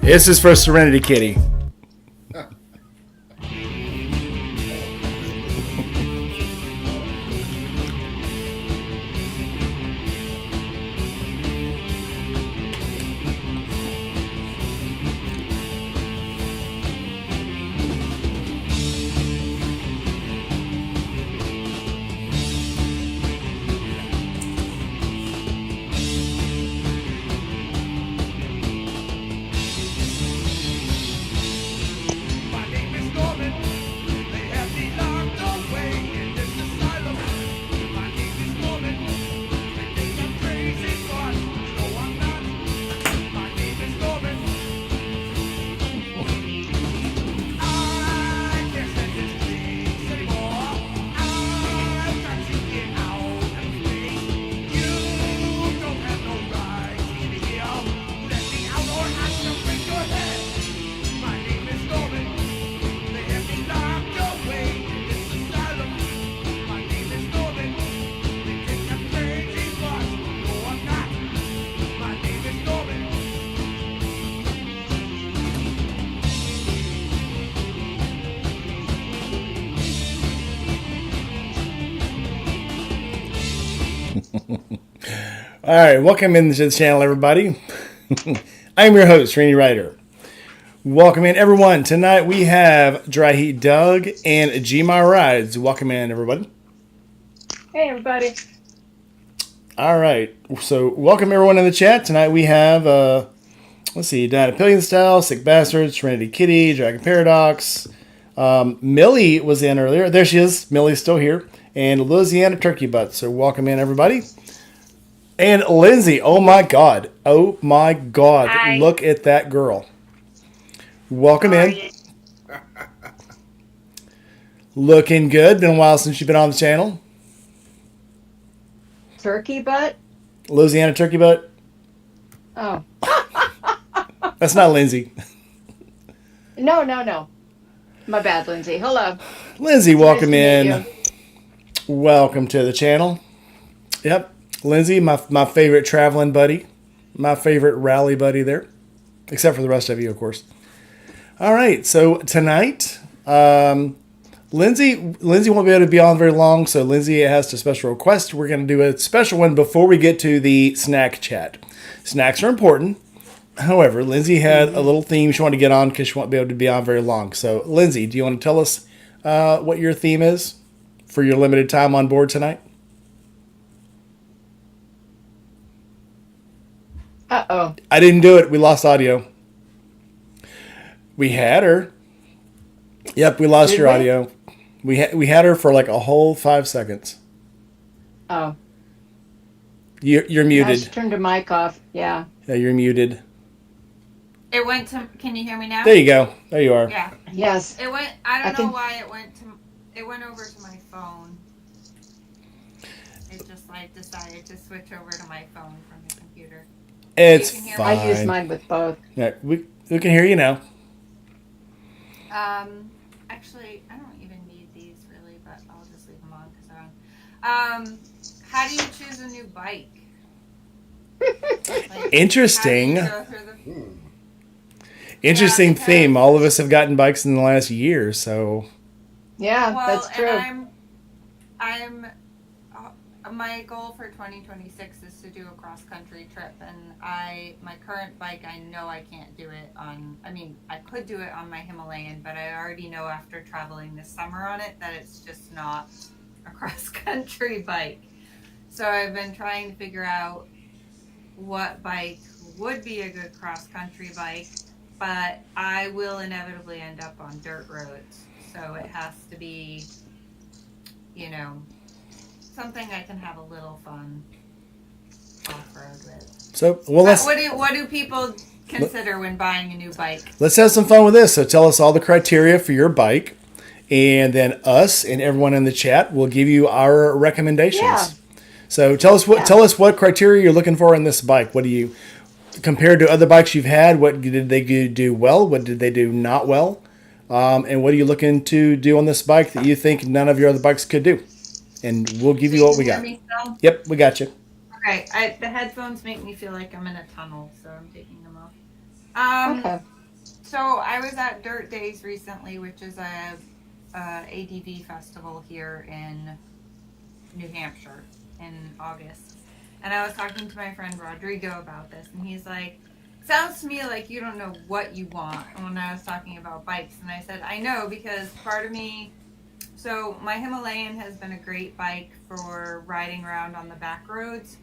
This is for Serenity Kitty. All right, welcome into the channel, everybody. I'm your host, Randy Ryder. Welcome in, everyone. Tonight we have Dry Heat Doug and Gma Rides. Welcome in, everybody. Hey, everybody. All right, so welcome everyone in the chat. Tonight we have, let's see, Diana Pillion Style, Sick Bastards, Serenity Kitty, Dragon Paradox. Millie was in earlier. There she is. Millie's still here. And Louisiana Turkey Butt. So welcome in, everybody. And Lindsay, oh my God. Oh my God. Hi. Look at that girl. Welcome in. Looking good. Been a while since you've been on the channel. Turkey butt? Louisiana Turkey Butt. Oh. That's not Lindsay. No. My bad, Lindsay. Hello. Lindsay, welcome Nice to in. meet you. Welcome to the channel. Yep. Lindsay, my favorite traveling buddy. My favorite rally buddy there. Except for the rest of you, of course. All right. So tonight, Lindsay won't be able to be on very long. So Lindsay has a special request. We're going to do a special one before we get to the snack chat. Snacks are important. However, Lindsay had a little theme she wanted to get on because she won't be able to be on very long. So Lindsay, do you want to tell us what your theme is for your limited time on board tonight? Uh-oh. I didn't do it. We lost audio. We had her. Yep, we lost your audio. We had her for like a whole 5 seconds. Oh. You're I muted. just turned the mic off. Yeah. Yeah, you're muted. It went to. Can you hear me now? There you go. There you are. Yeah. Yes. It went. I don't know why it went to. It went over to my phone. It just like decided to switch over to my phone from the computer. It's You can hear me? fine. I use mine with both. Yeah, we can hear you now. Actually, I don't even need these really, but I'll just leave them on because they're on. How do you choose a new bike? Like, Interesting. how do you go through the- Interesting Yeah, theme. because- All of us have gotten bikes in the last year, so Yeah, Well, that's true. and my goal for 2026 is to do a cross-country trip, and my current bike, I know I can't do it on, I mean, I could do it on my Himalayan, but I already know after traveling this summer on it that it's just not a cross-country bike. So I've been trying to figure out what bike would be a good cross-country bike, but I will inevitably end up on dirt roads. So it has to be, something I can have a little fun off-road with. What do people consider when buying a new bike? let's have some fun with this. So tell us all the criteria for your bike, and then us and everyone in the chat will give you our recommendations. Yeah. So tell us what criteria you're looking for in this bike. What do you, compared to other bikes you've had, what did they do well? What did they do not well? And what are you looking to do on this bike that you think none of your other bikes could do? And we'll give you what we got. Yep, we got you. Okay, the headphones make me feel like I'm in a tunnel, so I'm taking them off. Okay. So I was at Dirt Days recently, which is a ADV festival here in New Hampshire in August. And I was talking to my friend Rodrigo about this, and he's like, sounds to me like you don't know what you want when I was talking about bikes. And I said, I know, because part of me, so my Himalayan has been a great bike for riding around on the back roads.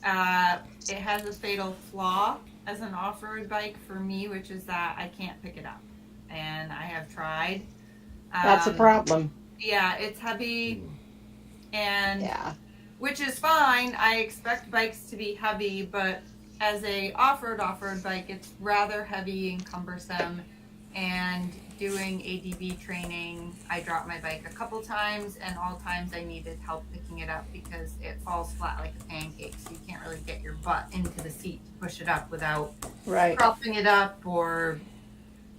It has a fatal flaw as an off-road bike for me, which is that I can't pick it up. And I have tried. That's a problem. Yeah, it's heavy, and Yeah. which is fine. I expect bikes to be heavy, but as a off-road bike, it's rather heavy and cumbersome. And doing ADV training, I dropped my bike a couple times, and all times I needed help picking it up because it falls flat like a pancake. So you can't really get your butt into the seat to push it up without Right. propping it up or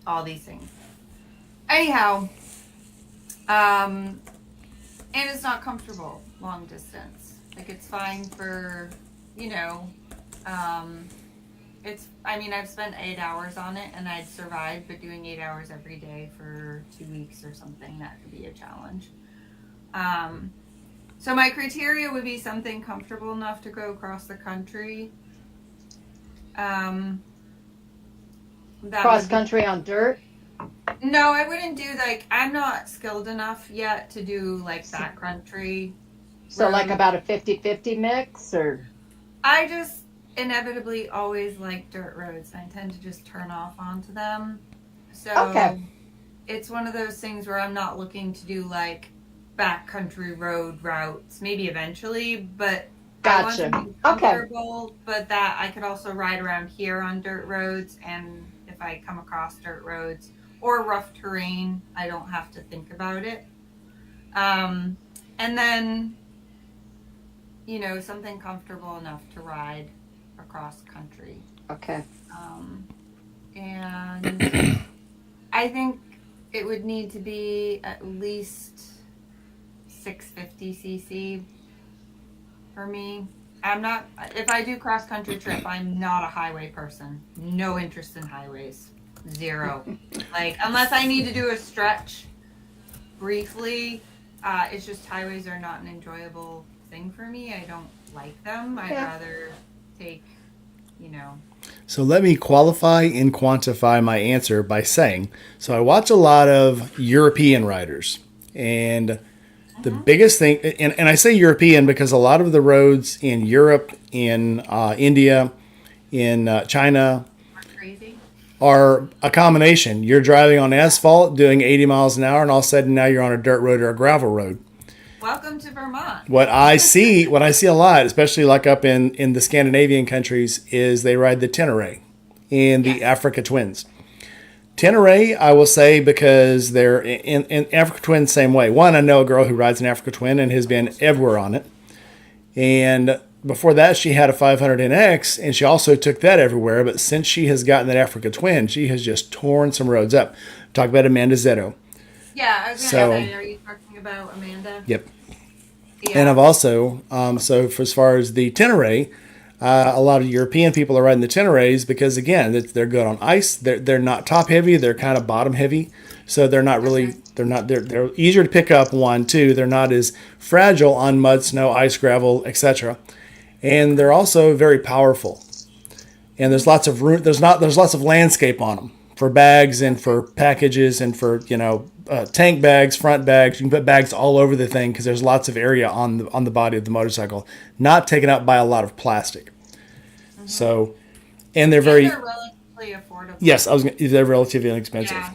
all these things. Anyhow, and it's not comfortable long distance. Like, it's fine for, you know, I've spent 8 hours on it and I'd survive, but doing 8 hours every day for 2 weeks or something, that could be a challenge. So my criteria would be something comfortable enough to go across the country. Cross country on dirt? No, I wouldn't do, like, I'm not skilled enough yet to do, like, backcountry. So like about a 50-50 mix, or? I just inevitably always like dirt roads. I tend to just turn off onto them. So Okay. it's one of those things where I'm not looking to do, like, backcountry road routes, maybe eventually, but Gotcha. I want to be comfortable, but that I could also ride around here on dirt roads, and if I come across dirt roads or rough terrain, I don't have to think about it. And then, you know, something comfortable enough to ride across country. Okay. And I think it would need to be at least 650cc for me. If I do cross country trip, I'm not a highway person. No interest in highways. Zero. Like, unless I need to do a stretch briefly, it's just highways are not an enjoyable thing for me. I don't like them. I'd rather take, you know. So let me qualify and quantify my answer by saying, so I watch a lot of European riders, and the biggest thing, and I say European because a lot of the roads in Europe, in India, in China Crazy. are a combination. You're driving on asphalt, doing 80 miles an hour, and all of a sudden now you're on a dirt road or a gravel road. Welcome to Vermont. What I see a lot, especially like up in the Scandinavian countries, is they ride the Tenere and the Africa Twins. Tenere, I will say, because they're in Africa Twin, same way. One, I know a girl who rides an Africa Twin and has been everywhere on it. And before that, she had a 500NX, and she also took that everywhere. But since she has gotten that Africa Twin, she has just torn some roads up. Talk about Amanda Zetto. Yeah, I was going to say, are you talking about Amanda? Yep. Yeah. And I've also, so for as far as the Tenere, a lot of European people are riding the Teneres because, again, they're good on ice. They're not top heavy. They're kind of bottom heavy. So they're not really, they're easier to pick up, one. Two, they're not as fragile on mud, snow, ice, gravel, etc. And they're also very powerful. And there's lots of room. There's lots of landscape on them for bags and for packages and for, tank bags, front bags. You can put bags all over the thing because there's lots of area on the body of the motorcycle, not taken up by a lot of plastic. So, and they're they're relatively affordable. Yes, they're relatively inexpensive. Yeah.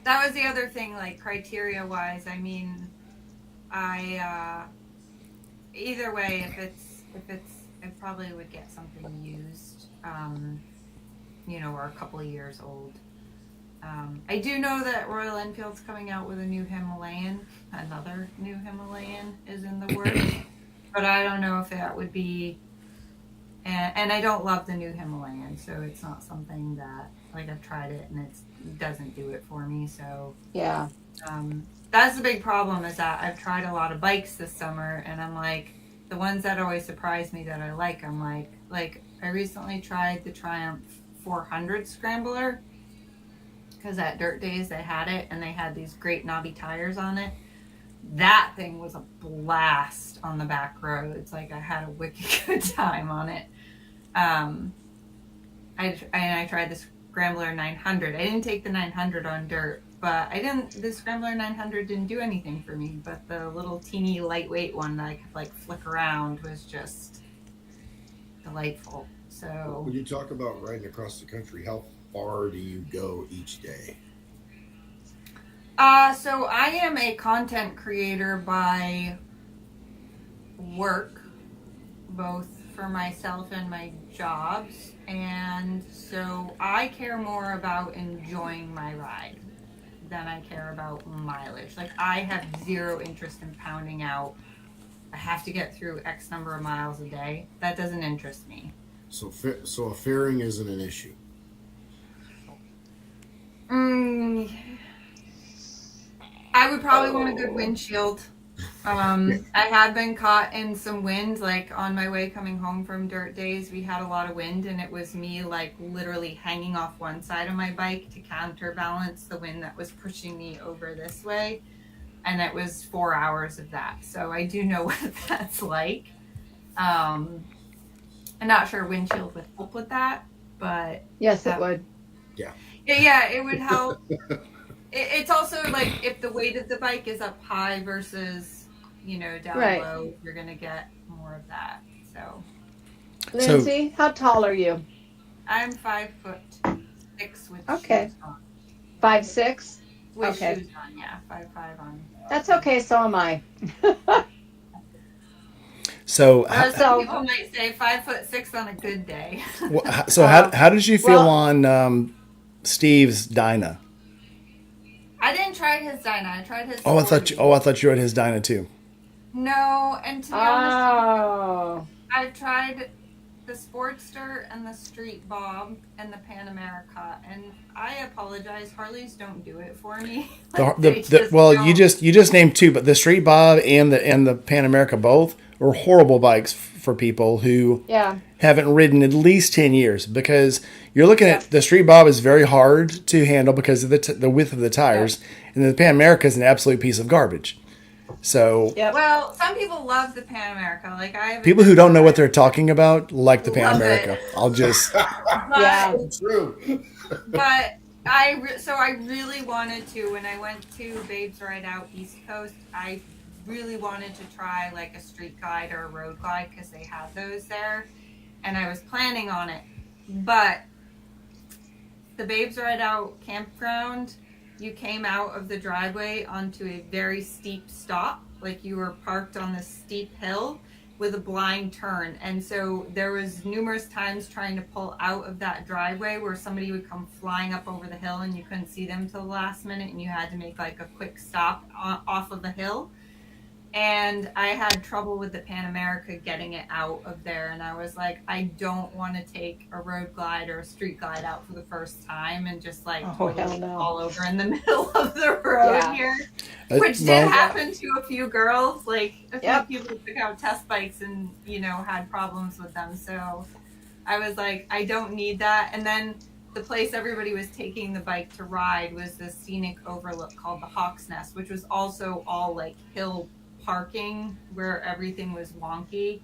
That was the other thing, like, criteria wise. I mean, either way, I probably would get something used, or a couple of years old. I do know that Royal Enfield's coming out with a new Himalayan. Another new Himalayan is in the works, but I don't know if that would be. And I don't love the new Himalayan, so it's not something that, like, I've tried it and it doesn't do it for me. So Yeah. That's the big problem, is that I've tried a lot of bikes this summer, and I'm like, the ones that always surprise me that I like, I'm like I recently tried the Triumph 400 Scrambler, because at Dirt Days they had it, and they had these great knobby tires on it. That thing was a blast on the back roads. Like, I had a wicked good time on it. I tried the Scrambler 900. I didn't take the 900 on dirt, but the Scrambler 900 didn't do anything for me. But the little teeny lightweight one that I could like flick around was just delightful. So when you talk about riding across the country, how far do you go each day? So I am a content creator by work, both for myself and my jobs, and so I care more about enjoying my ride than I care about mileage. Like, I have zero interest in pounding out, I have to get through X number of miles a day. That doesn't interest me. So a fairing isn't an issue. I would probably want a good windshield. I have been caught in some wind, like on my way coming home from Dirt Days. We had a lot of wind, and it was me like literally hanging off one side of my bike to counterbalance the wind that was pushing me over this way. And it was 4 hours of that. So I do know what that's like. I'm not sure windshield would help with that, but Yes, it would. Yeah. Yeah, it would help. It's also like if the weight of the bike is up high versus, down low, you're going to get more of that. So, Lindsay, how tall are you? I'm 5'6" with Okay. shoes on. 5'6"? With Okay. shoes on, yeah. 5'5" on. That's okay, so am I. So, Some people might say 5'6" on a good day. so how did you feel on Steve's Dyna? I didn't try his Dyna. I tried his. I thought you rode his Dyna too. No, and to be honest, Oh. I've tried the Sportster and the Street Bob and the Pan America, and I apologize, Harleys don't do it for me. You just named two, but the Street Bob and the Pan America both are horrible bikes for people who haven't ridden at least 10 years, because you're looking at the Street Bob is very hard to handle because of the width of the tires, and the Pan America is an absolute piece of garbage. So, well, some people love the Pan America. Like, I have people who don't know what they're talking about like the Pan Love America. it. I'll just True. But I really wanted to, when I went to Babes Ride Out East Coast, I really wanted to try like a street glide or a road glide because they had those there, and I was planning on it. But the Babes Ride Out campground, you came out of the driveway onto a very steep stop, like you were parked on this steep hill with a blind turn. And so there was numerous times trying to pull out of that driveway where somebody would come flying up over the hill and you couldn't see them till the last minute, and you had to make like a quick stop off of the hill. And I had trouble with the Pan America getting it out of there. And I was like, I don't want to take a road glide or a street glide out for the first time and just like totally fall over in the middle of the road here. Which did happen to a few girls. Like, a few people took out test bikes and, had problems with them. So I was like, I don't need that. And then the place everybody was taking the bike to ride was this scenic overlook called the Hawk's Nest, which was also all like hill parking where everything was wonky,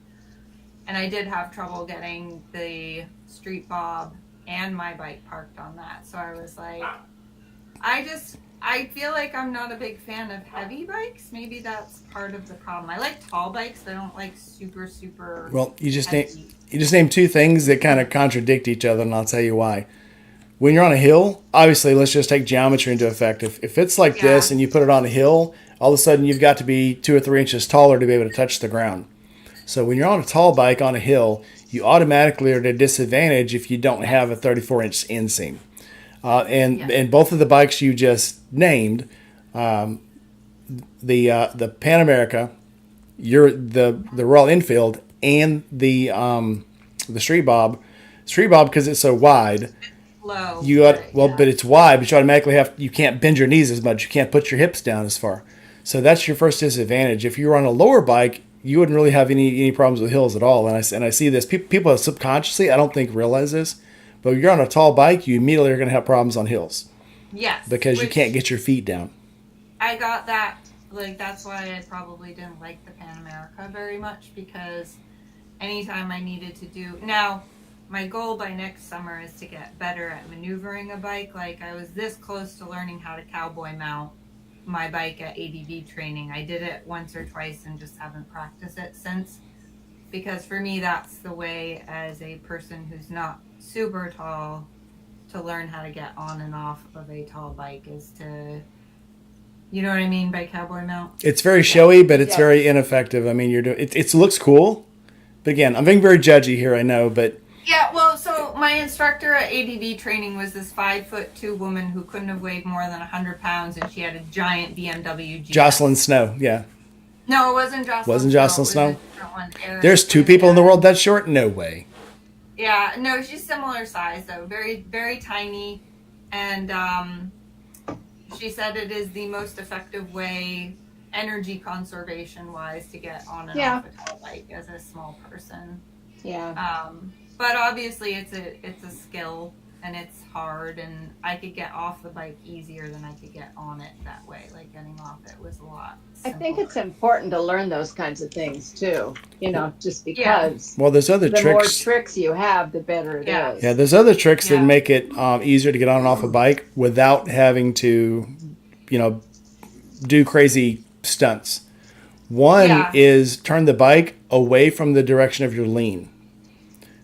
and I did have trouble getting the Street Bob and my bike parked on that. So I was like, I feel like I'm not a big fan of heavy bikes. Maybe that's part of the problem. I like tall bikes. I don't like super well, you just named two things that kind of contradict each other, and I'll tell you why. When you're on a hill, obviously, let's just take geometry into effect. If it's like this and you put it on a hill, all of a sudden you've got to be 2 or 3 inches taller to be able to touch the ground. So when you're on a tall bike on a hill, you automatically are at a disadvantage if you don't have a 34-inch inseam. And both of the bikes you just named, the Pan America, the Royal Enfield, and the Street Bob because it's so wide. Low, but it's wide, but you automatically you can't bend your knees as much. You can't put your hips down as far. So that's your first disadvantage. If you were on a lower bike, you wouldn't really have any problems with hills at all. And I see this. People subconsciously, I don't think, realize this, but if you're on a tall bike, you immediately are going to have problems on hills. Yes. because you which can't get your feet down. I got that. Like, that's why I probably didn't like the Pan America very much, because anytime I needed to do. Now, my goal by next summer is to get better at maneuvering a bike. Like, I was this close to learning how to cowboy mount my bike at ADV training. I did it once or twice and just haven't practiced it since. Because for me, that's the way, as a person who's not super tall, to learn how to get on and off of a tall bike is to, you know what I mean by cowboy mount? It's very showy, but it's Yeah. very ineffective. I mean, you're doing it looks cool, but again, I'm being very judgy here. I know, but Yeah, well, so my instructor at ADV training was this 5'2" woman who couldn't have weighed more than 100 pounds, and she had a giant BMW GS. Jocelyn Snow, yeah. No, it wasn't Jocelyn. Wasn't Jocelyn Snow. It was Snow? a different one. Erin. There's two people in the world that short? No way. Yeah, no, she's similar size though, very, very tiny, and she said it is the most effective way, energy conservation wise, to get on and Yeah. off a tall bike as a small person. Yeah. But obviously it's a skill, and it's hard, and I could get off the bike easier than I could get on it that way. Like, getting off it was a lot I simpler. think it's important to learn those kinds of things too. Just because Well, there's other the more tricks. tricks you have, the better it is. Yeah. Yeah, there's other tricks that Yeah. make it easier to get on and off a bike without having to, do crazy stunts. One Yeah. is turn the bike away from the direction of your lean.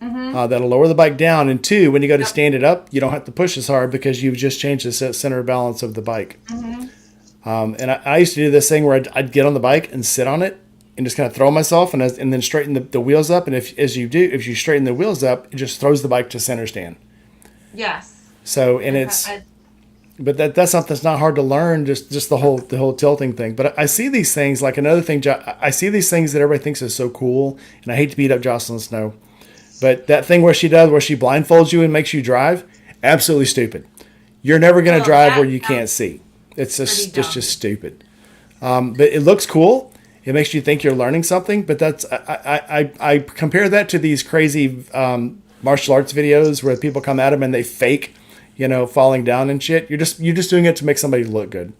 Mm-hmm. That'll lower the bike down. And two, when you go to stand it up, you don't have to push as hard because you've just changed the center of balance of the bike. Mm-hmm. And I used to do this thing where I'd get on the bike and sit on it and just kind of throw myself and then straighten the wheels up. And if you straighten the wheels up, it just throws the bike to center stand. Yes. So, and but that's something that's not hard to learn. Just the whole tilting thing. But I see these things, like another thing. I see these things that everybody thinks is so cool, and I hate to beat up Jocelyn Snow, but that thing where she blindfolds you and makes you drive, absolutely stupid. You're never going to drive where you can't see. It's just stupid. But it looks cool. It makes you think you're learning something. But I compare that to these crazy martial arts videos where people come at them and they fake, falling down and shit. You're just doing it to make somebody look good.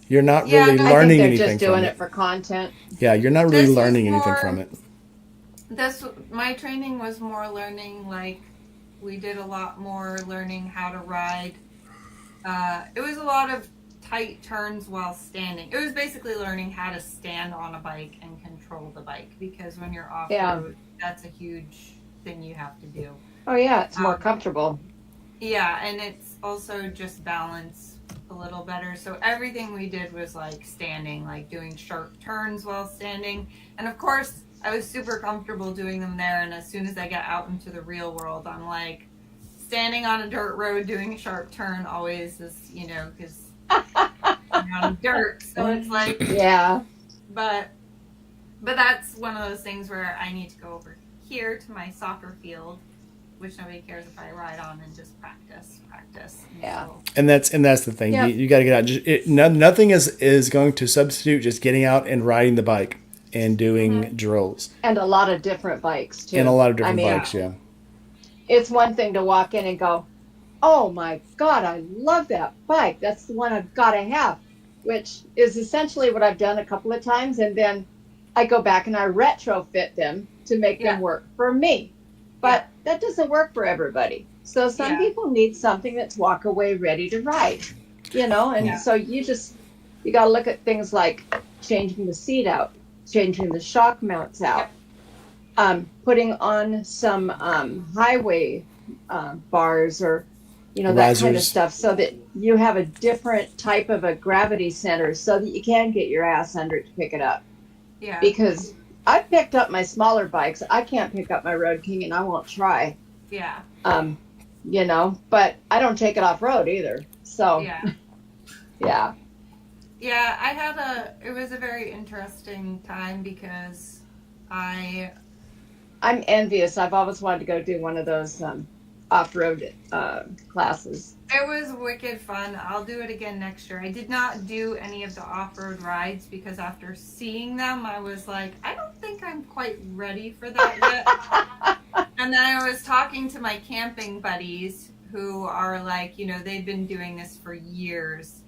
You're not really I learning think they're anything just doing from it for content. Yeah, you're not really This is learning anything more- from it. My training was more learning, like, we did a lot more learning how to ride. It was a lot of tight turns while standing. It was basically learning how to stand on a bike and control the bike, because when you're off road, that's a huge thing you have to do. Oh yeah, it's more comfortable. Yeah, and it's also just balance a little better. So everything we did was like standing, like doing sharp turns while standing. And of course, I was super comfortable doing them there. And as soon as I get out into the real world, I'm like, standing on a dirt road doing a sharp turn always is, because I'm on dirt. So it's like, Yeah. but that's one of those things where I need to go over here to my soccer field, which nobody cares if I ride on, and just practice. Yeah. So, And that's the thing. Yep. You got to get out. Nothing is going to substitute just getting out and riding the bike and doing drills. And a lot of different bikes too. And a lot of different I mean, bikes, yeah. It's one thing to walk in and go, "Oh my God, I love that bike. That's the one I've got to have," which is essentially what I've done a couple of times. And then I go back and I retrofit them to make them work for me. But that doesn't work for everybody. So some people need something that's walk away ready to ride, and so you got to look at things like changing the seat out, changing the shock mounts out, putting on some highway bars or, that kind of stuff, so that you have a different type of a gravity center so that you can get your ass under it to pick it up. yeah. Because I've picked up my smaller bikes. I can't pick up my Road King, and I won't try. Yeah. But I don't take it off road either. So Yeah. yeah. Yeah, it was a very interesting time because I'm envious. I've always wanted to go do one of those off-road classes. it was wicked fun. I'll do it again next year. I did not do any of the off-road rides because after seeing them, I was like, I don't think I'm quite ready for that yet. And then I was talking to my camping buddies who are like, they've been doing this for years.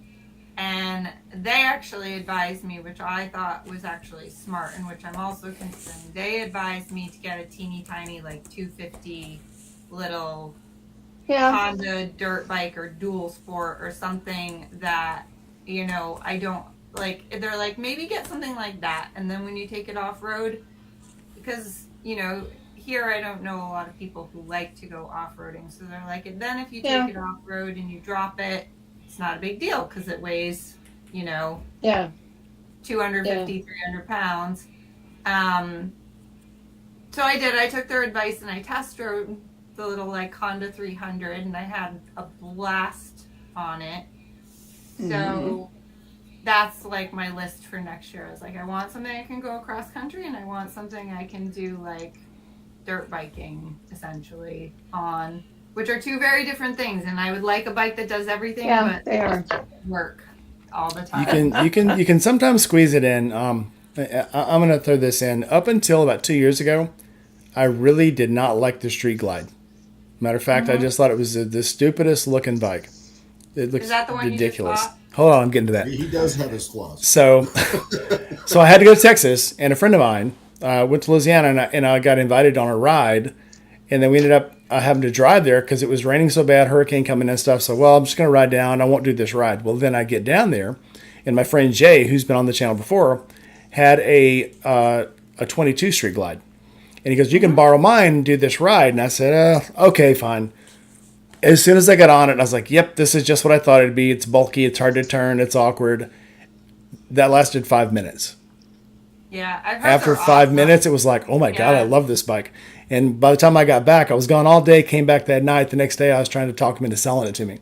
And they actually advised me, which I thought was actually smart, and which I'm also considering. They advised me to get a teeny tiny, like 250 little Honda dirt bike or dual sport or something that, I don't like. They're like, maybe get something like that. And then when you take it off road, because, here I don't know a lot of people who like to go off roading. So they're like, and then if you take it off road and you drop it, it's not a big deal because it weighs, 250, 300 pounds. So I did. I took their advice and I test rode the little like Honda 300 and I had a blast on it. So that's like my list for next year. I was like, I want something I can go across country and I want something I can do like dirt biking essentially on, which are two very different things. And I would like a bike that does everything, but they are. Work all the time. You can sometimes squeeze it in. I'm going to throw this in. Up until about 2 years ago, I really did not like the Street Glide. Matter of fact, I just thought it was the stupidest looking bike. It looks Is that the one ridiculous. You just bought? Hold on, I'm getting to that. He does have his flaws. So I had to go to Texas, and a friend of mine went to Louisiana, and I got invited on a ride, and then we ended up having to drive there because it was raining so bad, hurricane coming and stuff. So, well, I'm just going to ride down. I won't do this ride. Well, then I get down there, and my friend Jay, who's been on the channel before, had a 22 Street Glide. And he goes, you can borrow mine and do this ride. And I said, okay, fine. As soon as I got on it, I was like, yep, this is just what I thought it'd be. It's bulky. It's hard to turn. It's awkward. That lasted 5 minutes. Yeah. I've heard After 5 minutes, it was like, oh my God, I love this bike. And by the time I got back, I was gone all day, came back that night. The next day, I was trying to talk him into selling it to me.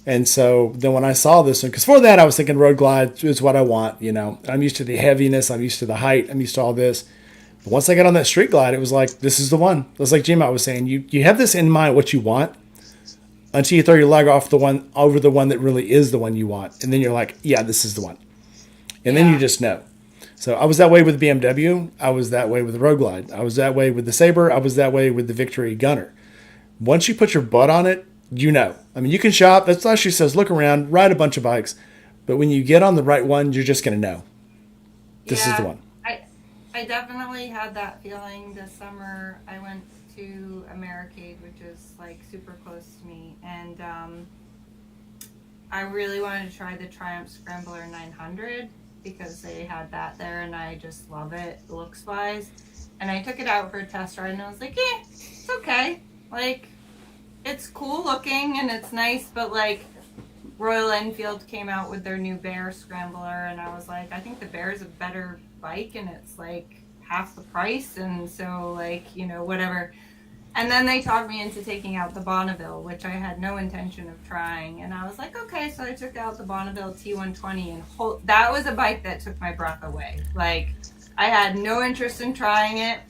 And so then when I saw this one, because for that, I was thinking road glide is what I want. I'm used to the heaviness. I'm used to the height. I'm used to all this. But once I got on that Street Glide, it was like, this is the one. It's like Jim, I was saying, you have this in mind, what you want, until you throw your leg off over the one that really is the one you want. And then you're like, yeah, this is the one. And then you just know. So I was that way with BMW. I was that way with the Road Glide. I was that way with the Sabre. I was that way with the Victory Gunner. Once you put your butt on it, you know. I mean, you can shop. That's why she says, look around, ride a bunch of bikes. But when you get on the right one, you're just going to know. This is the one. I definitely had that feeling this summer. I went to Americade, which is like super close to me. And I really wanted to try the Triumph Scrambler 900. Because they had that there and I just love it looks wise. And I took it out for a test ride and I was like, it's okay. Like, it's cool looking and it's nice, but like Royal Enfield came out with their new Bear Scrambler and I was like, I think the Bear is a better bike and it's like half the price and so like, whatever. And then they talked me into taking out the Bonneville, which I had no intention of trying. And I was like, okay, so I took out the Bonneville T120 and that was a bike that took my breath away. Like, I had no interest in trying it,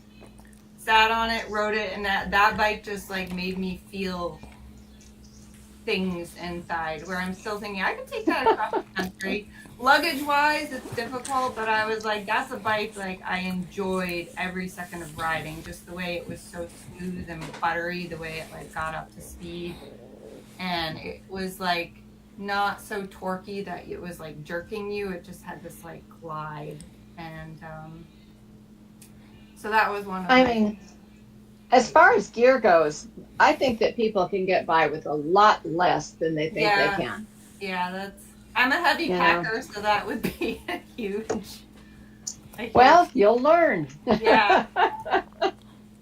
sat on it, rode it, and that bike just like made me feel things inside where I'm still thinking, I can take that across the country. Luggage-wise, it's difficult, but I was like, that's a bike, like, I enjoyed every second of riding, just the way it was so smooth and buttery, the way it, like, got up to speed, and it was, like, not so torquey that it was, like, jerking you, it just had this, like, glide, and, so that was one of my... As far as gear goes, I think that people can get by with a lot less than they think they can. Yeah, I'm a heavy packer, so that would be a huge. Well, you'll learn. Yeah.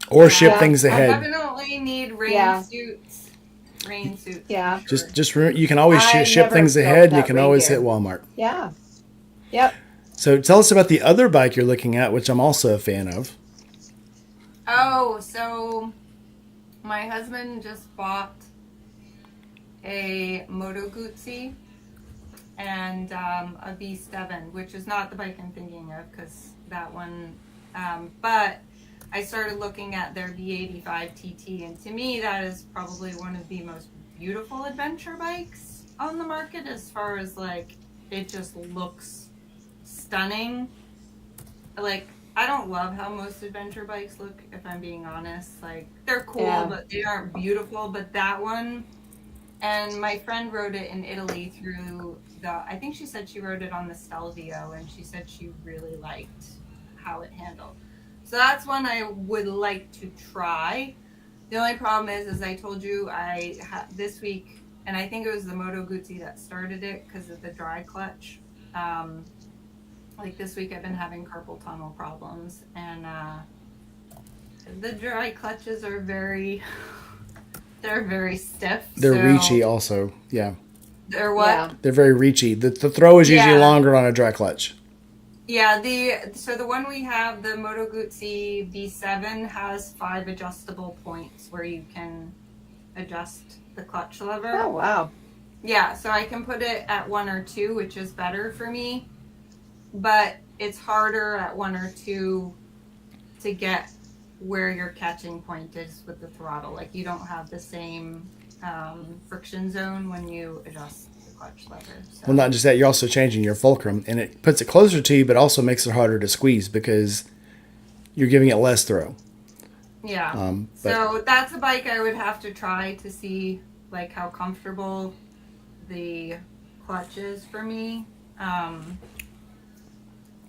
Or ship things ahead. I definitely need rain suits. Rain suits. Yeah. Just you can always ship things ahead, and you can always hit Walmart. Yeah. Yep. So tell us about the other bike you're looking at, which I'm also a fan of. Oh, so my husband just bought a Moto Guzzi and a V7, which is not the bike I'm thinking of because that one, but I started looking at their V85 TT, and to me that is probably one of the most beautiful adventure bikes on the market as far as like, it just looks stunning. Like, I don't love how most adventure bikes look, if I'm being honest. Like, they're cool, Yeah. but they aren't beautiful. But that one, and my friend rode it in Italy through I think she said she rode it on the Stelvio, and she said she really liked how it handled. So that's one I would like to try. The only problem is, as I told you, this week, and I think it was the Moto Guzzi that started it because of the dry clutch. Like this week, I've been having carpal tunnel problems, and the dry clutches are they're very stiff. They're so reachy also. Yeah. They're what? Yeah. They're very reachy. The throw is usually Yeah. longer on a dry clutch. Yeah, the one we have, the Moto Guzzi V7, has 5 adjustable points where you can adjust the clutch lever. Oh, wow. Yeah, so I can put it at 1 or 2, which is better for me. But it's harder at 1 or 2 to get where your catching point is with the throttle. Like, you don't have the same friction zone when you adjust the clutch lever. So. Well, not just that, you're also changing your fulcrum, and it puts it closer to you, but also makes it harder to squeeze because you're giving it less throw. Yeah. So that's a bike I would have to try to see like how comfortable the clutch is for me.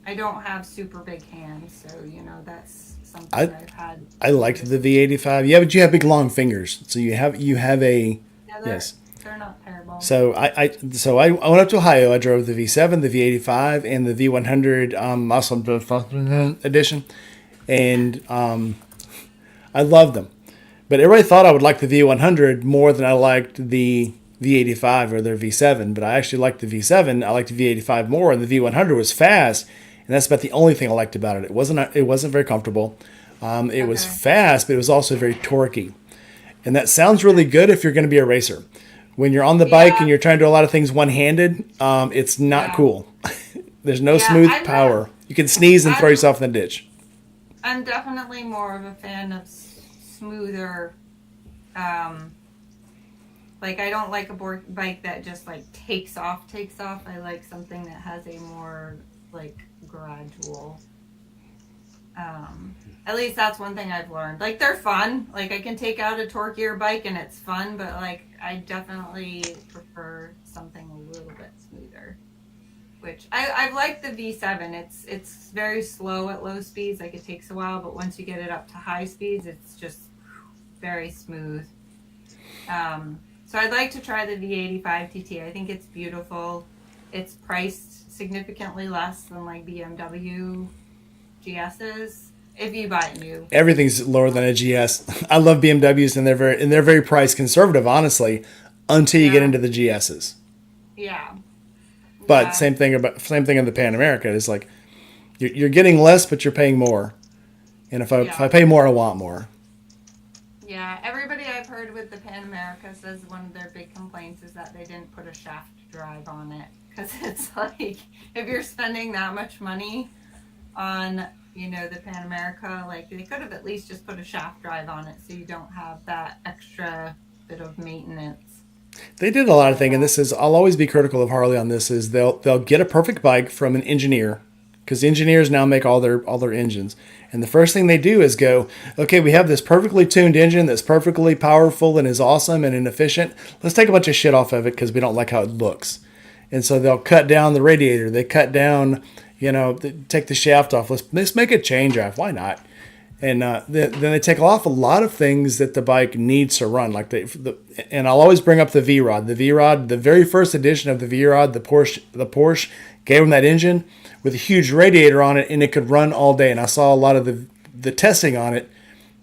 I don't have super big hands, so that's something I've had. I liked the V85. Yeah, but you have big long fingers, so you have a yes. They're not terrible. So I went up to Ohio. I drove the V7, the V85, and the V100 Muscle edition, and I loved them. But everybody thought I would like the V100 more than I liked the V85 or their V7. But I actually liked the V7. I liked the V85 more, and the V100 was fast, and that's about the only thing I liked about it. It wasn't very comfortable. It was fast, but it was also very torquey. And that sounds really good if you're going to be a racer. When you're on the bike and you're trying to do a lot of things one-handed, it's not cool. There's no smooth power. You can sneeze and throw yourself in the ditch. I'm definitely more of a fan of smoother. Like, I don't like a bike that just like takes off. I like something that has a more like gradual. At least that's one thing I've learned. Like, they're fun. Like, I can take out a torquier bike and it's fun, but like I definitely prefer something a little bit smoother. Which I've liked the V7. It's very slow at low speeds. Like, it takes a while, but once you get it up to high speeds, it's just very smooth. So I'd like to try the V85 TT. I think it's beautiful. It's priced significantly less than like BMW GS's. If you buy it new, everything's lower than a GS. I love BMWs, and they're very price conservative, honestly, until you get into the GSs. Yeah. But same thing in the Pan America. It's like you're getting less, but you're paying more. And if I pay more, I want more. Yeah, everybody I've heard with the Pan America says one of their big complaints is that they didn't put a shaft drive on it. Because it's like, if you're spending that much money on, the Pan America, like, they could have at least just put a shaft drive on it so you don't have that extra bit of maintenance. They did a lot of things, and I'll always be critical of Harley on this, is they'll get a perfect bike from an engineer, because engineers now make all their engines. And the first thing they do is go, okay, we have this perfectly tuned engine that's perfectly powerful and is awesome and efficient. Let's take a bunch of shit off of it because we don't like how it looks. And so they'll cut down the radiator. They cut down, take the shaft off. Let's make a chain drive. Why not? And then they take off a lot of things that the bike needs to run. And I'll always bring up the V-Rod. The V-Rod, the very first edition of the V-Rod, the Porsche gave them that engine with a huge radiator on it, and it could run all day. And I saw a lot of the testing on it.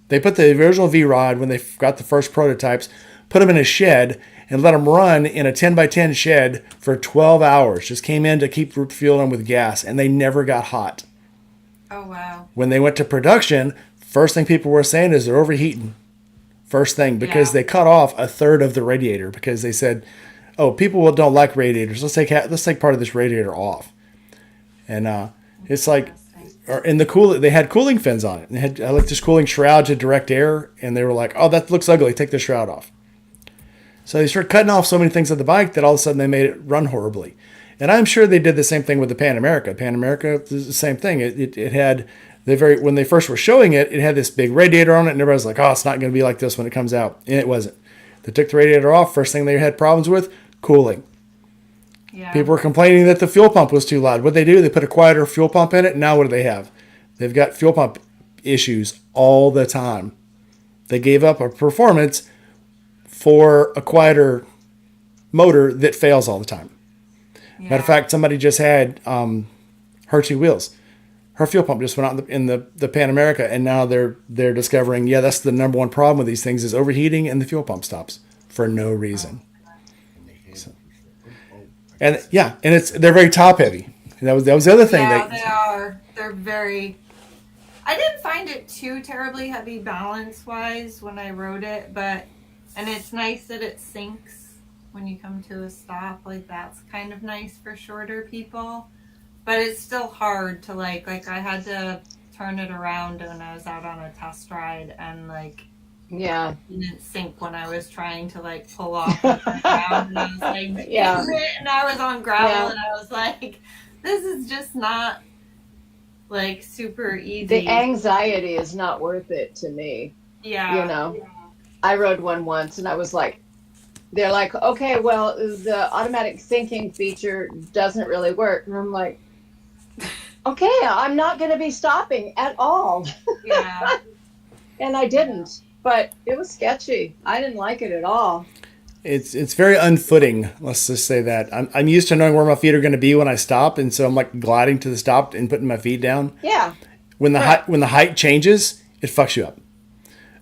They put the original V-Rod, when they got the first prototypes, put them in a shed and let them run in a 10x10 shed for 12 hours. Just came in to keep fueling them with gas, and they never got hot. Oh, wow. When they went to production, first thing people were saying is they're overheating. First thing, because they cut off a third of the radiator, because they said, oh, people don't like radiators. Let's take part of this radiator off. And it's like, they had cooling fins on it. And they had this cooling shroud to direct air, and they were like, oh, that looks ugly. Take the shroud off. So they started cutting off so many things of the bike that all of a sudden they made it run horribly. And I'm sure they did the same thing with the Pan America. Pan America is the same thing. It had When they first were showing it, it had this big radiator on it, and everybody's like, "Oh, it's not going to be like this when it comes out," and it wasn't. They took the radiator off. First thing they had problems with, cooling. Yeah. People were complaining that the fuel pump was too loud. What they do? They put a quieter fuel pump in it. And now what do they have? They've got fuel pump issues all the time. They gave up a performance for a quieter motor that fails all the time. Yeah. Matter of fact, somebody just had her two wheels. Her fuel pump just went out in the Pan America, and now they're discovering, that's the number one problem with these things is overheating, and the fuel pump stops for no reason. And they're very top heavy. And that was the other thing. Yeah, they are. They're very. I didn't find it too terribly heavy balance wise when I rode it, and it's nice that it sinks when you come to a stop. Like that's kind of nice for shorter people, but it's still hard to like I had to turn it around when I was out on a test ride, and Yeah. it didn't sink when I was trying to pull off and turn around, and I was like, Yeah. and I was on gravel, Yeah. and I was like, this is just not super easy. The anxiety is not worth it to me. Yeah. I rode one once and I was like, they're like, okay, well, the automatic sinking feature doesn't really work. And I'm like, okay, I'm not going to be stopping at all. Yeah. And I didn't, but it was sketchy. I didn't like it at all. It's very unfooting. Let's just say that I'm used to knowing where my feet are going to be when I stop, and so I'm gliding to the stop and putting my feet down. Yeah. When the height changes, it fucks you up.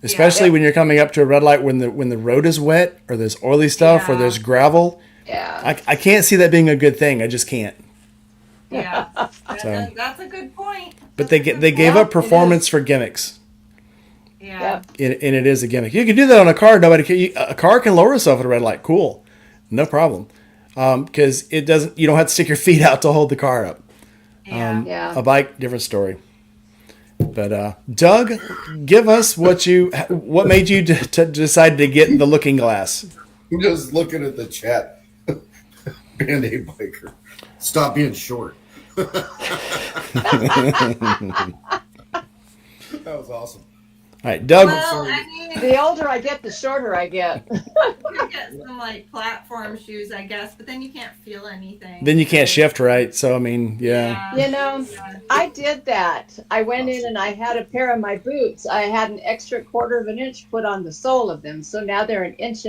Especially when you're coming up to a red light when the road is wet or there's oily stuff or there's gravel. Yeah. I can't see that being a good thing. I just can't. Yeah. So. That's a good point. But they gave up performance for gimmicks. Yeah. Yep. And it is a gimmick. You can do that on a car. A car can lower itself at a red light. Cool, no problem. Because it doesn't. You don't have to stick your feet out to hold the car up. Yeah. A bike, different story. But Doug, give us what made you decide to get the looking glass. I'm just looking at the chat. Band-Aid biker. Stop being short. That was awesome. All right, Doug. Well, I mean, The older I get, the shorter I get. you get some platform shoes, I guess, but then you can't feel anything. Then you can't shift right. So I mean, yeah. Yeah. I did that. I went in and I had a pair of my boots. I had an extra 1/4 of an inch put on the sole of them. So now they're 1.5 inches.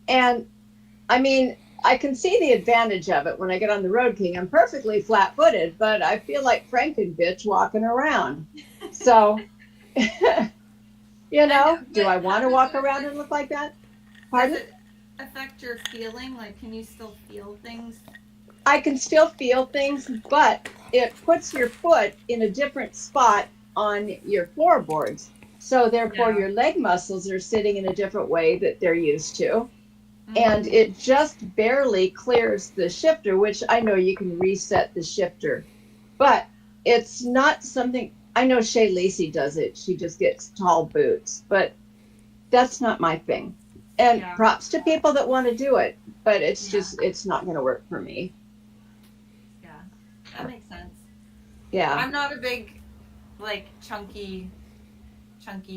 And I mean, I can see the advantage of it when I get on the Road King. I'm perfectly flat footed, but I feel like Frankenbitch walking around. So, do I want to walk around and look like that? Pardon? Does it affect your feeling? Can you still feel things? I can still feel things, but it puts your foot in a different spot on your floorboards. So therefore your leg muscles are sitting in a different way that they're used to. Mm-hmm. And it just barely clears the shifter, which I know you can reset the shifter. But it's not something, I know Shay Lacey does it. She just gets tall boots, but that's not my thing. And props to people that want to do it, but it's not going to work for me. Yeah, that makes sense. Yeah. I'm not a big, chunky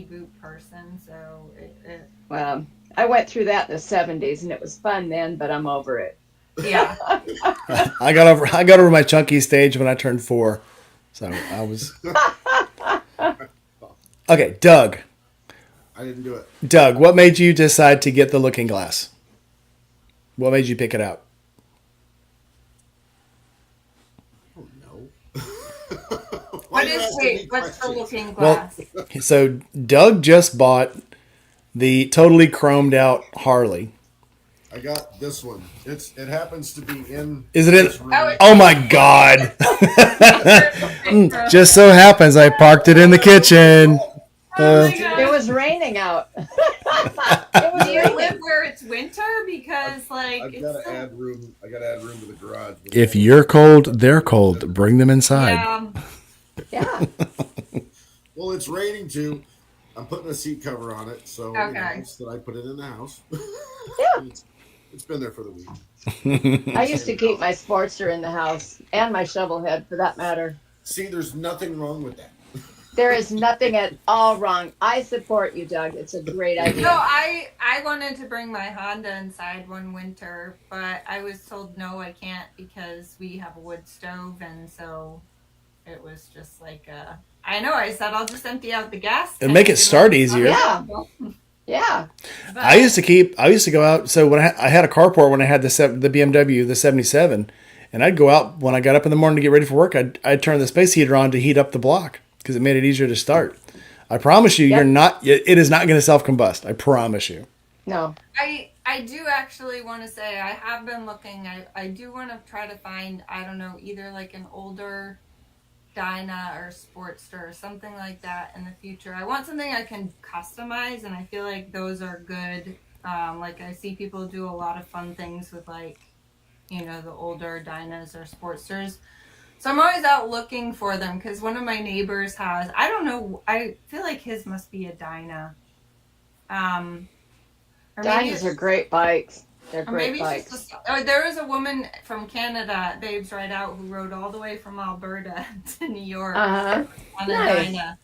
boot person, so it Well, I went through that in the 70s and it was fun then, but I'm over it. yeah. I got over my chunky stage when I turned 4. So I was okay. Doug, I didn't do it. Doug, what made you decide to get the looking glass? What made you pick it out? I don't know. What's the looking glass? Well, so Doug just bought the totally chromed out Harley. I got this one. It happens to be in. Is it in? this room. Oh my God! Just so happens I parked it in the kitchen. Oh my God. It was raining out. Do you live where it's winter? Because I've got to add room. I got to add room to the garage. If you're cold, they're cold. Bring them inside. Yeah. Well, it's raining too. I'm putting a seat cover on it, so it's that I put it in the house. Yeah. It's been there for the week. I used to keep my Sportster in the house and my shovel head for that matter. See, there's nothing wrong with that. There is nothing at all wrong. I support you, Doug. It's a great idea. No, I wanted to bring my Honda inside one winter, but I was told no, I can't because we have a wood stove, and so it was just like I know. I said I'll just empty out the gas. It'd make it start easier. Yeah. Yeah. But I used to go out. So when I had a carport when I had the BMW, the 77, and I'd go out when I got up in the morning to get ready for work. I'd turn the space heater on to heat up the block because it made it easier to start. I promise you, Yep. it is not going to self-combust. I promise you. No. I do actually want to say I have been looking. I do want to try to find, I don't know, either like an older Dyna or Sportster or something like that in the future. I want something I can customize, and I feel like those are good. Like I see people do a lot of fun things with like, the older Dynas or Sportsters. So I'm always out looking for them because one of my neighbors has, I don't know, I feel like his must be a Dyna. Or maybe Dynas are great bikes. They're or great maybe bikes. it's just there was a woman from Canada, Babes Right Out, who rode all the way from Alberta to New York Uh-huh. on a Nice. Dyna.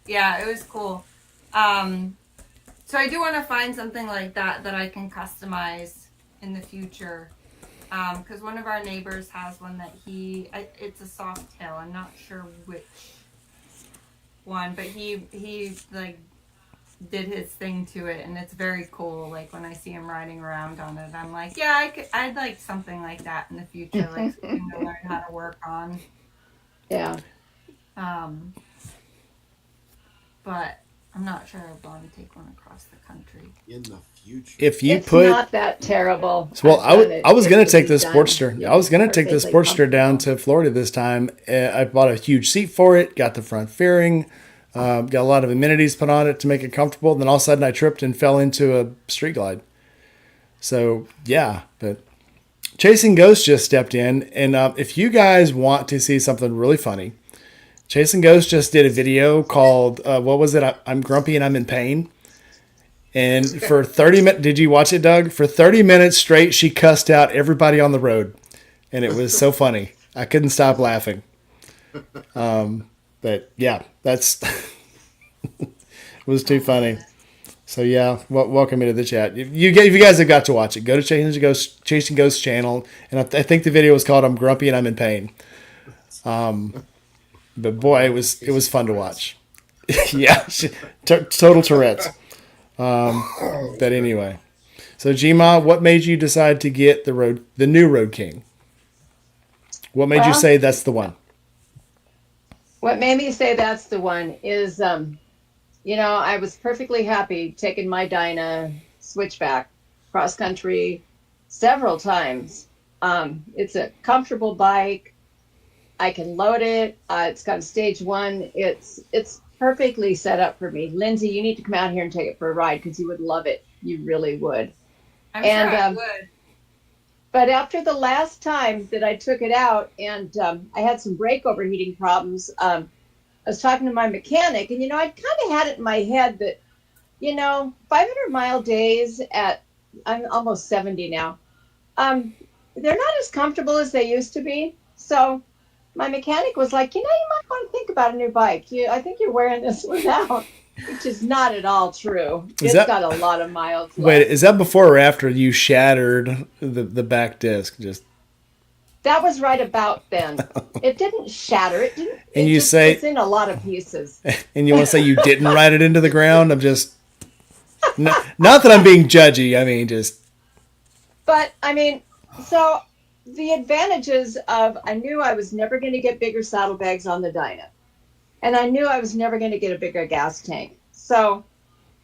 Yeah, it was cool. So I do want to find something like that I can customize in the future. Because one of our neighbors has one that it's a soft tail. I'm not sure which one, but he like did his thing to it, and it's very cool. Like when I see him riding around on it, I'm like, yeah, I'd like something like that in the future, like something to learn how to work on. Yeah. But I'm not sure I'd want to take one across the country. In the future. If you It's put not that terrible. Well, I've done it. I was It going to would take be this done. Sportster. You'd I was be going to take this perfectly Sportster down comfortable. to Florida this time. I bought a huge seat for it, got the front fairing, got a lot of amenities put on it to make it comfortable. Then all of a sudden I tripped and fell into a street glide. So, yeah. But Chasing Ghost just stepped in. And if you guys want to see something really funny, Chasing Ghost just did a video called, what was it? I'm grumpy and I'm in pain. And for 30 minutes, did you watch it, Doug? For 30 minutes straight, she cussed out everybody on the road. And it was so funny. I couldn't stop laughing. But yeah, that's, it was too funny. So yeah, welcome into the chat. If you guys have got to watch it, go to Chasing Ghost channel. And I think the video was called I'm Grumpy and I'm in Pain. But boy, it was fun to watch. Yeah, total Tourette's. But anyway, so Gma, what made you decide to get the new Road King? What made you Well, say that's the one? What made me say that's the one is, I was perfectly happy taking my Dyna switchback cross country several times. It's a comfortable bike. I can load it. It's got a stage 1. It's perfectly set up for me. Lindsay, you need to come out here and take it for a ride because you would love it. You really would. I'm And, sure I would. But after the last time that I took it out and I had some brake overheating problems, I was talking to my mechanic, and, I'd kind of had it in my head that, 500-mile days I'm almost 70 now, they're not as comfortable as they used to be. So my mechanic was like, you might want to think about a new bike. I think you're wearing this one out, which is not at all true. It's got a lot of miles left. Wait, is that before or after you shattered the back disc? That was right about then. It didn't shatter. It didn't. And it's in a lot of pieces. And you want to say you didn't ride it into the ground? I'm just not that I'm being judgy. I mean, just. But so the advantages of I knew I was never going to get bigger saddlebags on the Dyna, and I knew I was never going to get a bigger gas tank. So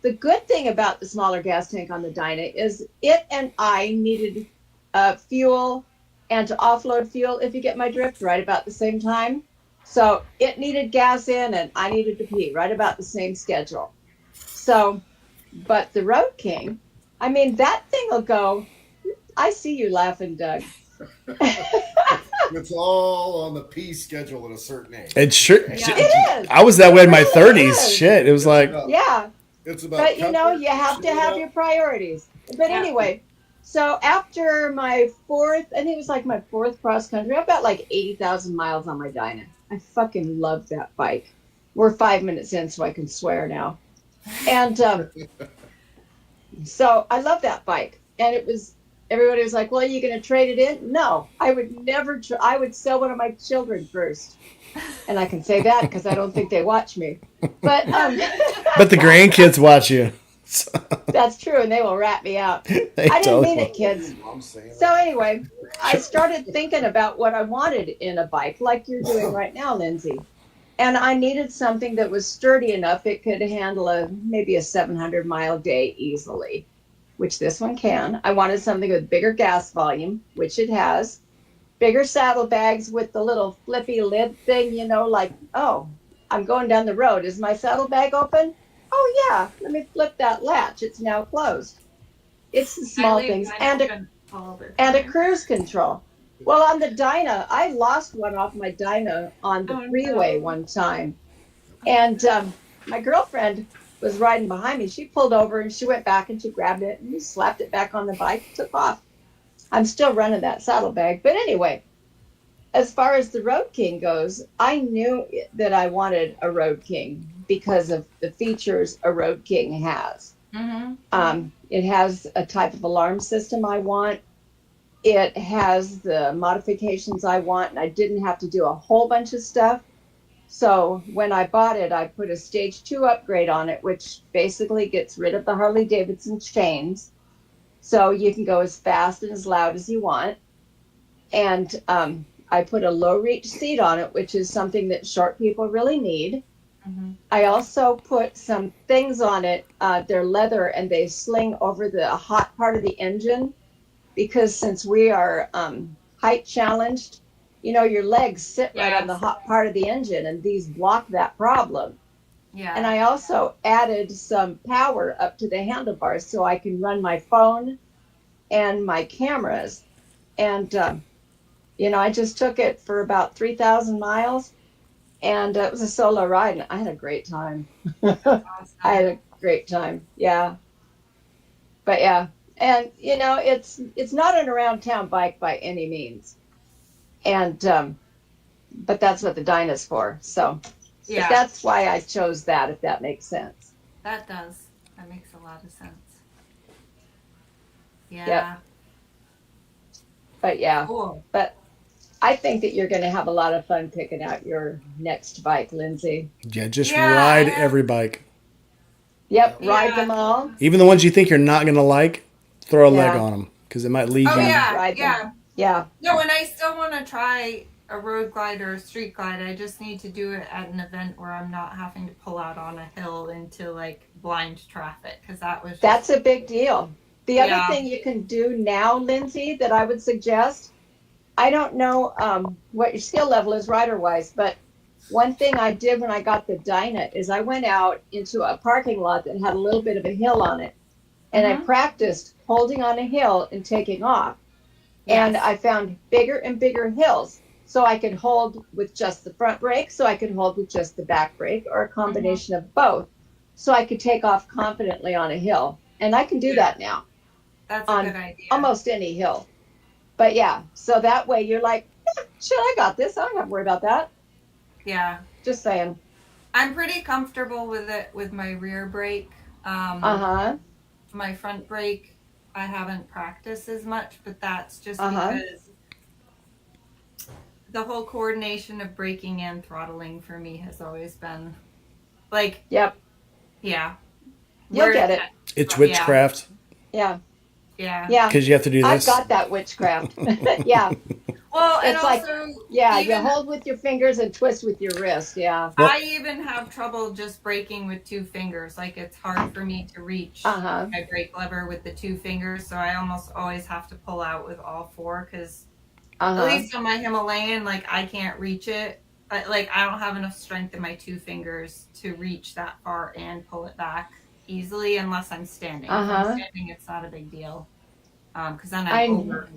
the good thing about the smaller gas tank on the Dyna is it and I needed fuel and to offload fuel, if you get my drift, right about the same time. So it needed gas in and I needed to pee right about the same schedule. So, but the Road King, that thing will go. I see you laughing, Doug. It's all on the pee schedule at a certain age. It sure. It is. I was that way in my It really 30s. is. Shit, it was like. Yeah. It's about. But comfort, you have to have your priorities. But Yeah. anyway, so after my fourth, I think it was like my fourth cross country, I've got like 80,000 miles on my Dyna. I fucking love that bike. We're 5 minutes in, so I can swear now. And so I love that bike. And it was, everybody was like, well, are you going to trade it in? No, I would never, I would sell one of my children first. And I can say that because I don't think they watch me. But But the grandkids watch you. So, that's true, and they will rat me out. they I didn't mean totally- it, kids. I'm saying So anyway, I started thinking about what I wanted in a bike, like you're doing right now, Lindsay. And I needed something that was sturdy enough it could handle maybe a 700-mile day easily, which this one can. I wanted something with bigger gas volume, which it has. Bigger saddlebags with the little flippy lid thing, like, oh, I'm going down the road. Is my saddlebag open? Oh, yeah. Let me flip that latch. It's now closed. It's the small things. And a cruise control. Well, on the Dyna, I lost one off my Dyna on the freeway one time. And my girlfriend was riding behind me. She pulled over and she went back and she grabbed it and slapped it back on the bike, took off. I'm still running that saddlebag. But anyway, as far as the Road King goes, I knew that I wanted a Road King because of the features a Road King has. It has a type of alarm system I want. It has the modifications I want, and I didn't have to do a whole bunch of stuff. So when I bought it, I put a stage 2 upgrade on it, which basically gets rid of the Harley Davidson chains. So you can go as fast and as loud as you want. And I put a low reach seat on it, which is something that short people really need. I also put some things on it. They're leather and they sling over the hot part of the engine because since we are height challenged, your legs sit right on the hot part of the engine and these block that problem. Yeah. And I also added some power up to the handlebars so I can run my phone and my cameras. And, I just took it for about 3,000 miles. And it was a solo ride, and I had a great time. Awesome. I had a great time, yeah. But yeah, and it's not an around town bike by any means, and but that's what the Dyna's for. So Yeah. that's why I chose that. If that makes sense. That does. That makes a lot of sense. Yeah. Yep. But yeah, Cool. but I think that you're going to have a lot of fun picking out your next bike, Lindsay. yeah, just Yeah, ride I have- every bike. Yep, ride Yeah. them all. Even the ones you think you're not going to like, throw a leg Yeah. on them because it might lead Oh you. yeah, Ride them. yeah. Yeah, No, and I still want to try a road glide or a street glide. I just need to do it at an event where I'm not having to pull out on a hill into like blind traffic because that was. that's a big deal. The Yeah. other thing you can do now, Lindsay, that I would suggest, I don't know what your skill level is rider-wise, but one thing I did when I got the Dyna is I went out into a parking lot that had a little bit of a hill on it, and I practiced holding on a hill and taking off. And I found bigger and bigger hills, so I could hold with just the front brake, so I could hold with just the back brake, or a combination of both, so I could take off confidently on a hill. And I can do that now. That's a on good idea. almost any hill. But yeah, so that way you're like, shit, I got this. I don't have to worry about that. Yeah. Just saying. I'm pretty comfortable with it with my rear brake. Uh-huh. My front brake, I haven't practiced as much, but that's just Uh-huh. because the whole coordination of braking and throttling for me has always been like, Yep. yeah. You'll Where- get it. It's witchcraft Yeah. Yeah. Yeah. because you have to do I've this. got that witchcraft. Yeah. Well, and It's like- also, Yeah. even, You hold with your fingers and twist with your wrist. Yeah. Well- I even have trouble just braking with two fingers. Like, it's hard for me to reach Uh-huh. my brake lever with the two fingers, so I almost always have to pull out with all four because at Uh-huh. least on my Himalayan, like, I can't reach it. I don't have enough strength in my two fingers to reach that far and pull it back easily unless I'm standing. If Uh-huh. I'm standing, it's not a big deal. Because then I- I'm over.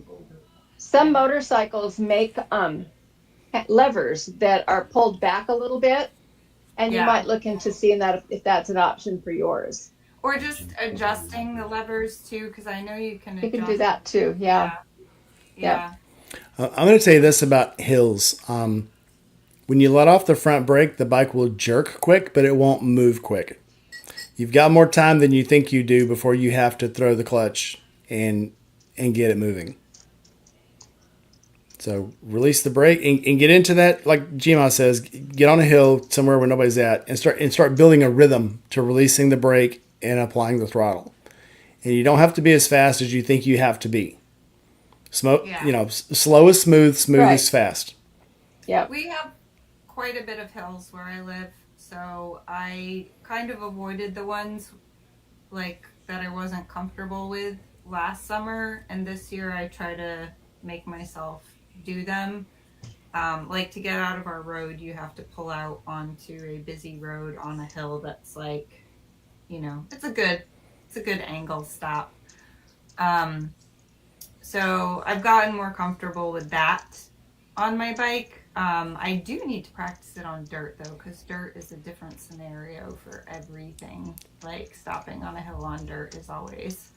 Some motorcycles make levers that are pulled back a little bit, and you Yeah. might look into seeing that if that's an option for yours. Or just adjusting the levers too, because I know you can You adjust. can do that too. Yeah. Yeah. I'm going to tell you this about hills. When you let off the front brake, the bike will jerk quick, but it won't move quick. You've got more time than you think you do before you have to throw the clutch and get it moving. So release the brake and get into that, like Gma says, get on a hill somewhere where nobody's at and start building a rhythm to releasing the brake and applying the throttle. And you don't have to be as fast as you think you have to be. Slow is smooth, smooth Right. is fast. Yeah. We have quite a bit of hills where I live, so I kind of avoided the ones like that I wasn't comfortable with last summer, and this year I try to make myself do them. Like to get out of our road, you have to pull out onto a busy road on a hill that's like, it's a good angle stop. So I've gotten more comfortable with that on my bike. I do need to practice it on dirt though, because dirt is a different scenario for everything. Like stopping on a hill on dirt is always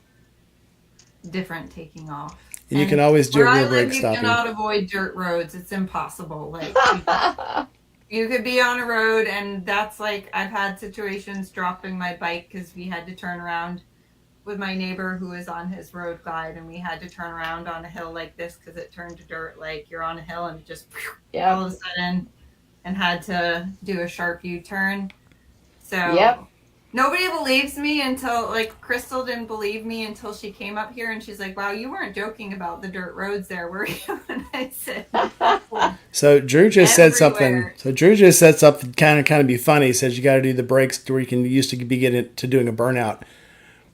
different taking off. And you can always do where a I rear brake live, you stopping. cannot avoid dirt roads. It's impossible. Like you could be on a road, and that's like I've had situations dropping my bike because we had to turn around with my neighbor who was on his road glide, and we had to turn around on a hill like this because it turned to dirt. Like you're on a hill and just all of a sudden, and had to do a sharp U-turn. So nobody believes me until, like, Crystal didn't believe me until she came up here and she's like, wow, you weren't joking about the dirt roads there, were you? And I said, So Drew just said Everywhere. something. So Drew just said something kind of be funny. He says you got to do the brakes where you can used to be getting to doing a burnout.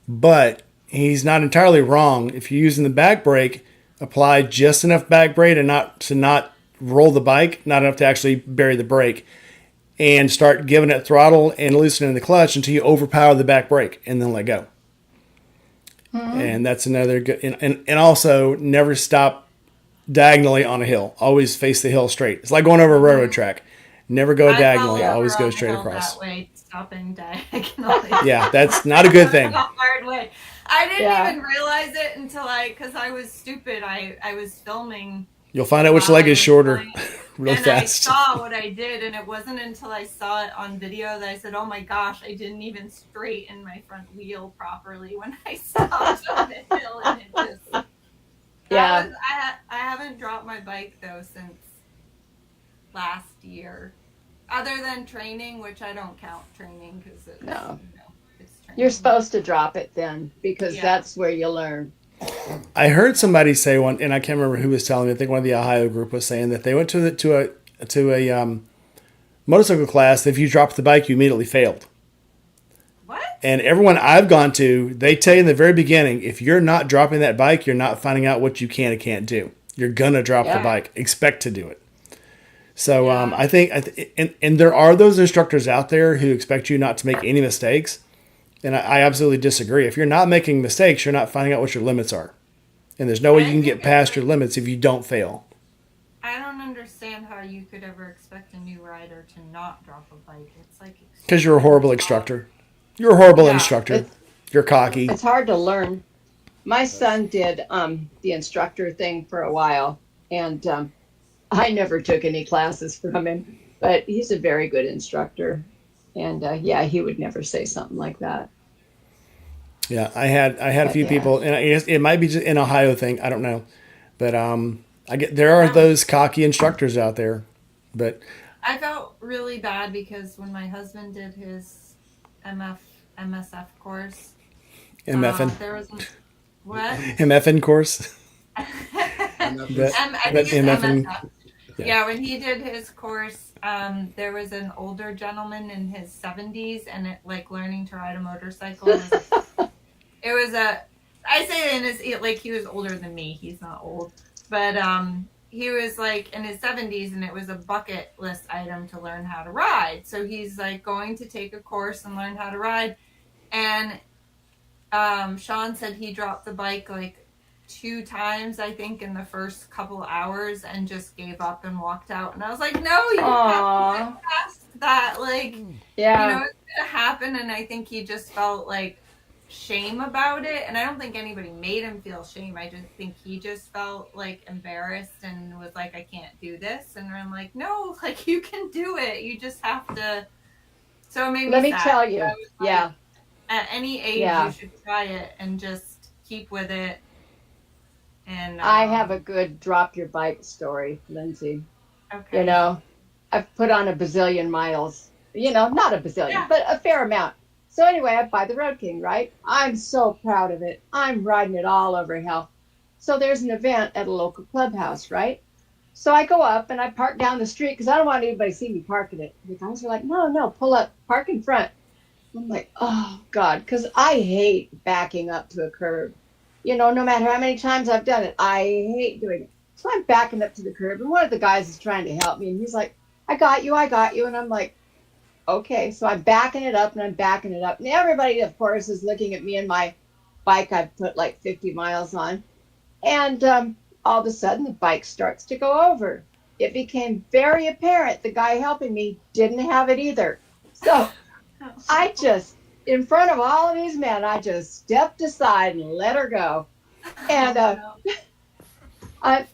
But he's not entirely wrong. If you're using the back brake, apply just enough back brake and not roll the bike, not enough to actually bury the brake, and start giving it throttle and loosening the clutch until you overpower the back brake and then let go. And that's another good. And also never stop diagonally on a hill. Always face the hill straight. It's like going over a railroad track. Never go diagonally. I fell Always over go on the straight hill across. That way, stopping diagonally. Yeah, that's not a good thing. The hard way. I didn't even realize it until because I was stupid. I was filming. You'll find out which leg is shorter real fast. I saw what I did, and it wasn't until I saw it on video that I said, oh my gosh, I didn't even straighten my front wheel properly when I stopped on the hill, and it just... I haven't dropped my bike, though, since last year. Other than training, which I don't count training, because it's training. You're supposed to drop it then, because that's where you learn. I heard somebody say one, and I can't remember who was telling me. I think one of the Ohio group was saying that they went to a motorcycle class. That if you dropped the bike, you immediately failed. What? And everyone I've gone to, they tell you in the very beginning, if you're not dropping that bike, you're not finding out what you can and can't do. You're gonna drop the bike. Expect to do it. So I think, and there are those instructors out there who expect you not to make any mistakes. And I absolutely disagree. If you're not making mistakes, you're not finding out what your limits are. And there's no way you can get past your limits if you don't fail. I don't understand how you could ever expect a new rider to not drop a bike. It's like... Because you're a horrible instructor. You're a horrible instructor. You're cocky. It's hard to learn. My son did the instructor thing for a while, and I never took any classes from him, but he's a very good instructor. And he would never say something like that. Yeah, I had a few people, and I guess it might be just an Ohio thing. I don't know, but there are those cocky instructors out there. But I felt really bad because when my husband did his MSF course, MFN, there was what MFN course. I think it's MSF. Yeah, when he did his course, there was an older gentleman in his 70s, and learning to ride a motorcycle. I say in his, like, he was older than me. He's not old, but he was like in his 70s, and it was a bucket list item to learn how to ride. So he's like going to take a course and learn how to ride. And Sean said he dropped the bike like 2 times, I think, in the first couple hours and just gave up and walked out. And I was like, no, you have to get past that. Like, it's going to happen. And I think he just felt like shame about it, and I don't think anybody made him feel shame. I just think he just felt like embarrassed and was like, I can't do this. And I'm like, no, like you can do it. You just have to. So it made Let me me sad. tell I you. was like, Yeah. at any age, Yeah. you should try it and just keep with it. And I have a good drop your bike story, Lindsay. okay. You know, I've put on a bazillion miles. You know, not a bazillion, Yeah. but a fair amount. So anyway, I buy the Road King, right? I'm so proud of it. I'm riding it all over hell. So there's an event at a local clubhouse, right? So I go up and I park down the street because I don't want anybody to see me parking it. The guys are like, no, no, pull up, park in front. I'm like, oh God, because I hate backing up to a curb. You know, no matter how many times I've done it, I hate doing it. So I'm backing up to the curb, and one of the guys is trying to help me, and he's like, I got you, I got you. And I'm like, okay. So I'm backing it up and I'm backing it up. And everybody, of course, is looking at me and my bike I've put like 50 miles on. And all of a sudden, the bike starts to go over. It became very apparent the guy helping me didn't have it either. So I just, in front of all of these men, I just stepped aside and let her go. And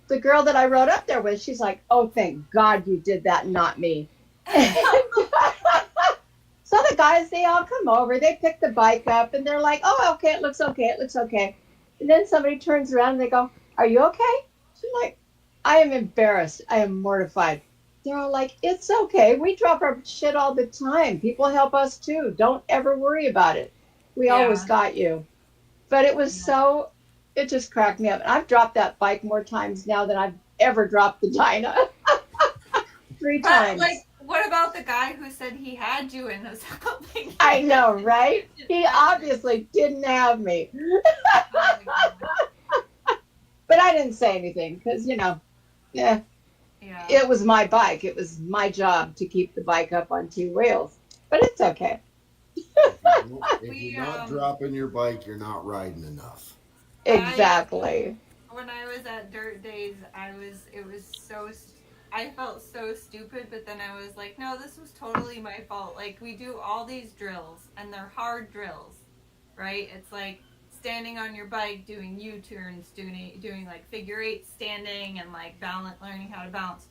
the girl that I rode up there with, she's like, oh, thank God you did that, not me. So the guys, they all come over, they pick the bike up, and they're like, oh, okay, it looks okay, it looks okay. And then somebody turns around and they go, are you okay? She's like, I am embarrassed. I am mortified. They're all like, it's okay. We drop our shit all the time. People help us too. Don't ever worry about it. We always got you. But it was so, it just cracked me up. And I've dropped that bike more times now than I've ever dropped the Dyna. 3 times. Like, what about the guy who said he had you and was helping you? I know, right? He obviously didn't have me. But I didn't say anything because, you know, it was my bike. It was my job to keep the bike up on 2 wheels. But it's okay. If you're not dropping your bike, you're not riding enough. Exactly. When I was at Dirt Days, I felt so stupid, but then I was like, no, this was totally my fault. Like, we do all these drills, and they're hard drills, right? It's like standing on your bike, doing U-turns, doing like figure 8 standing, and like learning how to balance.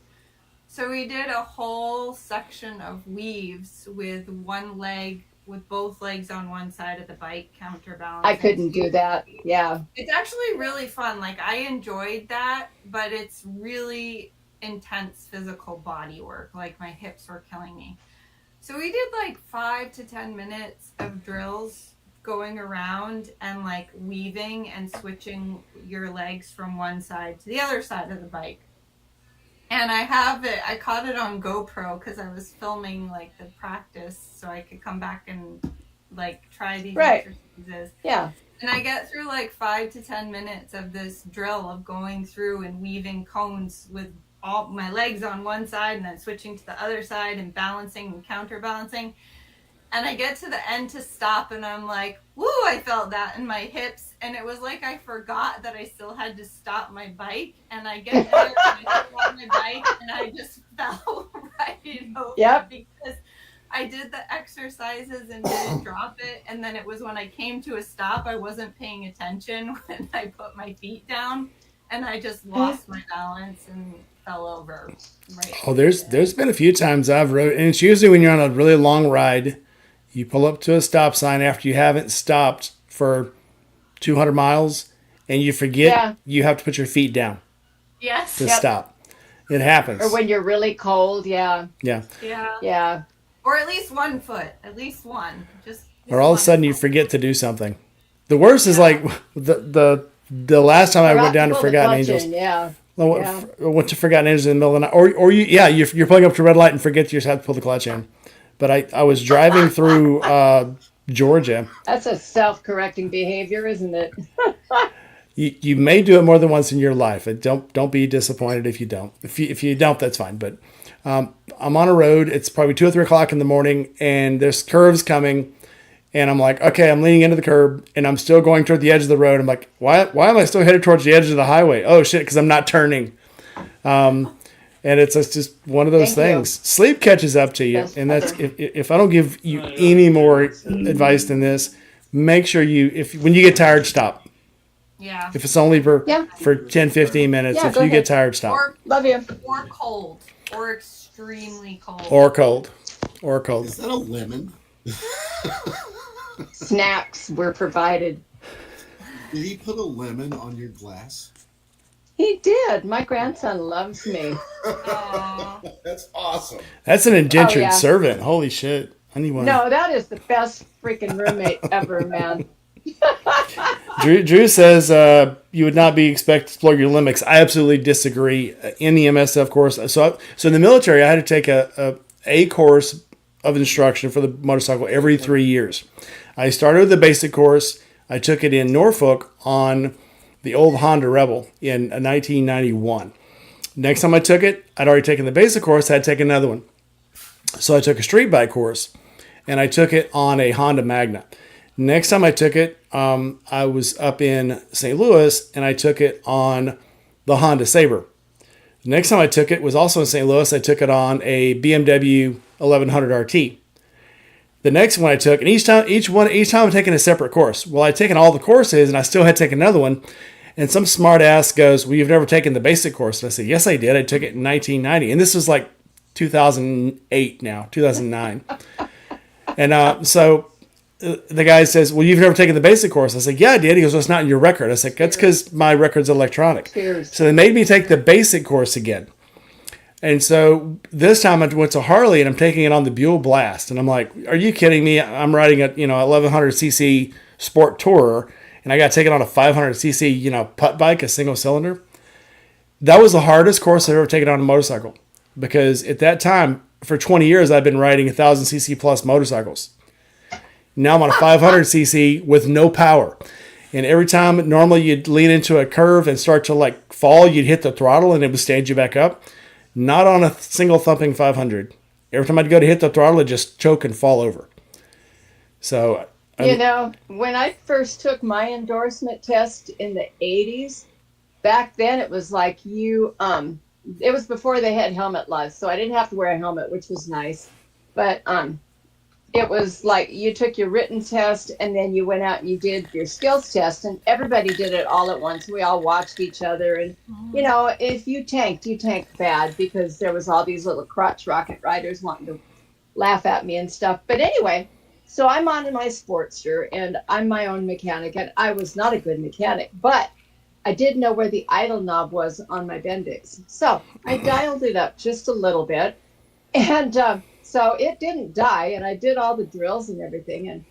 So we did a whole section of weaves with both legs on one side of the bike, counterbalance. I couldn't do that. Yeah. It's actually really fun. Like, I enjoyed that, but it's really intense physical body work. Like, my hips were killing me. So we did like 5 to 10 minutes of drills going around and like weaving and switching your legs from one side to the other side of the bike. And I caught it on GoPro because I was filming like the practice so I could come back and like try these exercises. Yeah. And I get through like 5 to 10 minutes of this drill of going through and weaving cones with all my legs on one side and then switching to the other side and balancing and counterbalancing. And I get to the end to stop and I'm like, woo, I felt that in my hips. And it was like I forgot that I still had to stop my bike. And I get there and I stop my bike and I just fell right over. Yep. Because I did the exercises and didn't drop it. And then it was when I came to a stop, I wasn't paying attention when I put my feet down. And I just lost my balance and fell over. Right. Oh, there's been a few times I've rode, and it's usually when you're on a really long ride, you pull up to a stop sign after you haven't stopped for 200 miles, and you forget you have to put your feet down. Yes. To stop. It happens. Or when you're really cold, yeah. Yeah. Yeah. Yeah. Or at least one foot. At least one. Or all of a sudden you forget to do something. The worst is like the last time I went down to Forgotten Angels. Yeah. Went to Forgotten Angels in the middle of the night. Or you're pulling up to a red light and forget you just have to pull the clutch in. But I was driving through Georgia. That's a self-correcting behavior, isn't it? You may do it more than once in your life. Don't be disappointed if you don't. If you don't, that's fine. But I'm on a road. It's probably 2 or 3 o'clock in the morning, and there's curves coming. And I'm like, okay, I'm leaning into the curb, and I'm still going toward the edge of the road. I'm like, why am I still headed towards the edge of the highway? Oh, shit, because I'm not turning. And it's just one of those things. Sleep catches up to you. And that's if I don't give you any more advice than this, make sure when you get tired, stop. Yeah. If it's only Yeah. for 10, 15 minutes, Yeah, if go you get ahead. tired, stop. Love you. Or cold. Or extremely cold. Or cold. Or cold. Is that a lemon? Snacks were provided. Did he put a lemon on your glass? He did. My grandson loves me. Aw. That's awesome. That's an indentured yeah. servant. Holy shit. I need one. No, that is the best freaking roommate ever, man. Drew says you would not be expected to explore your limits. I absolutely disagree. In the MSF course, so in the military, I had to take a course of instruction for the motorcycle every 3 years. I started with the basic course. I took it in Norfolk on the old Honda Rebel in 1991. Next time I took it, I'd already taken the basic course. I had to take another one. So I took a street bike course, and I took it on a Honda Magna. Next time I took it, I was up in St. Louis, and I took it on the Honda Sabre. Next time I took it was also in St. Louis. I took it on a BMW 1100 RT. The next one I took, and each time I'm taking a separate course. Well, I'd taken all the courses, and I still had to take another one. And some smart ass goes, "Well, you've never taken the basic course." And I said, "Yes, I did. I took it in 1990." And this was like 2008 now, 2009. And so the guy says, "Well, you've never taken the basic course." I said, "Yeah, I did." He goes, "Well, it's not in your record." I said, "That's because my record's electronic." Cheers. So they made me take the basic course again. And so this time I went to Harley, and I'm taking it on the Buell Blast. And I'm like, "Are you kidding me? I'm riding a 1100cc sport tourer, and I got to take it on a 500cc putt bike, a single cylinder." That was the hardest course I've ever taken on a motorcycle, because at that time, for 20 years, I've been riding 1000cc plus motorcycles. Now I'm on a 500cc with no power. And every time, normally you'd lean into a curve and start to fall, you'd hit the throttle and it would stand you back up. Not on a single thumping 500. Every time I'd go to hit the throttle, it'd just choke and fall over. So, when I first took my endorsement test in the 80s, back then it was like it was before they had helmet laws, so I didn't have to wear a helmet, which was nice. But it was like you took your written test and then you went out and you did your skills test, and everybody did it all at once. We all watched each other, and if you tanked bad, because there was all these little crotch rocket riders wanting to laugh at me and stuff. But anyway, so I'm on my Sportster, and I'm my own mechanic, and I was not a good mechanic, but I did know where the idle knob was on my Bendix. So I dialed it up just a little bit, and so it didn't die, and I did all the drills and everything, and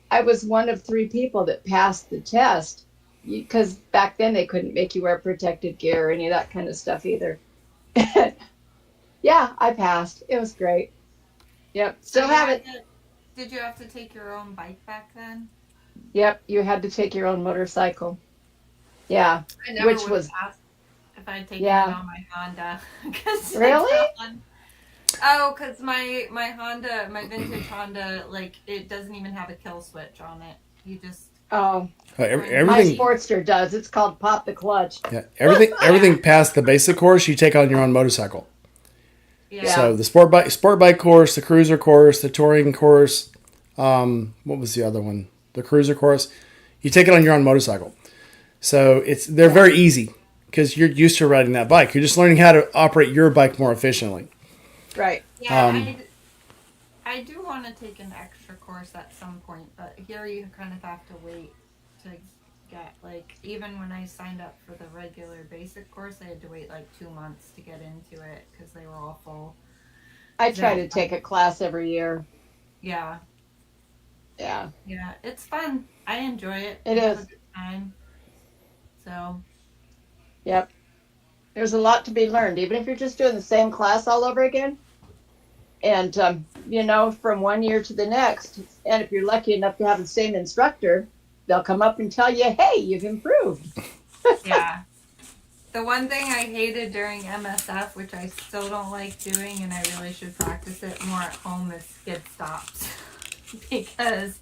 I was one of 3 people that passed the test, because back then they couldn't make you wear protective gear or any of that kind of stuff either. Yeah, I passed. It was great. Yep, still have it. Did you have to take your own bike back then? Yep, you had to take your own motorcycle. Yeah, I never which would was have asked if I'd taken Yeah. it on my Honda. 'Cause Really? Because my Honda, my vintage Honda, it doesn't even have a kill switch on it. You just my everything. Sportster does. It's called pop the clutch. Yeah, everything past the basic course, you take on your own motorcycle. Yeah. So the sport bike course, the cruiser course, the touring course, what was the other one? The cruiser course. You take it on your own motorcycle. So they're very easy because you're used to riding that bike. You're just learning how to operate your bike more efficiently. Right. Yeah, I do want to take an extra course at some point, but here you kind of have to wait to get, even when I signed up for the regular basic course, I had to wait 2 months to get into it because they were all full. I try to take a class every year. Yeah. Yeah. Yeah, it's fun. I enjoy it. It I have is. a good time. So. Yep. There's a lot to be learned, even if you're just doing the same class all over again. And, from one year to the next, and if you're lucky enough to have the same instructor, they'll come up and tell you, hey, you've improved. Yeah. The one thing I hated during MSF, which I still don't like doing, and I really should practice it more at home, is skid stops. Because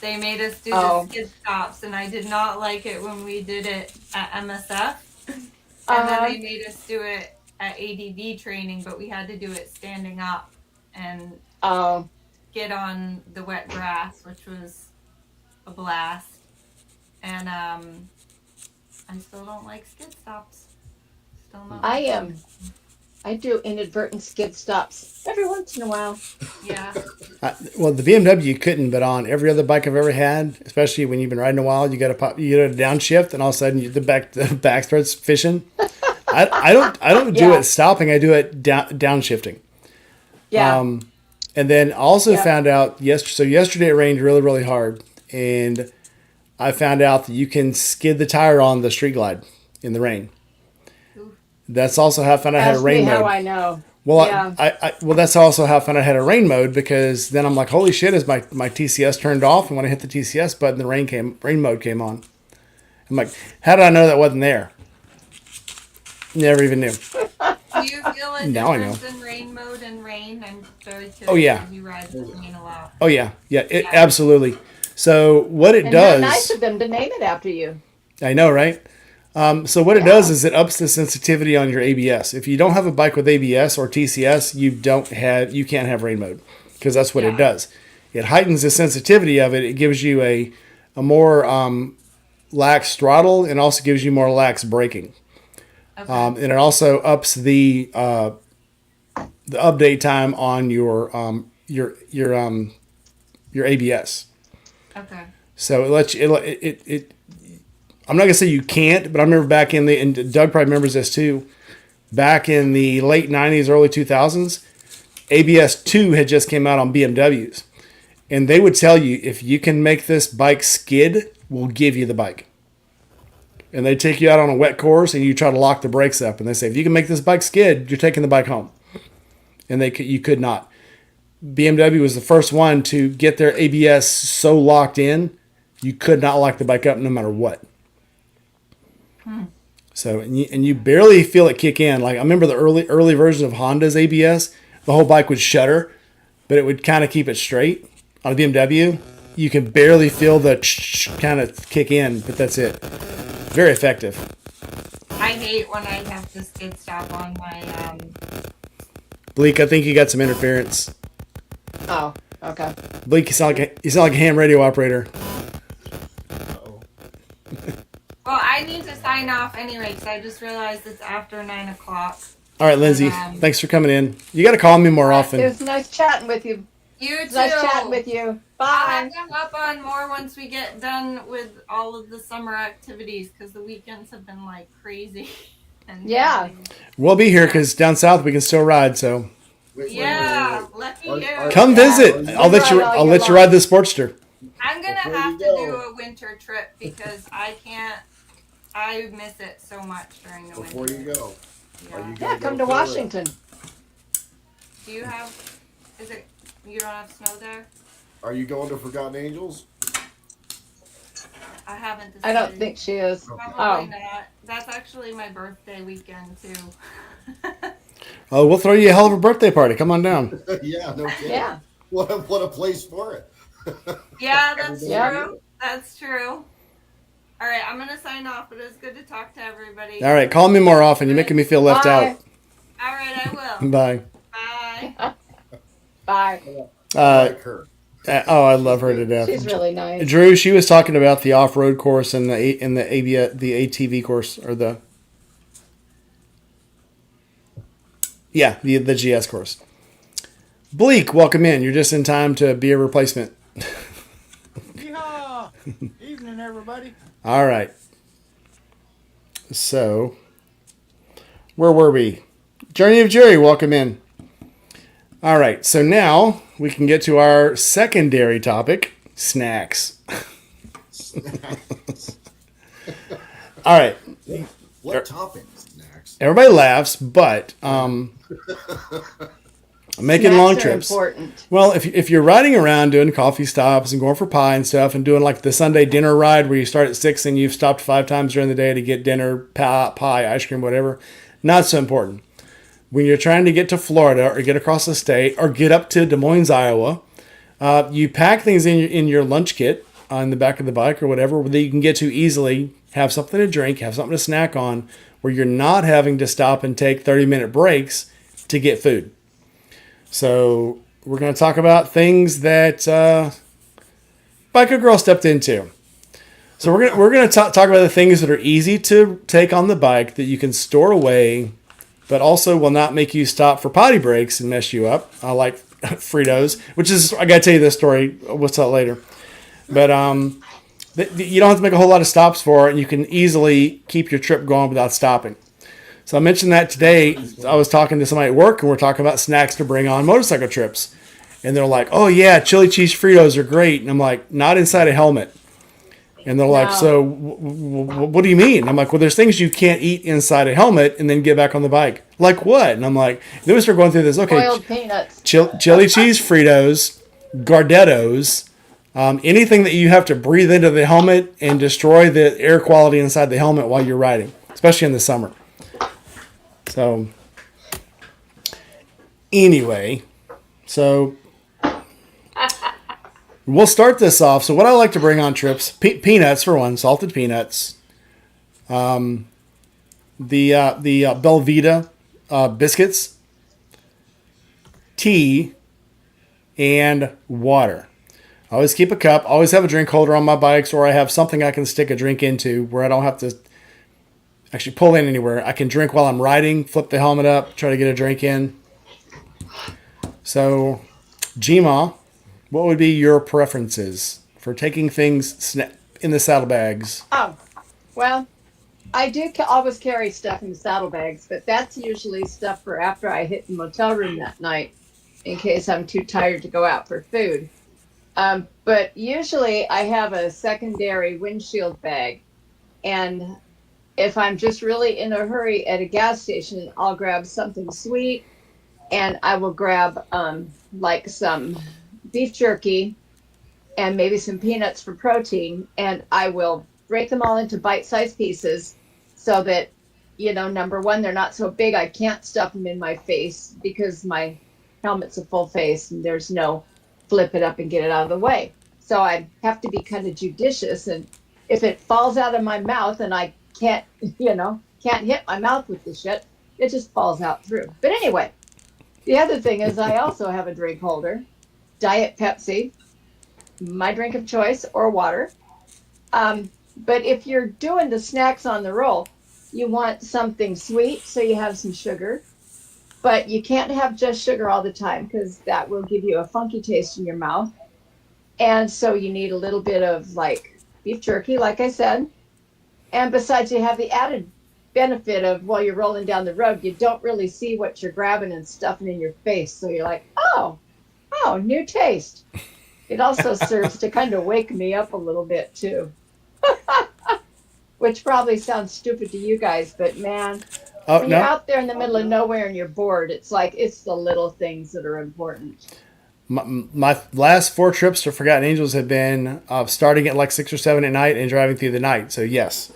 they made us do the skid stops, and I did not like it when we did it at MSF. And then they made us do it at ADV training, but we had to do it standing up and get on the wet grass, which was a blast. And I still don't like skid stops. Still not. I do inadvertent skid stops every once in a while. Yeah. Well, the BMW you couldn't, but on every other bike I've ever had, especially when you've been riding a while, you got to pop, you get a downshift, and all of a sudden the back starts fishing. I don't do Yeah. it stopping. I do it downshifting. Yeah. And then also Yeah. found out yesterday it rained really, really hard, and I found out that you can skid the tire on the Street Glide in the rain. Oof. That's also how I found out I had a Ask rain me how mode. I know. Well, Yeah. well, that's also how I found out I had a rain mode, because then I'm like, holy shit, is my TCS turned off? And when I hit the TCS button, the rain mode came on. I'm like, how did I know that wasn't there? Never even knew. Do you feel a Now I know. difference in rain mode and rain? I'm very curious. Oh, yeah. You ride the rain a lot. Oh yeah, absolutely. So what it And does, how nice of them to name it after you. I know, right? So what it does is it ups the sensitivity on your ABS. If you don't have a bike with ABS or TCS, you can't have rain mode, because that's what it does. It heightens the sensitivity of it. It gives you a more lax throttle, and also gives you more lax braking. Okay. And it also ups the update time on your ABS. Okay. So it lets you, it I'm not gonna say you can't, but I remember back in and Doug probably remembers this too. Back in the late '90s, early 2000s, ABS 2 had just came out on BMWs, and they would tell you, if you can make this bike skid, we'll give you the bike. And they take you out on a wet course, and you try to lock the brakes up, and they say, if you can make this bike skid, you're taking the bike home. And you could not. BMW was the first one to get their ABS so locked in, you could not lock the bike up no matter what. So, and you barely feel it kick in. Like, I remember the early version of Honda's ABS, the whole bike would shudder, but it would kind of keep it straight. On a BMW, you can barely feel the kind of kick in, but that's it. Very effective. I hate when I have to skid stop on my Bleak, I think you got some interference. Oh, okay. Bleak, you sound like a ham radio operator. Well, I need to sign off anyway, because I just realized it's after 9 o'clock. All right, Lindsay, thanks for coming in. You got to call me more often. It was nice chatting with you. You It was too. nice chatting with you. I'll Bye. have to hop on more once we get done with all of the summer activities, because the weekends have been like crazy. And Yeah. We'll be here because down south we can still ride. So Yeah, lucky you. come visit. I'll let you. I'll let you ride the Sportster. I'm gonna Before have you to go. do a winter trip, because I can't. I miss it so much during the Before winter. you go, Yeah. are you Yeah, gonna come go to for it? Washington. Do you have? Is it? You don't have snow there? Are you going to Forgotten Angels? I haven't I decided. don't think she is. Probably Oh. not. That's actually my birthday weekend too. Oh, we'll throw you a hell of a birthday party. Come on down. Yeah, no kidding. Yeah. What a place for it. Yeah, that's Yeah. true. That's true. All right, I'm gonna sign off, but it's good to talk to everybody. All right, call me more often. You're making me feel left Bye. All right, I will. Bye. Bye. Bye. Like her. Oh, I love her to death. She's really nice. Drew, she was talking about the off-road course and the ATV course, or the GS course. Bleak, welcome in. You're just in time to be a replacement. Yeehaw! Evening, everybody. All right. So, where were we? Journey of Jerry, welcome in. All right. So now we can get to our secondary topic, snacks. All right. What toppings next? Everybody laughs, but making Snacks long are trips. important. Well, if you're riding around doing coffee stops and going for pie and stuff, and doing like the Sunday dinner ride where you start at 6 and you've stopped 5 times during the day to get dinner, pie, ice cream, whatever, not so important. When you're trying to get to Florida or get across the state or get up to Des Moines, Iowa, you pack things in your lunch kit on the back of the bike or whatever that you can get to easily, have something to drink, have something to snack on, where you're not having to stop and take 30-minute breaks to get food. So we're going to talk about things that Biker Girl stepped into. So we're gonna talk about the things that are easy to take on the bike that you can store away, but also will not make you stop for potty breaks and mess you up. I like Fritos, which is I gotta tell you this story. We'll tell it later. But you don't have to make a whole lot of stops for it, and you can easily keep your trip going without stopping. So I mentioned that today. I was talking to somebody at work, and we're talking about snacks to bring on motorcycle trips. And they're like, "Oh yeah, chili cheese Fritos are great." And I'm like, "Not inside a helmet." And they're like, No. "So what do you mean?" I'm like, "Well, there's things you can't eat inside a helmet and then get back on the bike. Like what?" And I'm like, then we start going through this. Okay, Boiled peanuts. chili cheese Fritos, Gardettos, anything that you have to breathe into the helmet and destroy the air quality inside the helmet while you're riding, especially in the summer. So anyway, so we'll start this off. So what I like to bring on trips, peanuts for one, salted peanuts, the Belvita biscuits, tea, and water. I always keep a cup. Always have a drink holder on my bikes, or I have something I can stick a drink into where I don't have to actually pull in anywhere. I can drink while I'm riding, flip the helmet up, try to get a drink in. So, Gma, what would be your preferences for taking things in the saddlebags? Oh, well, I do always carry stuff in saddlebags, but that's usually stuff for after I hit the motel room that night in case I'm too tired to go out for food. But usually I have a secondary windshield bag. And if I'm just really in a hurry at a gas station, I'll grab something sweet and I will grab like some beef jerky and maybe some peanuts for protein. And I will break them all into bite sized pieces so that, number one, they're not so big I can't stuff them in my face because my helmet's a full face and there's no flip it up and get it out of the way. So I have to be kind of judicious. And if it falls out of my mouth and I can't, can't hit my mouth with the shit, it just falls out through. But anyway, the other thing is I also have a drink holder, Diet Pepsi, my drink of choice, or water. But if you're doing the snacks on the roll, you want something sweet, so you have some sugar. But you can't have just sugar all the time because that will give you a funky taste in your mouth. And so you need a little bit of like beef jerky, like I said. And besides, you have the added benefit of while you're rolling down the road, you don't really see what you're grabbing and stuffing in your face. So you're like, oh, new taste. It also serves to kind of wake me up a little bit too, which probably sounds stupid to you guys, but man, Oh when you're no, out there in the middle of nowhere and you're bored, it's like it's the little things that are important. my last 4 trips to Forgotten Angels have been starting at like 6 or 7 at night and driving through the night. So yes,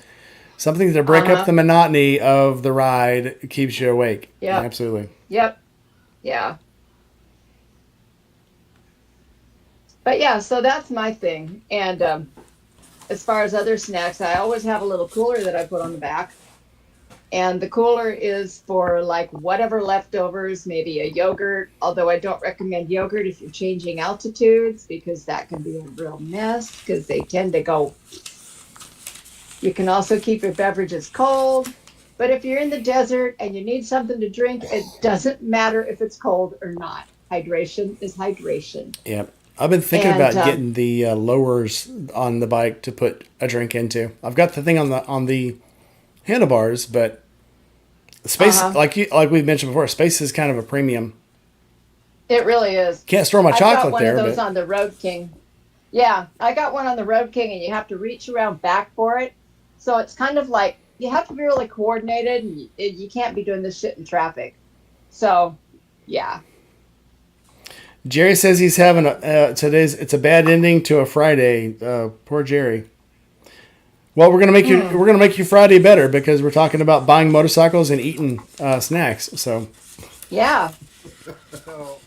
something to break up Uh-huh. the monotony of the ride keeps you awake. Yep. Absolutely. Yep. Yeah. But yeah, so that's my thing. And as far as other snacks, I always have a little cooler that I put on the back. And the cooler is for like whatever leftovers, maybe a yogurt, although I don't recommend yogurt if you're changing altitudes because that can be a real mess because they tend to go. You can also keep your beverages cold. But if you're in the desert and you need something to drink, it doesn't matter if it's cold or not. Hydration is hydration. Yeah. I've been thinking And about getting the lowers on the bike to put a drink into. I've got the thing on the handlebars, but space uh-huh. like we've mentioned before, space is kind of a premium. It really is. Can't store my I've got chocolate one of there, those but on the Road King. Yeah, I got one on the Road King, and you have to reach around back for it. So it's kind of like you have to be really coordinated, and you can't be doing this shit in traffic. So, yeah. Jerry says he's having today's. It's a bad ending to a Friday. Poor Jerry. Well, we're gonna make you Friday better because we're talking about buying motorcycles and eating snacks. So Yeah. So,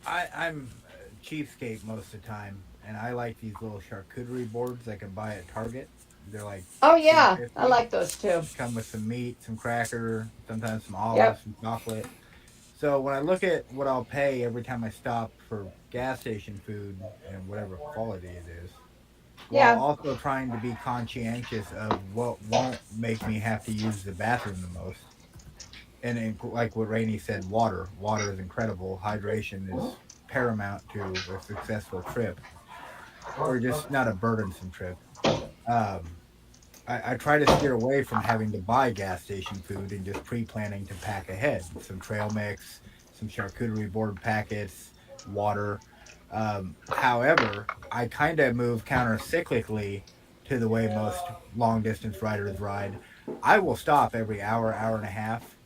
I'm a cheapskate most of the time, and I like these little charcuterie boards I can buy at Target. They're like Oh, two yeah. I fifty. like those too. Come with some meat, some cracker, sometimes some olives, Yep. some chocolate. So when I look at what I'll pay every time I stop for gas station food and whatever quality it is, while Yeah. also trying to be conscientious of what won't make me have to use the bathroom the most. And like what Rainey said, water is incredible. Hydration is paramount to a successful trip, or just not a burdensome trip. Um, I try to steer away from having to buy gas station food and just pre-planning to pack ahead. Some trail mix, some charcuterie board packets, water. However, I kind of move counter cyclically to the way most long distance riders ride. I will stop every hour, hour and a half,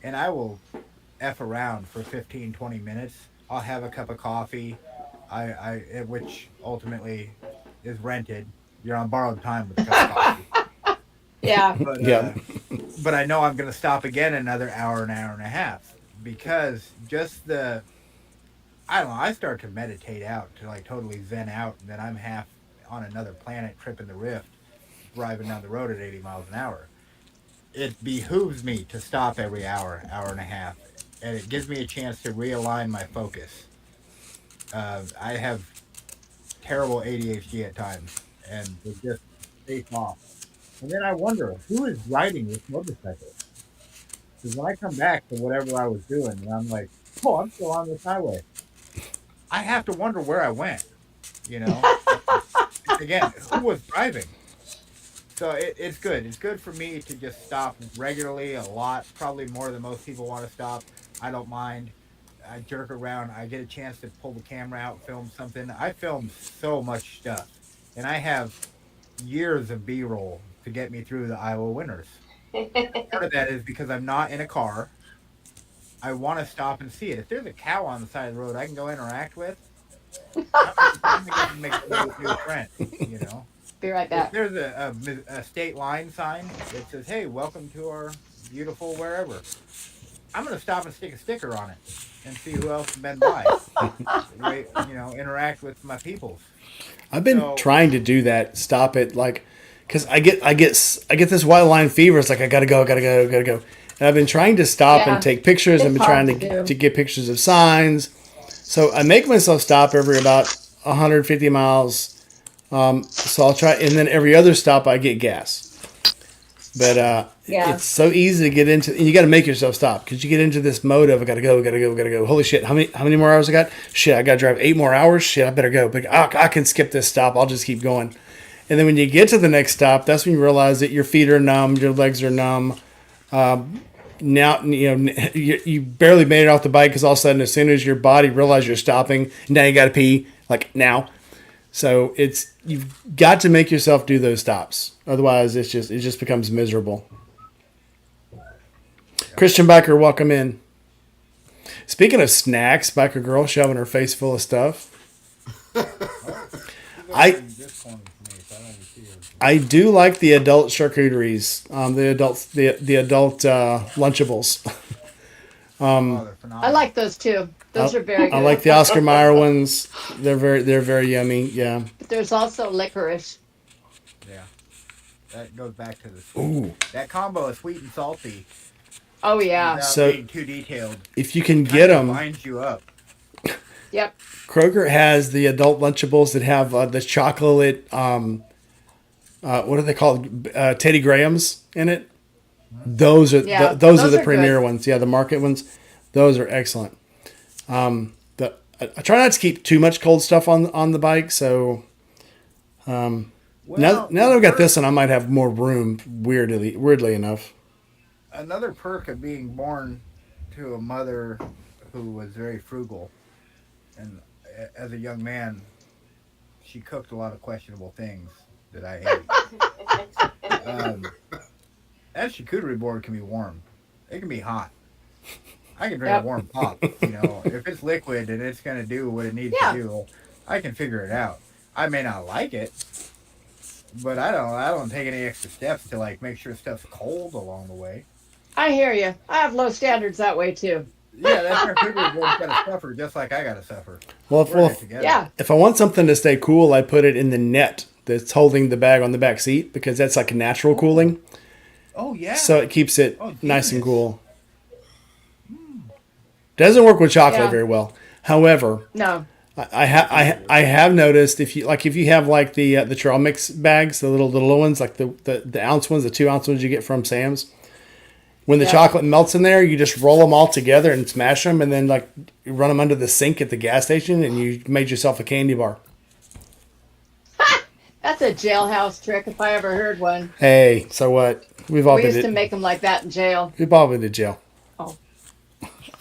and I will F around for 15, 20 minutes. I'll have a cup of coffee, which ultimately is rented. You're on borrowed time with a cup of coffee. Yeah. But Yeah. but I know I'm going to stop again another hour, an hour and a half, because just the I don't know. I start to meditate out, to like totally zen out, and then I'm half on another planet, tripping the rift, driving down the road at 80 miles an hour. It behooves me to stop every hour, hour and a half, and it gives me a chance to realign my focus. I have terrible ADHD at times, and it just face off. And then I wonder who is riding this motorcycle. Because when I come back to whatever I was doing, and I'm like, oh, I'm still on this highway. I have to wonder where I went. You know, again, who was driving? So it's good. It's good for me to just stop regularly, a lot, probably more than most people want to stop. I don't mind. I jerk around. I get a chance to pull the camera out, film something. I film so much stuff, and I have years of B-roll to get me through the Iowa winters. Part of that is because I'm not in a car. I want to stop and see it. If there's a cow on the side of the road I can go interact with, I'm gonna make a new friend. You know, Be right if back. there's a state line sign that says, "Hey, welcome to our beautiful wherever," I'm gonna stop and stick a sticker on it and see who else has been by. Right, interact with my peoples. I've been So trying to do that. Stop it, like, because I get this white line fever. It's like I gotta go, gotta go, gotta go. And I've been trying to stop and Yeah. take pictures. I've It's been hard trying to do. to get pictures of signs. So I make myself stop every about 150 miles. So I'll try, and then every other stop I get gas. But Yeah. it's so easy to get into, and you got to make yourself stop because you get into this mode of I gotta go, gotta go, gotta go. Holy shit! How many more hours I got? Shit, I gotta drive 8 more hours. Shit, I better go. But I can skip this stop. I'll just keep going. And then when you get to the next stop, that's when you realize that your feet are numb, your legs are numb. Now you barely made it off the bike because all of a sudden, as soon as your body realizes you're stopping, now you got to pee like now. So you've got to make yourself do those stops. Otherwise, it just becomes miserable. Christian Biker, welcome in. Speaking of snacks, Biker Girl shoving her face full of stuff. I I do like the adult charcuteries, the adult Lunchables. they're phenomenal. I like those too. Those are very good. I like the Oscar Mayer ones. They're very yummy. Yeah. But there's also licorice. Yeah, that goes back to the sweet. That combo of sweet and salty, Oh yeah. without So- being too detailed, If you can get kind of them, binds you up. Yep. Kroger has the adult Lunchables that have the chocolate. What are they called? Teddy Grahams in it. Those are Yeah, those are those the are premier good. ones. Yeah, the market ones. Those are excellent. I try not to keep too much cold stuff on the bike. So now that I've got this one, I might have more room. Weirdly enough. Another perk of being born to a mother who was very frugal, and as a young man, she cooked a lot of questionable things that I ate. That charcuterie board can be warm. It can be hot. I can drink Yep. a warm pop. If it's liquid and it's going to do what it needs Yeah. to do, I can figure it out. I may not like it, but I don't take any extra steps to like make sure stuff's cold along the way. I hear you. I have low standards that way too. Yeah, that charcuterie board's got to suffer just like I got to suffer. Well, We're in it together. Yeah. if I want something to stay cool, I put it in the net that's holding the bag on the back seat because that's like natural cooling. Oh yeah. So it keeps it Oh, nice and genius. cool. Doesn't work with chocolate Yeah. very well. However, No. I have noticed if you have like the trail mix bags, the little ones, like the ounce ones, the 2 ounce ones you get from Sam's. When the Yeah. chocolate melts in there, you just roll them all together and smash them, and then like you run them under the sink at the gas station, and you made yourself a candy bar. That's a jailhouse trick if I ever heard one. Hey, so what? We've all We been used to make them like that in jail. we've all been to jail. Oh.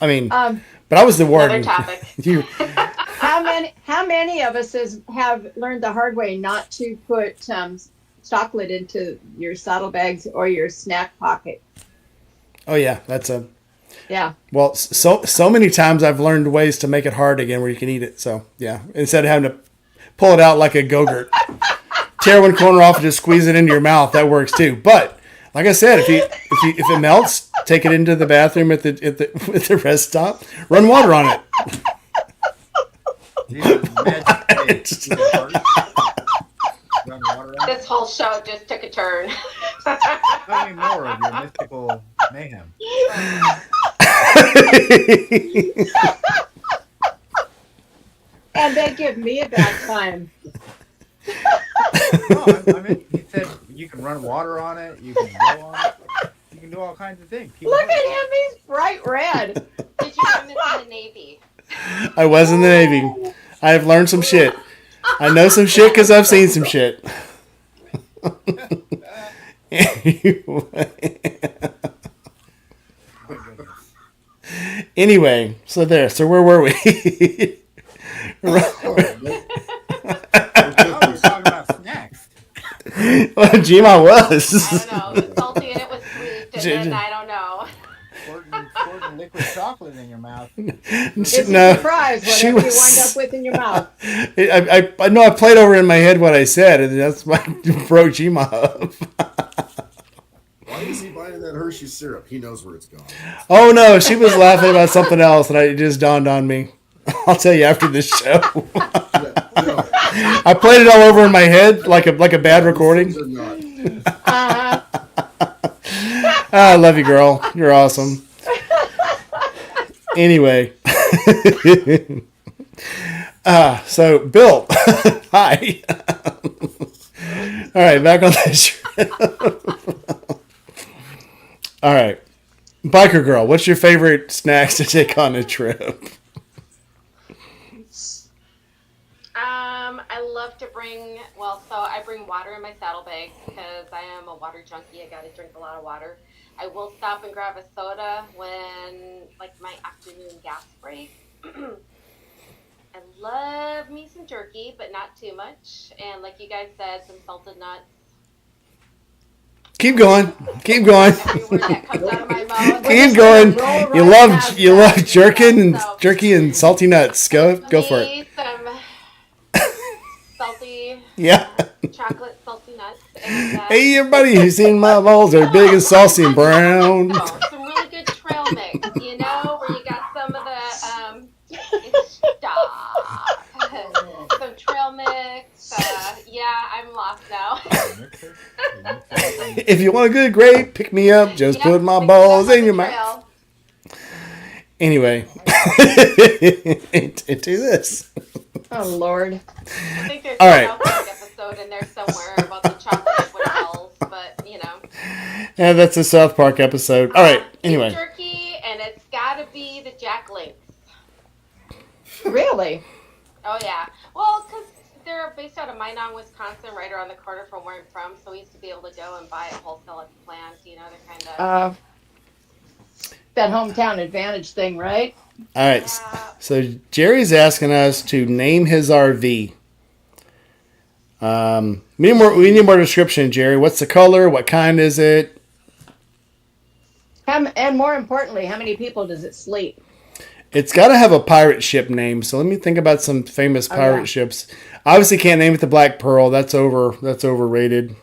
I mean, Um, but I was the warden. Another topic. You, how many of us have learned the hard way not to put chocolate into your saddlebags or your snack pocket? oh yeah, that's a Yeah. well. So many times I've learned ways to make it hard again where you can eat it. So yeah, instead of having to pull it out like a Go-Gurt, tear one corner off and just squeeze it into your mouth. That works too. But like I said, if it melts, take it into the bathroom at the rest stop. Run water on it. Jesus, magic tape. Run water on it. This whole show just took a turn. Tell me more of your mystical mayhem. And they give me a bad time. No, I mean, he said you can run water on it. You can go on it. You can do all kinds of things. People Look do at it. him, he's bright red. Did you learn this in the Navy? I was in the Navy. I have learned some shit. I know some shit because I've seen some shit. Anyway, so there. So where were we? Oh, we were talking about snacks. Well, Gma was. I don't know. It was salty and it was sweet, and then I don't know. Squirting liquid chocolate in your mouth. It's a No, surprise she whatever you was- wind up with in your mouth. I know I played over in my head what I said, and that's why broke Gma up. Why is he buying that Hershey syrup? He knows where it's going. Oh no, she was laughing about something else, and it just dawned on me. I'll tell you after this show. No, I played it all over in my head like a bad recording. these are not. Uh-huh. I love you, girl. You're awesome. Anyway, so Bill, hi. All right, back on the show. All right, biker girl, what's your favorite snacks to take on a trip? I love to bring, so I bring water in my saddlebag because I am a water junkie. I got to drink a lot of water. I will stop and grab a soda when, like, my afternoon gas break. I love me some jerky, but not too much. And like you guys said, some salted nuts. Keep going. Keep going. Every word that comes out of my mouth. Keep going. You love jerky and salty nuts. Go for it. Me some salty Yeah. chocolate salty nuts. And, Hey everybody, you seen my balls? They're big and saucy and brown. some really good trail mix, you know, where you got some of the stop. Some trail mix. Yeah, I'm lost now. If you want a good grape, pick me up. Just put my Mix it balls up on in your the mouth. trail. Anyway, into this. Oh, Lord. I think there's All a right. South Park episode in there somewhere about the chocolate liquid balls, but you know. Yeah, that's a South Park episode. All right. Anyway, Turkey, and it's got to be the Jack Links. Really? Oh yeah. Well, because they're based out of Minot, Wisconsin, right around the corner from where I'm from. So we used to be able to go and buy it wholesale at the plant. You know, they're kind of. That hometown advantage thing, right? all right. So Jerry's asking us to name his RV. We need more description, Jerry. What's the color? What kind is it? And more importantly, how many people does it sleep? It's got to have a pirate ship name. So let me think about some famous pirate yeah. ships. Obviously, can't name it the Black Pearl. That's overrated.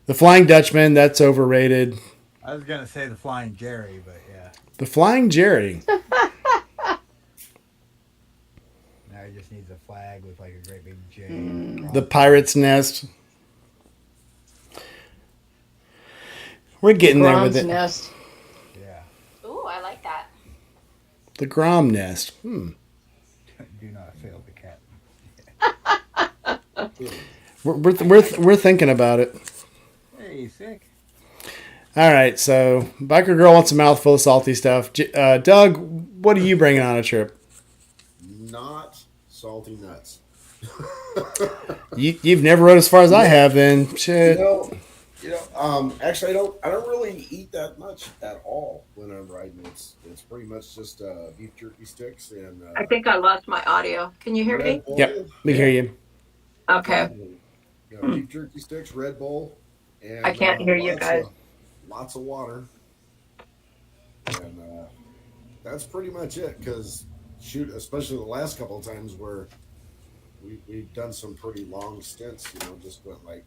The Flying Dutchman. That's overrated. I was gonna say the Flying Jerry, but yeah. The Flying Jerry. Now he just needs a flag with like a great big J. The Pirate's Nest. We're getting there with Bronze it. nest. Yeah. Ooh, I like that. The Grom Nest. do not fail the cat. We're thinking about it. Hey, sick. All right, so biker girl wants a mouthful of salty stuff. Doug, what are you bringing on a trip? Not salty nuts. You've never rode as far as I have, then shit. Actually, I don't really eat that much at all when I'm riding. It's pretty much just beef jerky sticks and I think I lost my audio. Can you hear me? Red Bull. Yep, we hear you. Okay. Beef jerky sticks, Red Bull, and I can't hear you guys. Lots of water, and that's pretty much it. Because shoot, especially the last couple of times where we've done some pretty long stints, just went like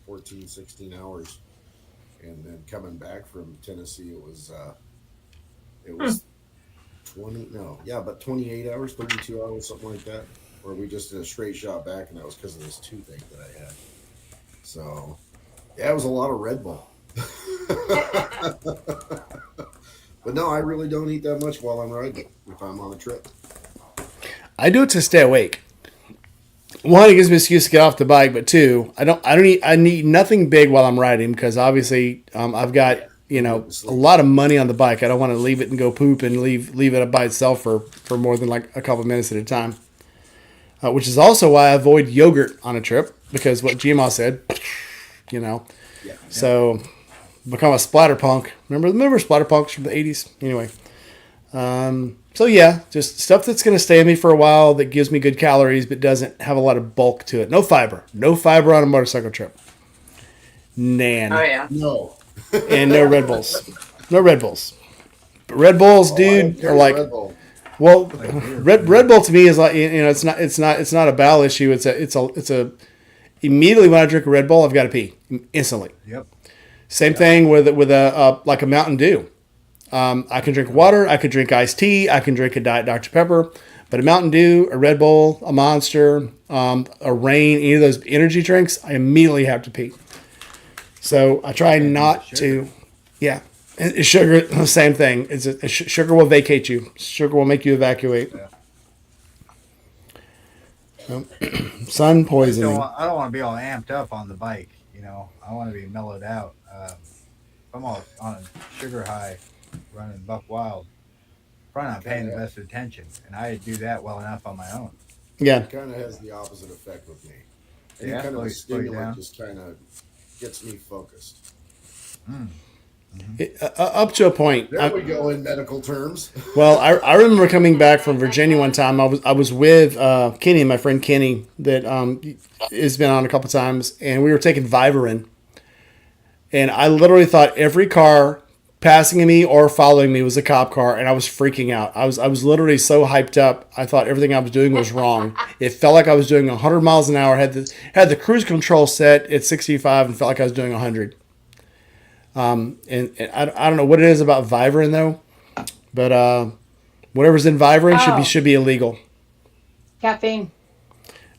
14, 16 hours, and then coming back from Tennessee, it was 28 hours, 32 hours, something like that, where we just did a straight shot back, and that was because of this toothache that I had. So yeah, it was a lot of Red Bull. But no, I really don't eat that much while I'm riding if I'm on a trip. I do it to stay awake. One, it gives me an excuse to get off the bike, but two, I need nothing big while I'm riding because obviously I've got a lot of money on the bike. I don't want to leave it and go poop and leave it by itself for more than like a couple minutes at a time. Which is also why I avoid yogurt on a trip because what GMA said, So become a splatter punk. Remember splatter punks from the 80s? Anyway. So yeah, just stuff that's going to stay in me for a while that gives me good calories but doesn't have a lot of bulk to it. No fiber. No fiber on a motorcycle trip. Nan. Oh yeah. No. And no Red Bulls. No Red Bulls. But Red Bulls, dude, are like well, Red Bull to me is like it's not a bowel issue. It's a immediately when I drink a Red Bull, I've got to pee instantly. Yep. Same thing with a like a Mountain Dew. I can drink water, I could drink iced tea, I can drink a Diet Dr. Pepper, but a Mountain Dew, a Red Bull, a Monster, a Reign, any of those energy drinks, I immediately have to pee. So I try not to. Yeah. And sugar, same thing. Sugar will vacate you. Sugar will make you evacuate. Yeah. Sun poisoning. I don't want to be all amped up on the bike. I want to be mellowed out. I'm all on a sugar high, running buck wild. Probably not paying the best attention, and I do that well enough on my own. Yeah. It kind of has the opposite effect with me. Yeah, kind of a stimulant just kind of gets me focused. Up to a point. There we go in medical terms. Well, I remember coming back from Virginia one time. I was with Kenny, my friend Kenny, that has been on a couple times, and we were taking Vivarin. And I literally thought every car passing me or following me was a cop car, and I was freaking out. I was literally so hyped up. I thought everything I was doing was wrong. It felt like I was doing 100 miles an hour. Had the cruise control set at 65 and felt like I was doing 100. And I don't know what it is about Vivarin though, but whatever's in Vivarin should be illegal. Caffeine.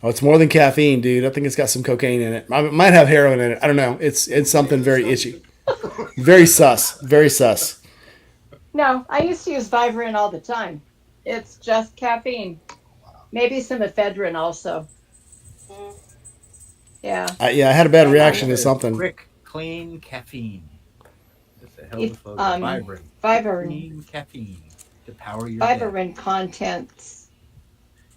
Oh, it's more than caffeine, dude. I think it's got some cocaine in it. It might have heroin in it. I don't know. It's something very itchy. Very sus. Very sus. No, I used to use Vivarin all the time. It's just caffeine. Maybe some ephedrine also. Yeah. I had a bad reaction to something. Quick, clean caffeine. That's a hell of a slogan. Vivarin. Vivarin. Clean caffeine to power your Vivarin contents.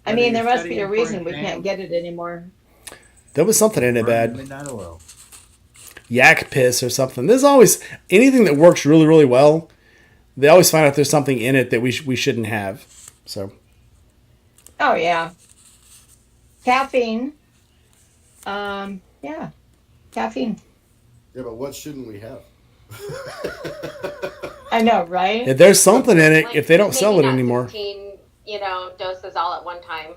I mean, there must be a reason we can't get it anymore. There was something in it bad. Midnight oil. Yak piss or something. There's always anything that works really, really well. They always find out there's something in it that we shouldn't have. So. Oh yeah. Caffeine. Yeah. Caffeine. Yeah, but what shouldn't we have? I know, right? If there's something in it, Like, if they don't maybe sell it not anymore. 15, doses all at one time.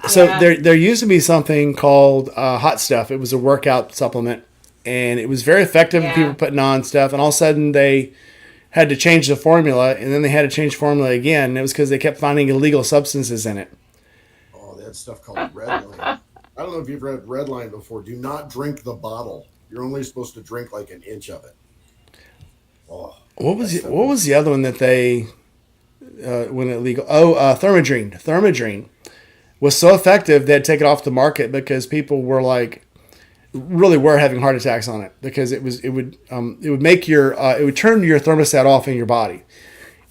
So Yeah. there used to be something called Hot Stuff. It was a workout supplement, and it was very effective in people putting on stuff. And all of a sudden, they had to change the formula, and then they had to change formula again. And it was because they kept finding illegal substances in it. Oh, they had stuff called Redline. I don't know if you've read Redline before. Do not drink the bottle. You're only supposed to drink like an inch of it. Oh, What was the other one that they when illegal. Oh, Thermodrine. Thermodrine was so effective that take it off the market because people were like really were having heart attacks on it because it would make your it would turn your thermostat off in your body,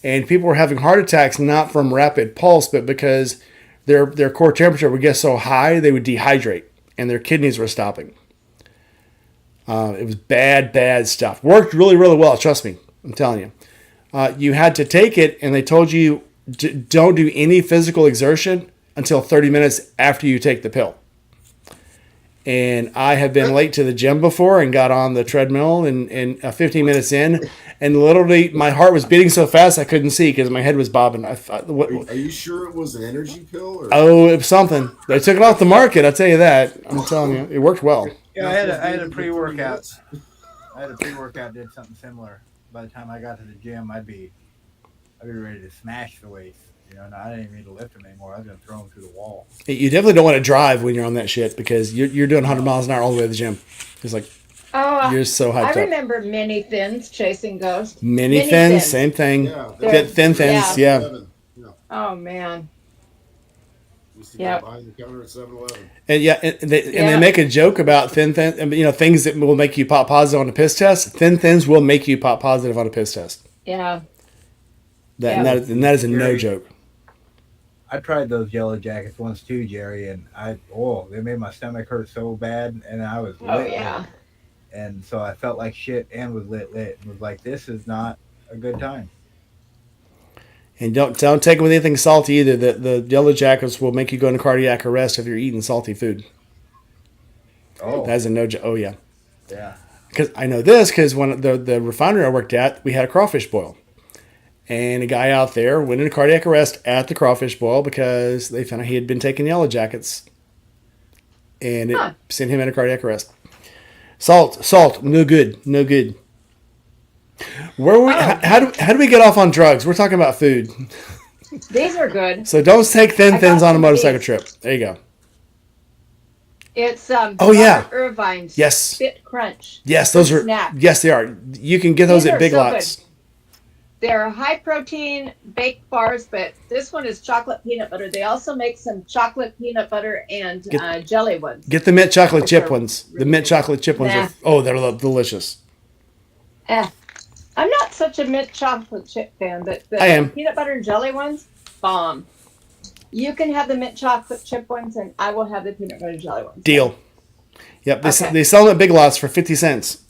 and people were having heart attacks not from rapid pulse but because their core temperature would get so high they would dehydrate and their kidneys were stopping. It was bad stuff. Worked really well. Trust me, I'm telling you. You had to take it, and they told you don't do any physical exertion until 30 minutes after you take the pill. And I have been late to the gym before and got on the treadmill and 15 minutes in, and literally my heart was beating so fast I couldn't see because my head was bobbing. Are you sure it was an energy pill? Or? Oh, it was something. They took it off the market. I'll tell you that. I'm telling you, it worked well. Yeah, I had a pre-workout. Did something similar. By the time I got to the gym, I'd be ready to smash the weights. You know, I didn't even need to lift them anymore. I was going to throw them through the wall. You definitely don't want to drive when you're on that shit because you're doing 100 miles an hour all the way to the gym. It's like you're so hyped up. I remember mini thins chasing ghosts. Mini thins, same thing. Yeah, Thin thins, yeah. Oh man. Used to go behind the counter at 7-Eleven. And they make a joke about thin things that will make you pop positive on a piss test. Thin thins will make you pop positive on a piss test. Yeah. And that is a no joke. I tried those yellow jackets once too, Jerry, and they made my stomach hurt so bad, and I was lit. Oh yeah. And so I felt like shit and was lit, and was like, this is not a good time. And don't take them with anything salty either. The yellow jackets will make you go into cardiac arrest if you're eating salty food. Oh, that's a no joke. Oh yeah. Yeah. Because I know this because when the refinery I worked at, we had a crawfish boil. And a guy out there went into cardiac arrest at the crawfish boil because they found out he had been taking yellow jackets. And it sent him into cardiac arrest. Salt, no good. How do we get off on drugs? We're talking about food. These are good. So don't take thin thins on a motorcycle trip. There you go. It's Irvine's Spit Crunch. Yes, those are snack. Yes, they are. You can get those at Big Lots. Good. They're high protein baked bars, but this one is chocolate peanut butter. They also make some chocolate peanut butter and jelly ones. Get the mint chocolate chip ones. The mint chocolate chip ones they're delicious. I'm not such a mint chocolate chip fan, but the I am. Peanut butter and jelly ones, bomb. You can have the mint chocolate chip ones, and I will have the peanut butter and jelly ones. Deal. Yep, they sell them at Big Lots for 50 cents.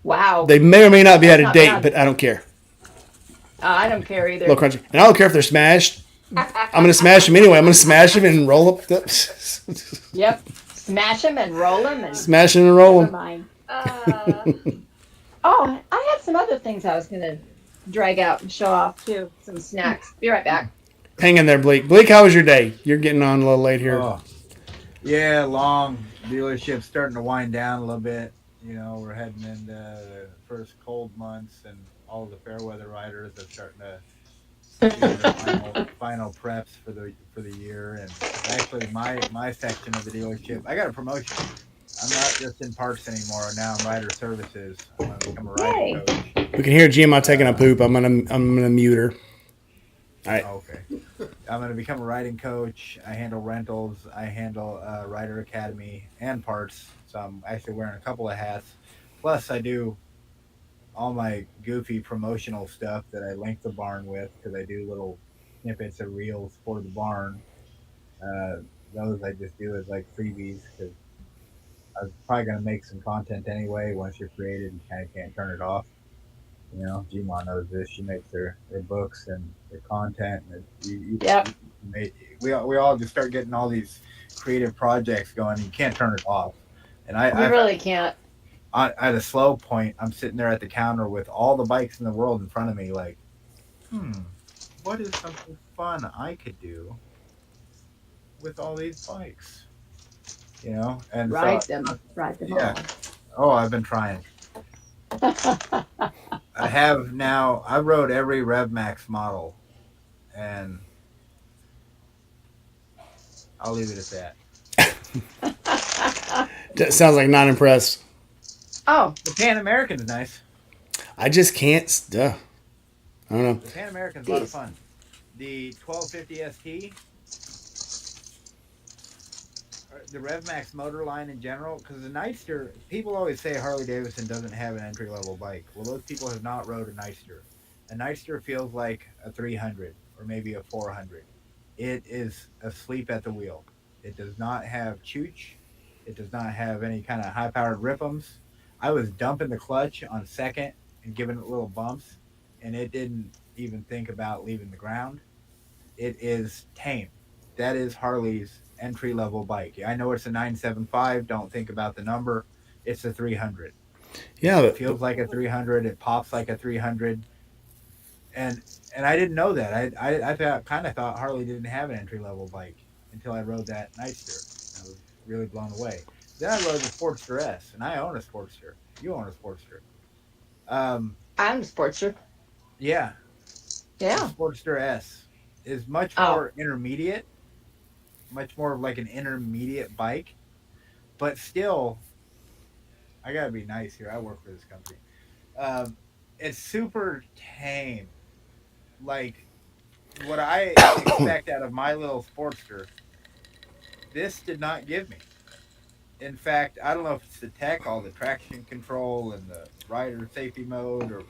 Wow. They may or may not be out of date, but I don't care. I don't care either. A little crunchy. And I don't care if they're smashed. I'm going to smash them anyway. I'm going to smash them and roll up. Yep. Smash them and roll them. And smash them and roll them. Mind. I had some other things I was going to drag out and show off, too. Some snacks. Be right back. Hang in there, Bleak. Bleak, how was your day? You're getting on a little late here. Oh. Yeah, long. Dealership's starting to wind down a little bit. You know, we're heading into the first cold months, and all the fair weather riders are starting to do their final preps for the year. And actually, my section of the dealership, I got a promotion. I'm not just in parts anymore. Now I'm rider services. I'm going to become a rider coach. We can hear Gma taking a poop. I'm gonna mute her. All right. Okay. I'm going to become a riding coach. I handle rentals. I handle Rider Academy and parts. So I'm actually wearing a couple of hats. Plus, I do all my goofy promotional stuff that I link the barn with because I do little snippets of reels for the barn. Those I just do as like freebies because I was probably going to make some content anyway. Once you're created, you kind of can't turn it off. You know, Gma knows this. She makes their books and their content. And we all just start getting all these creative projects going. You can't turn it off. And I really can't. At a slow point, I'm sitting there at the counter with all the bikes in the world in front of me, like, what is something fun I could do with all these bikes? You know, and ride them yeah. Oh, I've been trying. I rode every Rev Max model, and I'll leave it at that. That sounds like not impressed. Oh, the Pan American's nice. I just can't. I don't know. The Pan American's a lot of fun. the 1250 ST, the RevMax motor line in general, because the Nightster, people always say Harley Davidson doesn't have an entry level bike. Well, those people have not rode a Nightster. A Nightster feels like a 300 or maybe a 400. It is asleep at the wheel. It does not have chooch. It does not have any kind of high powered rip'ems. I was dumping the clutch on second and giving it little bumps, and it didn't even think about leaving the ground. It is tame. That is Harley's entry level bike. I know it's a 975. Don't think about the number. It's a 300. Yeah, It feels like a 300. It pops like a 300. And I didn't know that. I kind of thought Harley didn't have an entry level bike until I rode that Nightster. I was really blown away. Then I rode the Sportster S, and I own a Sportster. You own a Sportster. I'm a sportster. Yeah, the Yeah. Sportster S is much Oh, more intermediate, much more of like an intermediate bike, but still, I gotta be nice here. I work for this company. Um, it's super tame. Like what I expect out of my little Sportster, this did not give me. In fact, I don't know if it's the tech, all the traction control and the rider safety mode or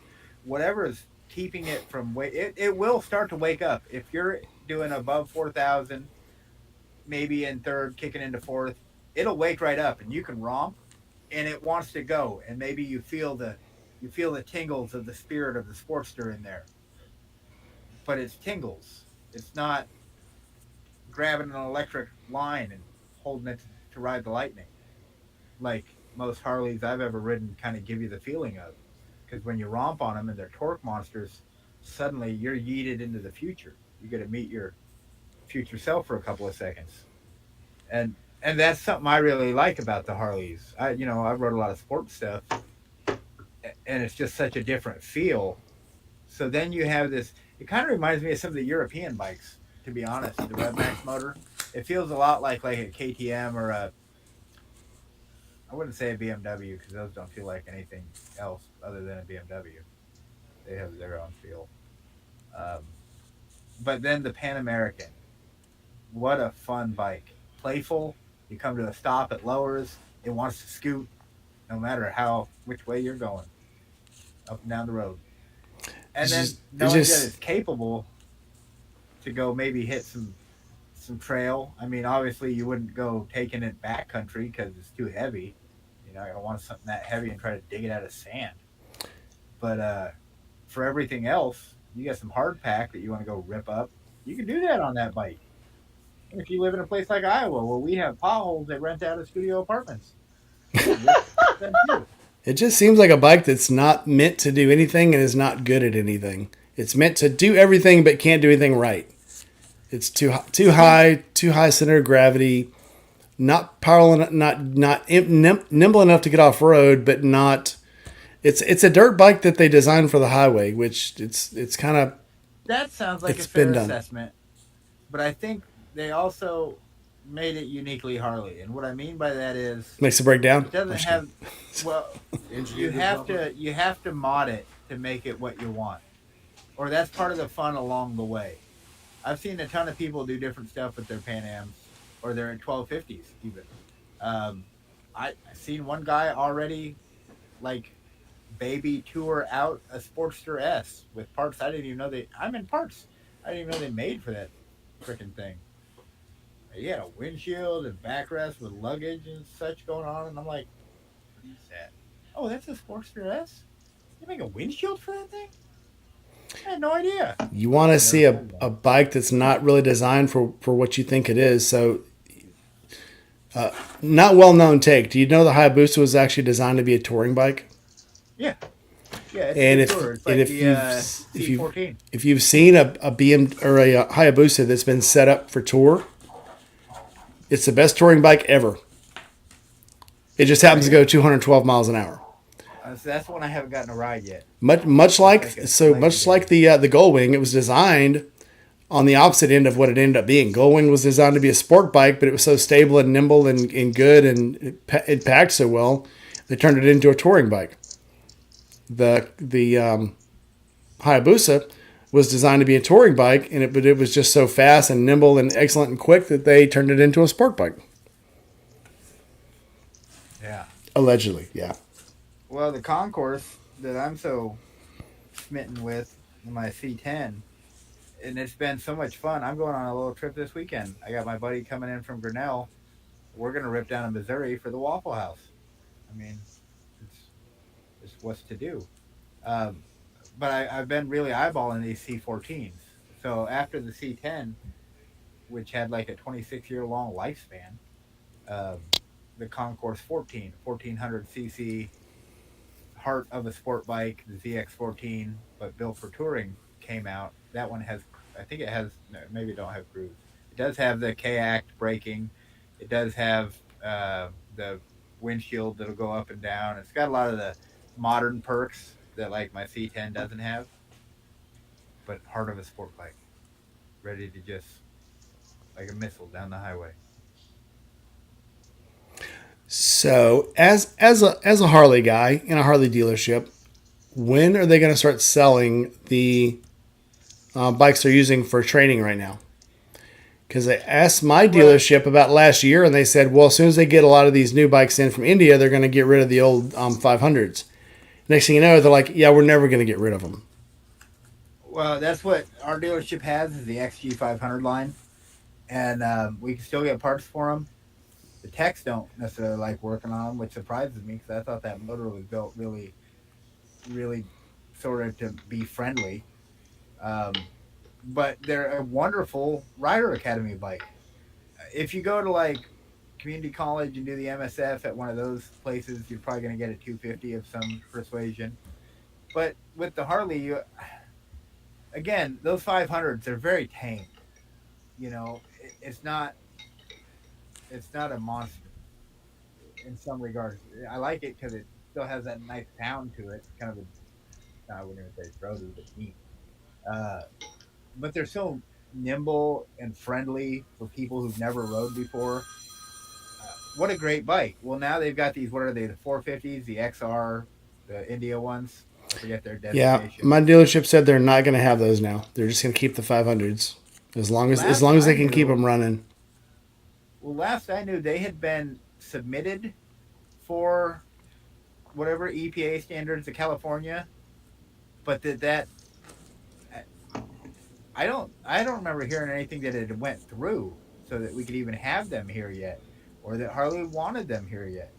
whatever is keeping it from it will start to wake up. If you're doing above 4,000, maybe in third, kicking into fourth, it'll wake right up and you can romp and it wants to go. And maybe you feel the tingles of the spirit of the Sportster in there. But it's tingles. It's not grabbing an electric line and holding it to ride the lightning like most Harleys I've ever ridden kind of give you the feeling of. Because when you romp on them and they're torque monsters, suddenly you're yeeted into the future. You get to meet your future self for a couple of seconds, and that's something I really like about the Harleys. I've rode a lot of sports stuff, and it's just such a different feel. So then you have this. It kind of reminds me of some of the European bikes, to be honest. The RevMax motor. It feels a lot like a KTM or a. I wouldn't say a BMW because those don't feel like anything else other than a BMW. They have their own feel. Um, but then the Pan American. What a fun bike. Playful. You come to a stop, it lowers. It wants to scoot no matter which way you're going, up and down the road. And it's then just it's knowing that just it's capable to go maybe hit some trail. I mean, obviously you wouldn't go taking it backcountry because it's too heavy. I don't want something that heavy and try to dig it out of sand. But for everything else, you got some hard pack that you want to go rip up. You can do that on that bike. And if you live in a place like Iowa, where we have potholes that rent out of studio apartments, you can rip them too. it just seems like a bike that's not meant to do anything and is not good at anything. It's meant to do everything but can't do anything right. It's too high center of gravity, not powerful, not nimble enough to get off road, but not. It's a dirt bike that they designed for the highway, which it's kind of That sounds like a it's fair been done. assessment, but I think they also made it uniquely Harley. And what I mean by that is Makes it break down. it doesn't have well, Engineered rubber. you have to mod it to make it what you want. Or that's part of the fun along the way. I've seen a ton of people do different stuff with their Pan Ams or their 1250s even. Um, I've seen one guy already like baby tour out a Sportster S with parts I didn't even know I'm in parts. I didn't even know they made for that freaking thing. He had a windshield and backrest with luggage and such going on, and I'm like, what is that? Oh, that's a Sportster S? You make a windshield for that thing? I had no idea. You want to I never see pulled a one. bike that's not really designed for what you think it is. So, not well known take. Do you know the Hayabusa was actually designed to be a touring bike? Yeah, yeah, it's a And good if tour. It's and like if the you if you C14. if you've seen a BM or a Hayabusa that's been set up for tour, it's the best touring bike ever. It just happens to go 212 miles an hour. So that's one I haven't gotten a ride yet. Much Looks like like a so lazy much day. like the Gullwing, it was designed on the opposite end of what it ended up being. Gullwing was designed to be a sport bike, but it was so stable and nimble and good, and it packed so well, they turned it into a touring bike. The Hayabusa was designed to be a touring bike, but it was just so fast and nimble and excellent and quick that they turned it into a sport bike. Yeah. Allegedly, yeah. Well, the concourse that I'm so smitten with, my C10, and it's been so much fun. I'm going on a little trip this weekend. I got my buddy coming in from Grinnell. We're gonna rip down to Missouri for the Waffle House. I mean, it's it's what's to do. Um, but I've been really eyeballing these C14s. So after the C10, which had like a 26-year long lifespan, um, the Concourse 14, 1400 cc heart of a sport bike, the ZX14, but built for touring, came out. That one has, I think it has, no, maybe it don't have cruise. It does have the K-Act braking. It does have the windshield that'll go up and down. It's got a lot of the modern perks that like my C10 doesn't have, but heart of a sport bike, ready to just like a missile down the highway. So, as a Harley guy in a Harley dealership, when are they going to start selling the bikes they're using for training right now? Because I asked my dealership about last year, and they said, well, as soon as they get a lot of these new bikes in from India, they're going to get rid of the old 500s. Next thing you know, they're like, yeah, we're never going to get rid of them. Well, that's what our dealership has is the XG500 line, and we can still get parts for them. The techs don't necessarily like working on them, which surprises me because I thought that motor was built really, really sort of to be friendly. Um, but they're a wonderful rider academy bike. If you go to like community college and do the MSF at one of those places, you're probably going to get a 250 of some persuasion. But with the Harley, you again those 500s they're very tame. You know, it's not a monster in some regards. I like it because it still has that nice sound to it. Kind of a, I wouldn't even say throaty, but neat. Uh, but they're so nimble and friendly for people who've never rode before. What a great bike! Well, now they've got these. What are they? The 450s, the XR, the India ones. I forget their Yeah, designation. my dealership said they're not going to have those now. They're just going to keep the 500s as Last long as I they can keep knew, them running. well, last I knew, they had been submitted for whatever EPA standards to California, but that I don't remember hearing anything that it went through so that we could even have them here yet, or that Harley wanted them here yet.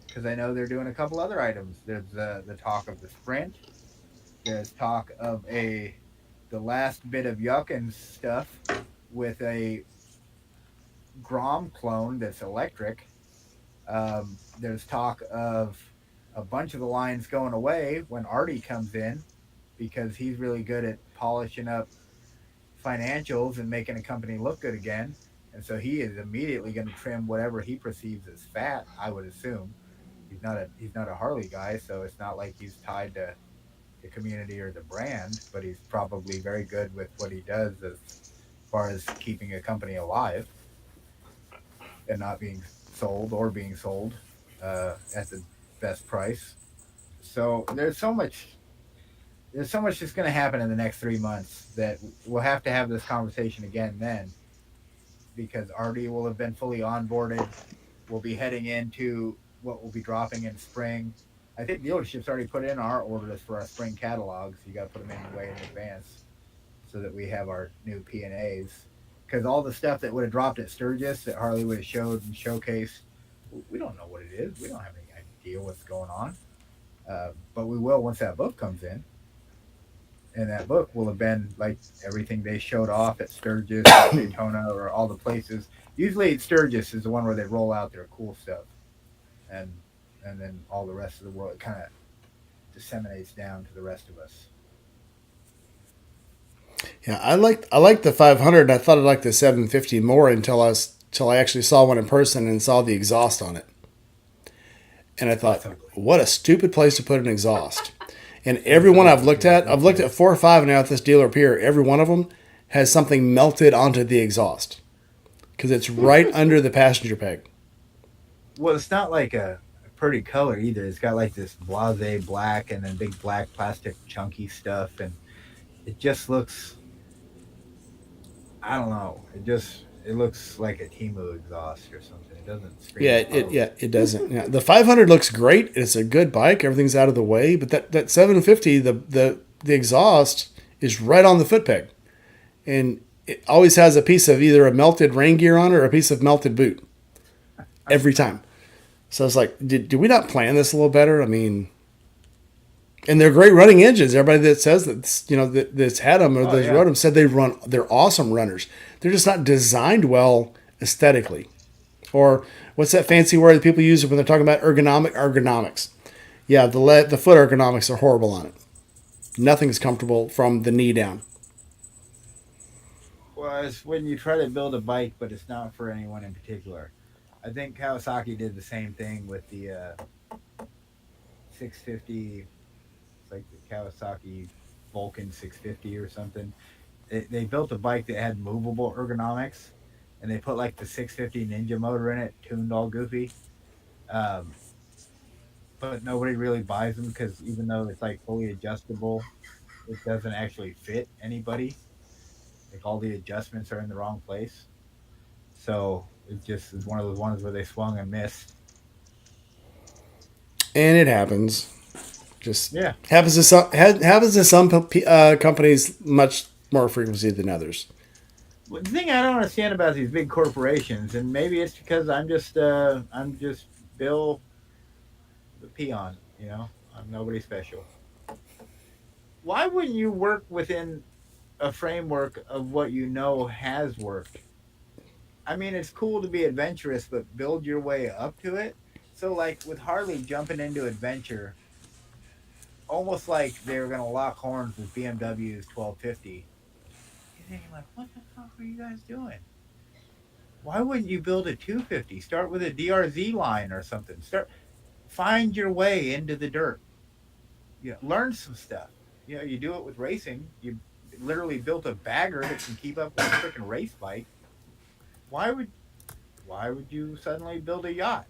Because I know they're doing a couple other items. There's the talk of the Sprint. There's talk of the last bit of yuck and stuff with a Grom clone that's electric. There's talk of a bunch of the lines going away when Artie comes in because he's really good at polishing up financials and making a company look good again. And so he is immediately going to trim whatever he perceives as fat. I would assume he's not a Harley guy, so it's not like he's tied to the community or the brand. But he's probably very good with what he does as far as keeping a company alive and not being sold or being sold at the best price. So there's so much that's going to happen in the next 3 months that we'll have to have this conversation again then because Artie will have been fully onboarded. We'll be heading into what will be dropping in spring. I think dealerships already put in our orders for our spring catalogs. You got to put them in way in advance so that we have our new P&As. Because all the stuff that would have dropped at Sturgis that Harley would have showed and showcased, we don't know what it is. We don't have any idea what's going on. But we will once that book comes in. And that book will have been like everything they showed off at Sturgis, or Daytona, or all the places. Usually, Sturgis is the one where they roll out their cool stuff, and then all the rest of the world kind of disseminates down to the rest of us. Yeah, I like the 500. I thought I liked the 750 more until I actually saw one in person and saw the exhaust on it. And I thought, what a stupid place to put an exhaust. And every one I've looked at 4 or 5 now at this dealer up here. Every one of them has something melted onto the exhaust because it's right under the passenger peg. Well, it's not like a pretty color either. It's got like this blase black and then big black plastic chunky stuff, and it just looks, I don't know. It looks like a Timu exhaust or something. It doesn't scream Harley. Yeah, it doesn't. Yeah, the 500 looks great. It's a good bike. Everything's out of the way. But that 750, the exhaust is right on the foot peg, and it always has a piece of either a melted rain gear on it or a piece of melted boot every time. So it's like, did we not plan this a little better? I mean, and they're great running engines. Everybody that says that, that's had them or that's rode them said they're awesome runners. They're just not designed well aesthetically. Or what's that fancy word that people use when they're talking about ergonomics? Yeah, the foot ergonomics are horrible on it. Nothing's comfortable from the knee down. Well, it's when you try to build a bike, but it's not for anyone in particular. I think Kawasaki did the same thing with the 650. It's like the Kawasaki Vulcan 650 or something. They built a bike that had movable ergonomics, and they put like the 650 Ninja motor in it, tuned all goofy. Um, but nobody really buys them because even though it's like fully adjustable, it doesn't actually fit anybody. Like all the adjustments are in the wrong place. So it just is one of those ones where they swung and missed. And it happens. Just Yeah. happens to some companies much more frequency than others. Well, the thing I don't understand about these big corporations, and maybe it's because I'm just Bill the peon. I'm nobody special. Why wouldn't you work within a framework of what you know has worked? I mean, it's cool to be adventurous, but build your way up to it. So, like with Harley jumping into adventure, almost like they were going to lock horns with BMW's 1250. You're thinking, like, what the fuck are you guys doing? Why wouldn't you build a 250? Start with a DRZ line or something. Find your way into the dirt. Learn some stuff. You do it with racing. You literally built a bagger that can keep up with a freaking race bike. Why would why would you suddenly build a yacht?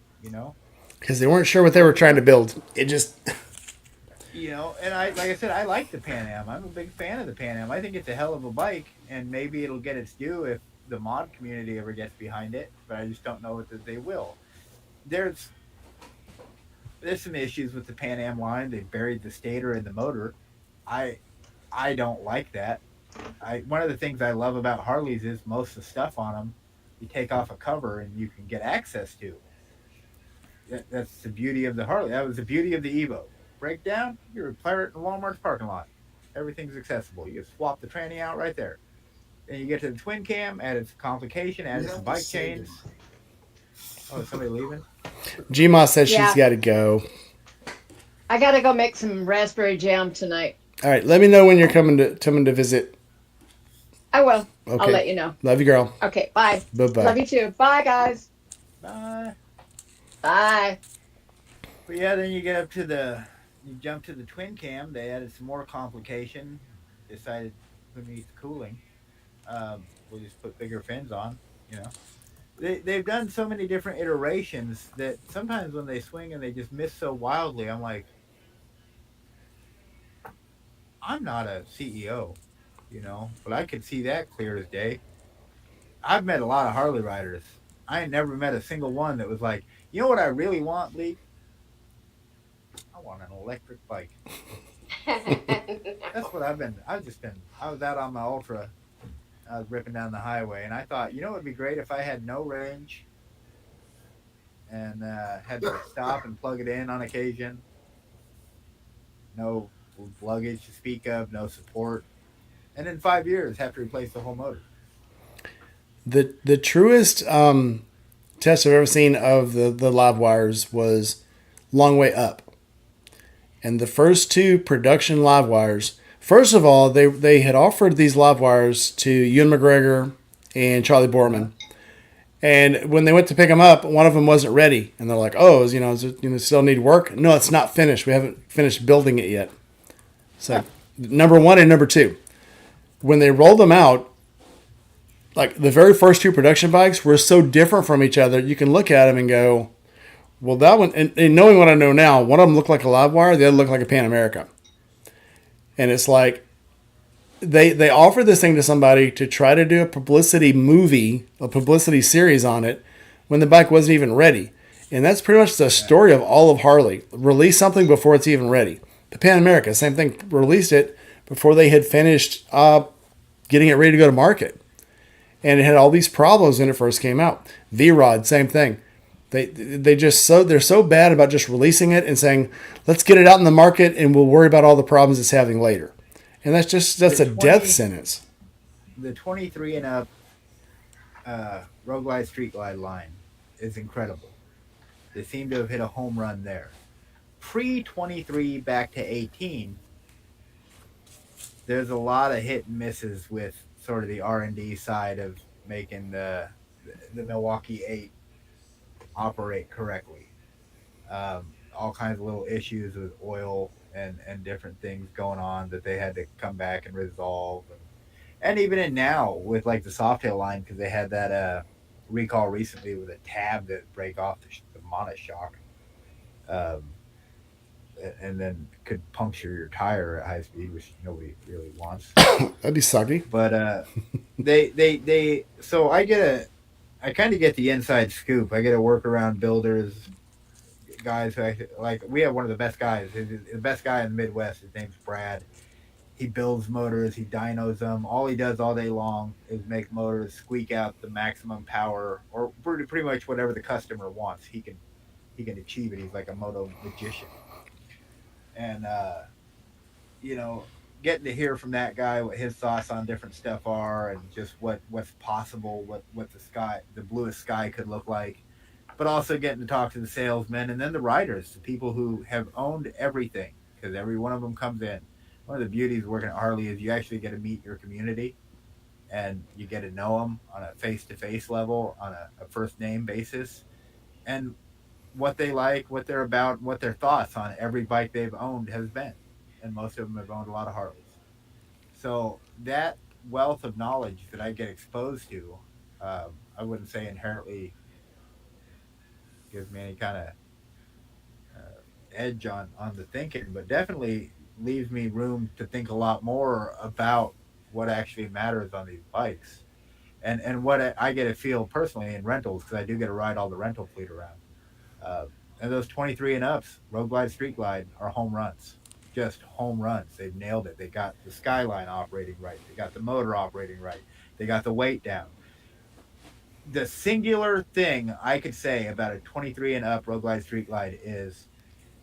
Because they weren't sure what they were trying to build. It just And like I said, I like the Pan Am. I'm a big fan of the Pan Am. I think it's a hell of a bike, and maybe it'll get its due if the mod community ever gets behind it. But I just don't know that they will. There's there's some issues with the Pan Am line. They buried the stator in the motor. I I don't like that. One of the things I love about Harleys is most of the stuff on them you take off a cover and you can get access to. That's the beauty of the Harley. That was the beauty of the Evo. Breakdown, you repair it in Walmart's parking lot. Everything's accessible. You swap the tranny out right there. Then you get to the twin cam, added some complication, added some bike chains. Oh, is somebody leaving? Gma says Yeah. she's got to go. I got to go make some raspberry jam tonight. All right, let me know when you're coming to visit. I will. Okay. I'll let you know. Love you, girl. Okay, bye. Bye-bye. Love you too. Bye, guys. Bye. Bye. But yeah, then you jump to the twin cam. They added some more complication. Decided who needs cooling. We'll just put bigger fins on. They've done so many different iterations that sometimes when they swing and they just miss so wildly, I'm like, I'm not a CEO, but I could see that clear as day. I've met a lot of Harley riders. I ain't never met a single one that was like, you know what I really want, Lee? I want an electric bike. That's what I've been. I was out on my Ultra. I was ripping down the highway, and I thought, it would be great if I had no range and had to stop and plug it in on occasion. No luggage to speak of, no support. And in 5 years, have to replace the whole motor. The truest test I've ever seen of the live wires was Long Way Up. And the first two production live wires, first of all, they had offered these live wires to Ewan McGregor and Charlie Borman. And when they went to pick them up, one of them wasn't ready. And they're like, oh, still need work? No, it's not finished. We haven't finished building it yet. So number one and number two. When they rolled them out, like the very first two production bikes were so different from each other, you can look at them and go, well, that one, and knowing what I know now, one of them looked like a live wire, the other looked like a Pan America. And it's like, they offered this thing to somebody to try to do a publicity movie, a publicity series on it, when the bike wasn't even ready. And that's pretty much the Yeah. story of all of Harley. Release something before it's even ready. The Pan America, same thing, released it before they had finished getting it ready to go to market. And it had all these problems when it first came out. V-Rod, same thing. They're so bad about just releasing it and saying, let's get it out in the market and we'll worry about all the problems it's having later. And that's The a death 20 sentence. the 23 and up Road Glide Street Glide line is incredible. They seem to have hit a home run there. Pre 23 back to 18, there's a lot of hit and misses with sort of the R&D side of making the Milwaukee 8 operate correctly. All kinds of little issues with oil and different things going on that they had to come back and resolve. And even in now with like the Softail line, because they had that recall recently with a tab that break off the monoshock, um, and then could puncture your tire at high speed, which nobody really wants. That'd be sucky. But they so I kind of get the inside scoop. I get to work around builders, guys who actually, like we have one of the best guys, the best guy in the Midwest. His name's Brad. He builds motors, he dynos them. All he does all day long is make motors squeak out the maximum power, or pretty much whatever the customer wants. He can achieve it. He's like a moto magician, and you know, getting to hear from that guy what his thoughts on different stuff are, and just what's possible, what the bluest sky could look like, but also getting to talk to the salesmen and then the riders, the people who have owned everything, because every one of them comes in. One of the beauties of working at Harley is you actually get to meet your community and you get to know them on a face to face level, on a first name basis, and what they like, what they're about, what their thoughts on every bike they've owned has been. And most of them have owned a lot of Harleys. So that wealth of knowledge that I get exposed to, I wouldn't say inherently gives me any kind of edge on the thinking, but definitely leaves me room to think a lot more about what actually matters on these bikes, and what I get to feel personally in rentals, because I do get to ride all the rental fleet around. Uh, and those 23 and ups, Road Glide, Street Glide, are home runs. Just home runs. They've nailed it. They got the skyline operating right. They got the motor operating right. They got the weight down. The singular thing I could say about a 23 and up Road Glide, Street Glide is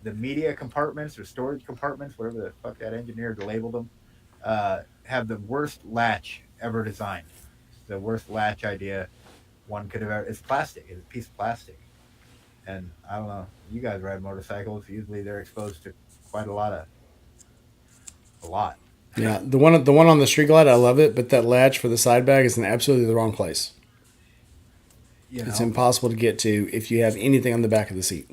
the media compartments or storage compartments, whatever the fuck that engineer labeled them, have the worst latch ever designed. It's the worst latch idea one could have ever. It's plastic. It's a piece of plastic. And I don't know. You guys ride motorcycles. Usually they're exposed to quite a lot. Yeah, the one on the Street Glide, I love it, but that latch for the side bag is in absolutely the wrong place. You It's know, impossible to get to if you have anything on the back of the seat.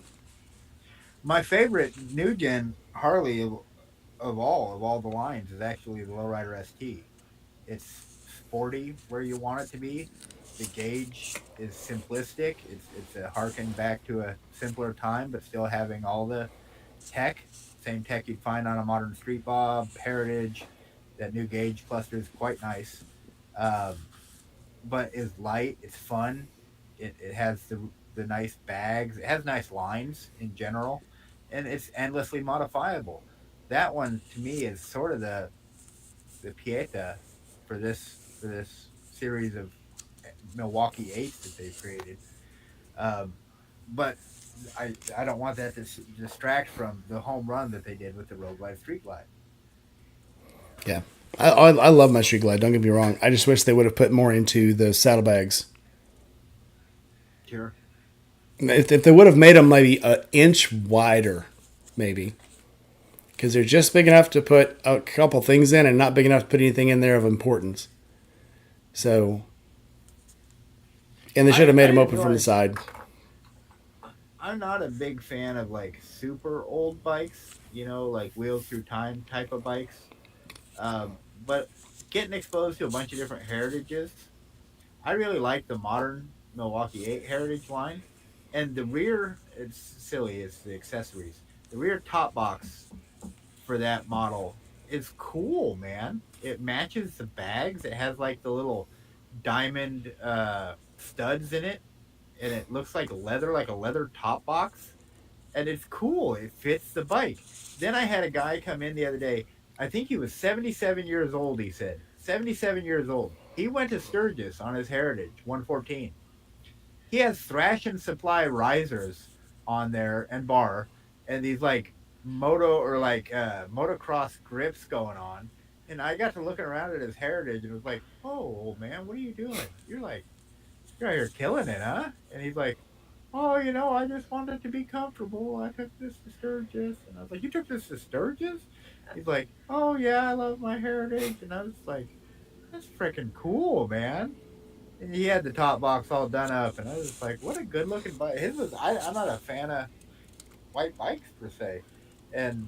my favorite new gen Harley of all the lines is actually the Lowrider ST. It's sporty where you want it to be. The gauge is simplistic. It's a harken back to a simpler time, but still having all the tech, same tech you'd find on a modern Street Bob, Heritage. That new gauge cluster is quite nice, um, but is light. It's fun. It has the nice bags. It has nice lines in general, and it's endlessly modifiable. That one to me is sort of the Pieta for this series of Milwaukee eights that they've created. Um, but I don't want that to distract from the home run that they did with the Road Glide Street Glide. Yeah, I love my Street Glide. Don't get me wrong. I just wish they would have put more into the saddlebags. Sure. If they would have made them maybe an inch wider, maybe, because they're just big enough to put a couple things in and not big enough to put anything in there of importance. So, and they should have I made them open from the enjoy. side. I'm not a big fan of like super old bikes, like wheels through time type of bikes. But getting exposed to a bunch of different heritages, I really like the modern Milwaukee 8 Heritage line. And the rear, it's silly, it's the accessories. The rear top box for that model it's cool, man. It matches the bags. It has like the little diamond studs in it, and it looks like a leather top box, and it's cool. It fits the bike. Then I had a guy come in the other day. I think he was 77 years old. He said 77 years old. He went to Sturgis on his Heritage 114. He has Thrash and Supply risers on there and bar, and these like moto or like motocross grips going on. And I got to looking around at his Heritage and was like, "Oh, old man, what are you doing? You're out here killing it, huh?" And he's like, "Oh, I just wanted to be comfortable. I took this to Sturgis." And I was like, "You took this to Sturgis?" He's like, "Oh yeah, I love my Heritage." And I was like, "That's freaking cool, man." And he had the top box all done up, and I was just like, "What a good looking bike." His was. I'm not a fan of white bikes per se, and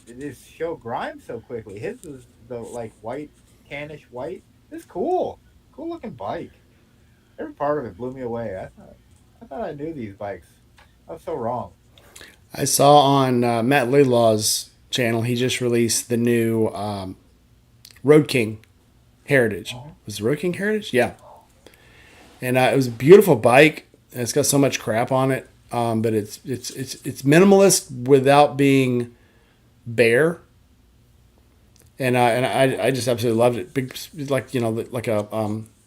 it just show grime so quickly. His was the like white, tannish white. It's cool looking bike. Every part of it blew me away. I thought I knew these bikes. I was so wrong. I saw on Matt Laidlaw's channel, he just released the new Road King Heritage. Was the Road King Heritage? Yeah. And it was a beautiful bike. And it's got so much crap on it, but it's minimalist without being bare. And I just absolutely loved it. Big, like like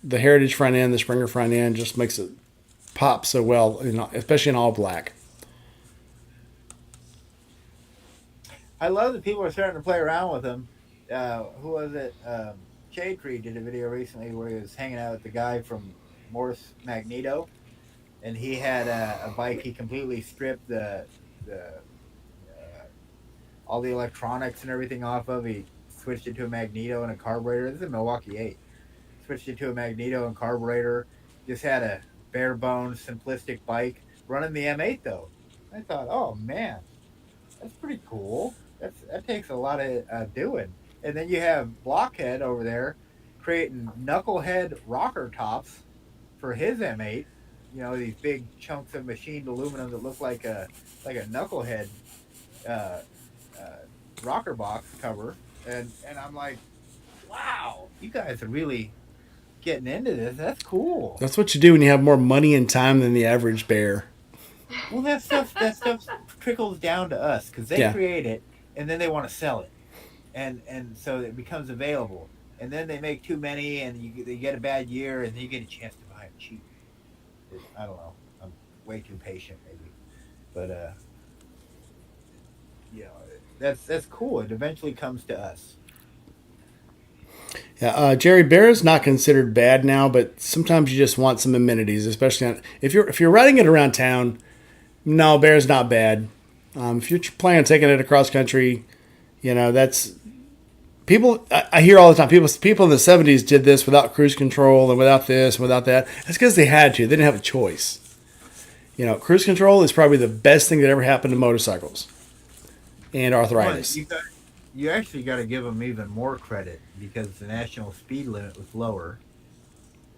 the Heritage front end, the Springer front end just makes it pop so well, especially in all black. I love that people are starting to play around with them. Who was it? Shade Tree did a video recently where he was hanging out with the guy from Morse Magneto, and he had a bike. He completely stripped the all the electronics and everything off of. He switched it to a Magneto and a carburetor. This is a Milwaukee 8. Switched it to a Magneto and carburetor. Just had a bare bones, simplistic bike running the M8 though. I thought, oh man, that's pretty cool. That takes a lot of doing. And then you have Blockhead over there creating knucklehead rocker tops for his M8. These big chunks of machined aluminum that look like a knucklehead uh, uh, rocker box cover. And I'm like, wow, you guys are really getting into this. That's cool. That's what you do when you have more money and time than the average bear. Well, that stuff trickles down to us because they Yeah. create it and then they want to sell it, and so it becomes available, and then they make too many, and they get a bad year, and then you get a chance to buy it cheap. I don't know. I'm way too patient, maybe, but you know, that's cool. It eventually comes to us. Yeah, Jerry Bear is not considered bad now, but sometimes you just want some amenities, especially if you're riding it around town. No, Bear's not bad. If you're planning on taking it across country, that's people. I hear all the time people in the '70s did this without cruise control and without this and without that. That's because they had to. They didn't have a choice. Cruise control is probably the best thing that ever happened to motorcycles and Well, arthritis. you actually got to give them even more credit because the national speed limit was lower.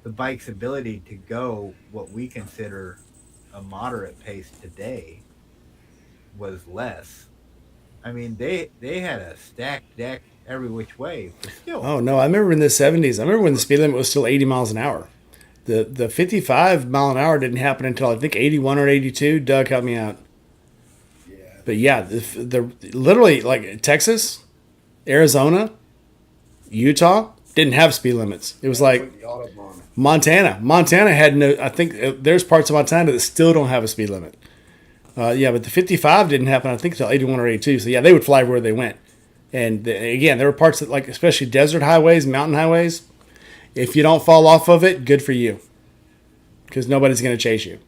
The bike's ability to go what we consider a moderate pace today was less. I mean, they had a stacked deck every which way, but still, Oh no, I remember in the '70s. I remember when the speed limit was still 80 miles an hour. The 55 mile an hour didn't happen until I think 81 or 82. Doug helped me out. Yeah. But yeah, the literally like Texas, Arizona, Utah didn't have speed limits. It was like Put the Autobahn. Montana. Montana had no. I think there's parts of Montana that still don't have a speed limit. Yeah, but the 55 didn't happen. I think until 81 or 82. So yeah, they would fly where they went. And again, there were parts that like especially desert highways, mountain highways. If you don't fall off of it, good for you, because nobody's going to chase you.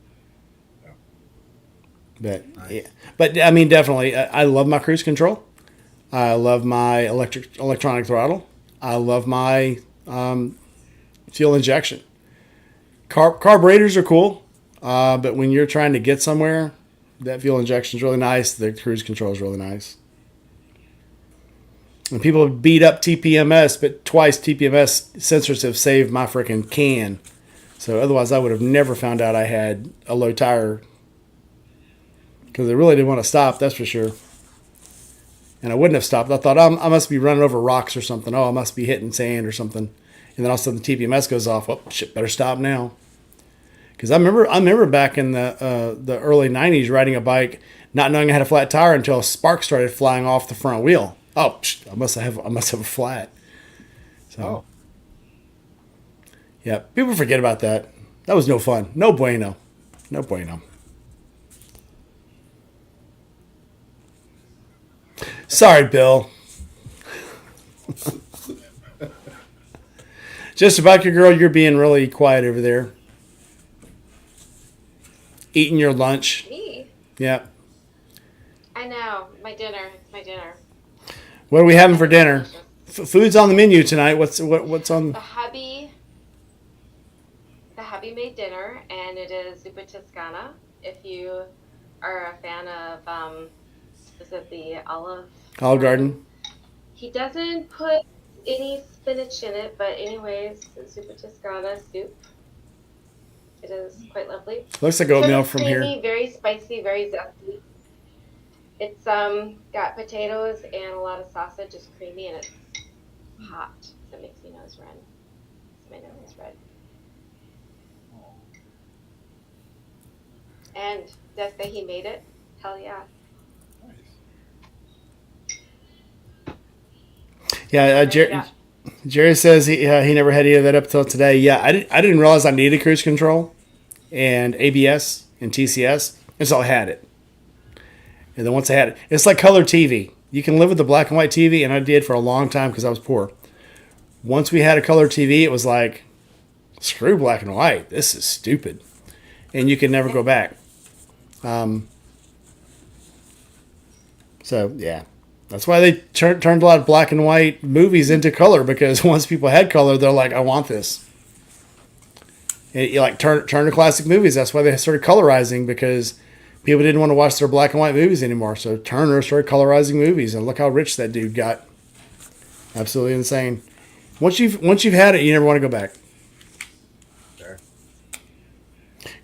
But yeah, but I mean, definitely, I love my cruise control. I love my electronic throttle. I love my fuel injection. Carburetors are cool, but when you're trying to get somewhere, that fuel injection is really nice. The cruise control is really nice. And people beat up TPMS, but twice TPMS sensors have saved my freaking can. So otherwise, I would have never found out I had a low tire because they really didn't want to stop. That's for sure. And I wouldn't have stopped. I thought, I must be running over rocks or something. Oh, I must be hitting sand or something. And then all of a sudden the TPMS goes off. Oh, shit, better stop now. Because I remember back in the early '90s riding a bike, not knowing I had a flat tire until a spark started flying off the front wheel. Oh, I must have a flat. So Oh, yeah, people forget about that. That was no fun. No bueno. No bueno. Sorry, Bill. Just about your girl, you're being really quiet over there. Eating your lunch. Me? Yeah. I know. My dinner. It's my dinner. What are we having for dinner? Delicious. Food's on the menu tonight. What's on? The hubby made dinner, and it is zuppa toscana. If you are a fan of, is it the Olive Olive Garden. He doesn't put any spinach in it, but anyways, zuppa toscana soup. It is quite lovely. Looks like Sort oatmeal of from creamy, here. very spicy, very zesty. It's got potatoes and a lot of sausage. It's creamy and it's hot. So it makes me nose run. Makes my nose red. And does say he made it? Hell yeah. Yeah, Jerry says he never had any of that up till today. Yeah, I didn't realize I needed cruise control and ABS and TCS. Until I had it. And then once I had it, it's like color TV. You can live with the black and white TV, and I did for a long time because I was poor. Once we had a color TV, it was like, screw black and white. This is stupid. And you can never go back. So, yeah. That's why they turned a lot of black and white movies into color, because once people had color, they're like, I want this. And you like turn to classic movies. That's why they started colorizing, because people didn't want to watch their black and white movies anymore. So Turner started colorizing movies, and look how rich that dude got. Absolutely insane. Once you've had it, you never want to go back. sure.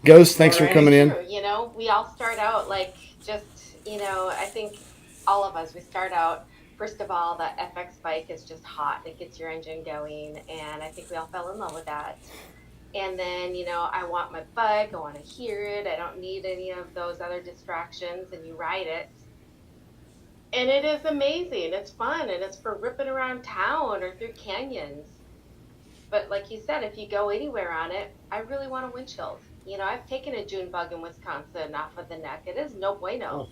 Ghost, thanks for Alrighty. coming in. True. You know, we all start out like just, I think all of us, we start out, first of all, the FX bike is just hot. It gets your engine going. And I think we all fell in love with that. And then, I want my bike. I want to hear it. I don't need any of those other distractions. And you ride it. And it is amazing. It's fun. And it's for ripping around town or through canyons. But like you said, if you go anywhere on it, I really want a windshield. I've taken a June bug in Wisconsin off of the neck. It is no bueno.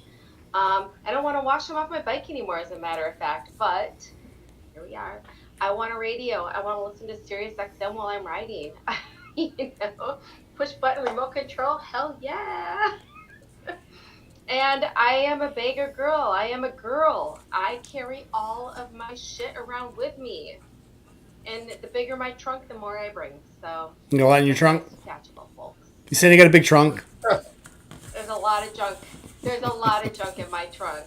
I don't want to wash them off my bike anymore, as a matter of fact. But here we are. I want a radio. I want to listen to Sirius XM while I'm riding. Push button remote control. Hell yeah. And I am a bagger girl. I am a girl. I carry all of my shit around with me. And the bigger my trunk, the more I bring. So You got a lot in your trunk? catchable, folks. You said you got a big trunk. There's a lot of junk. There's a lot of junk in my trunk.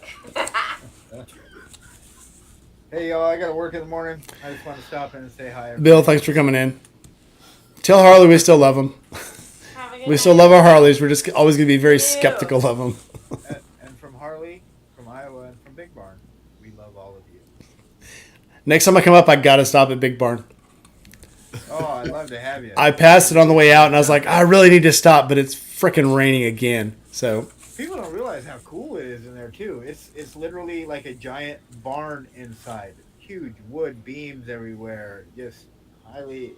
Hey, y'all, I got to work in the morning. I just want to stop in and say hi. everybody. Bill, thanks for coming in. Tell Harley we still love him. Have a good We still night. love our Harleys. We're just always going to be very Ew. skeptical of them. And from Harley, from Iowa, and from Big Barn, we love all of you. Next time I come up, I got to stop at Big Barn. Oh, I'd love to have you. I passed it on the way out, and I was like, I really need to stop, but it's freaking raining again. So, People don't realize how cool it is in there too. It's literally like a giant barn inside. Huge wood beams everywhere. Just highly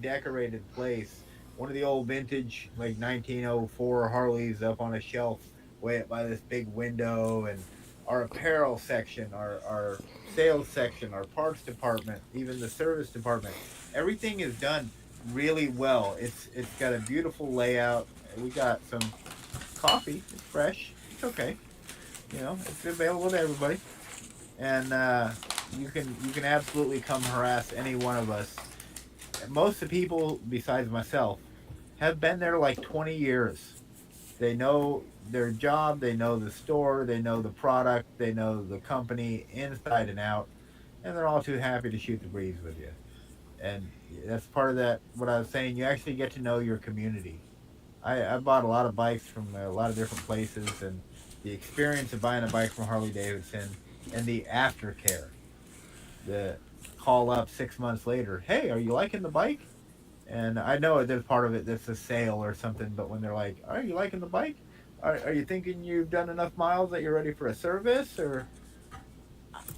decorated place. One of the old vintage like 1904 Harleys up on a shelf way up by this big window, and our apparel section, our sales section, our parts department, even the service department. Everything is done really well. It's got a beautiful layout. We got some coffee. It's fresh. It's okay. It's available to everybody. And you can absolutely come harass any one of us. Most of the people, besides myself, have been there like 20 years. They know their job, they know the store, they know the product, they know the company inside and out, and they're all too happy to shoot the breeze with you. And that's part of that, what I was saying, you actually get to know your community. I bought a lot of bikes from a lot of different places, and the experience of buying a bike from Harley Davidson and the aftercare. The call up 6 months later, hey, are you liking the bike? And I know there's part of it that's a sale or something, but when they're like, are you liking the bike? Are you thinking you've done enough miles that you're ready for a service? Or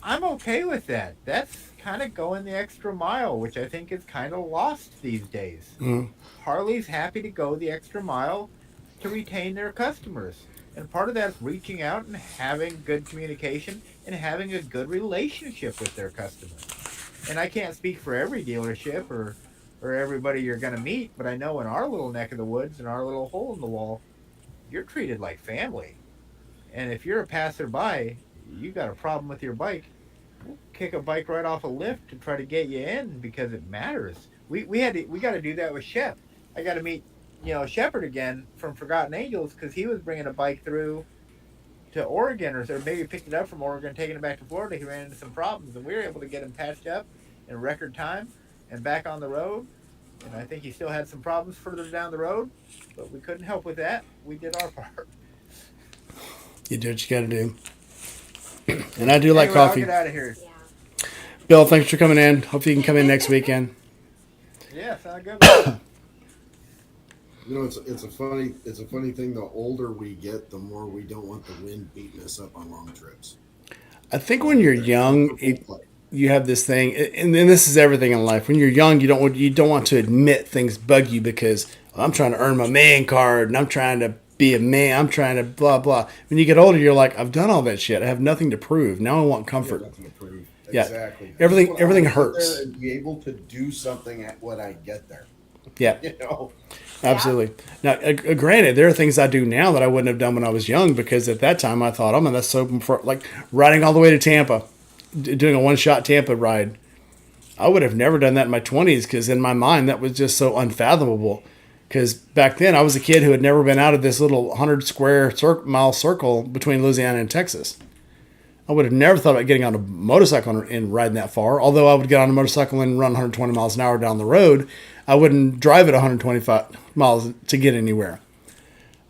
I'm okay with that. That's kind of going the extra mile, which I think is kind of lost these days. Harley's happy to go the extra mile to retain their customers. And part of that is reaching out and having good communication and having a good relationship with their customers. And I can't speak for every dealership or everybody you're going to meet, but I know in our little neck of the woods, in our little hole in the wall, you're treated like family. And if you're a passerby, you got a problem with your bike, we'll kick a bike right off a lift to try to get you in because it matters. We got to do that with Shep. I got to meet Shepard again from Forgotten Angels because he was bringing a bike through to Oregon or maybe picked it up from Oregon, taking it back to Florida. He ran into some problems and we were able to get him patched up in record time and back on the road. And I think he still had some problems further down the road, but we couldn't help with that. We did our part. You do what you got to do. And I do like Anyway, coffee. I'll get out of here. Yeah. Bill, thanks for coming in. Hope you can come in next weekend. Yeah, sound good. You know, it's a funny thing. The older we get, the more we don't want the wind beating us up on long trips. I think when you're young, you have this thing, and then this is everything in life. When you're young, you don't want to admit things bug you because I'm trying to earn my man card and I'm trying to be a man. I'm trying to blah blah. When you get older, you're like, I've done all that shit. I have nothing to prove. Now I want comfort. Nothing to prove. Yeah, Exactly. everything I hurts. there and be able to do something at when I get there. Yeah, You know. absolutely. Now, granted, there are things I do now that I wouldn't have done when I was young because at that time I thought, oh man, that's so for like riding all the way to Tampa, doing a one-shot Tampa ride. I would have never done that in my 20s because in my mind that was just so unfathomable. Because back then I was a kid who had never been out of this little 100 square mile circle between Louisiana and Texas. I would have never thought about getting on a motorcycle and riding that far. Although I would get on a motorcycle and run 120 miles an hour down the road, I wouldn't drive at 125 miles to get anywhere.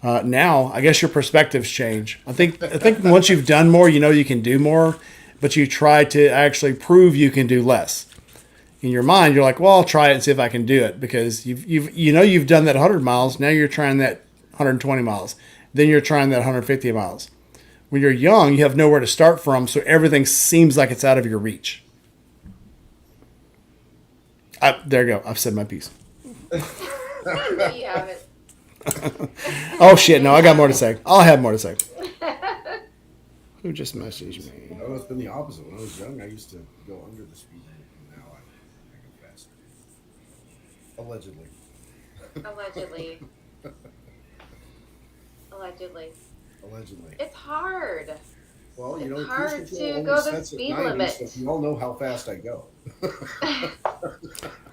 Now, I guess your perspectives change. I think once you've done more, you know you can do more, but you try to actually prove you can do less. In your mind, you're like, well, I'll try it and see if I can do it because you've done that 100 miles. Now you're trying that 120 miles. Then you're trying that 150 miles. When you're young, you have nowhere to start from, so everything seems like it's out of your reach. There you go. I've said my piece. There you have it. Oh, shit. No, I got more to say. I'll have more to say. Who just messaged me? No, it's been the opposite. When I was young, I used to go under the speed limit, and now I go faster. Allegedly. Allegedly. Allegedly. Allegedly. It's hard. Well, you It's know, hard cruise to control only go the sets at speed 90, limit. So you all know how fast I go.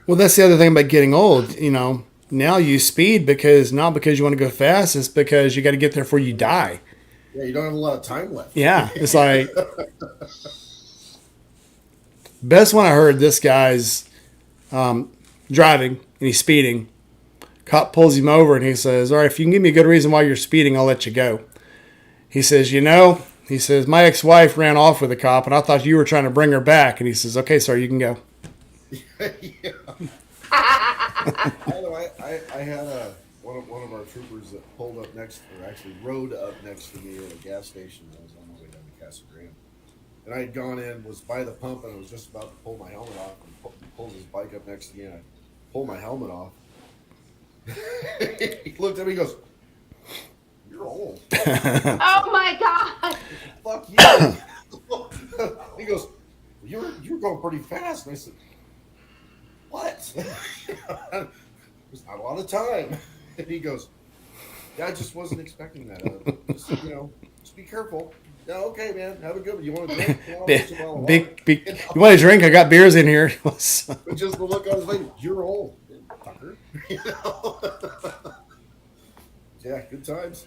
Well, that's the other thing about getting old. You know, now you speed not because you want to go fast. It's because you got to get there before you die. Yeah, you don't have a lot of time left. Yeah, it's like best one I heard. This guy's driving and he's speeding. Cop pulls him over and he says, "All right, if you can give me a good reason why you're speeding, I'll let you go." He says, my ex-wife ran off with a cop and I thought you were trying to bring her back. And he says, "Okay, sir, you can go." Yeah. I had one of our troopers that pulled up rode up next to me at a gas station. I was on my way down to Casa Grande, and I had gone in, was by the pump, and I was just about to pull my helmet off. And he pulls his bike up next to me, and I pull my helmet off. He looked at me, and goes, "You're old." Oh my God! Fuck you. He goes, "You're going pretty fast." And I said, "What?" There's not a lot of time. And he goes, "Yeah, I just wasn't expecting that. Just be careful." "Yeah, okay, man. Have a good one. You want to drink?" "Well, You want a drink? I got beers in here. But just the look on his face, "You're old, fucker." Yeah, good times.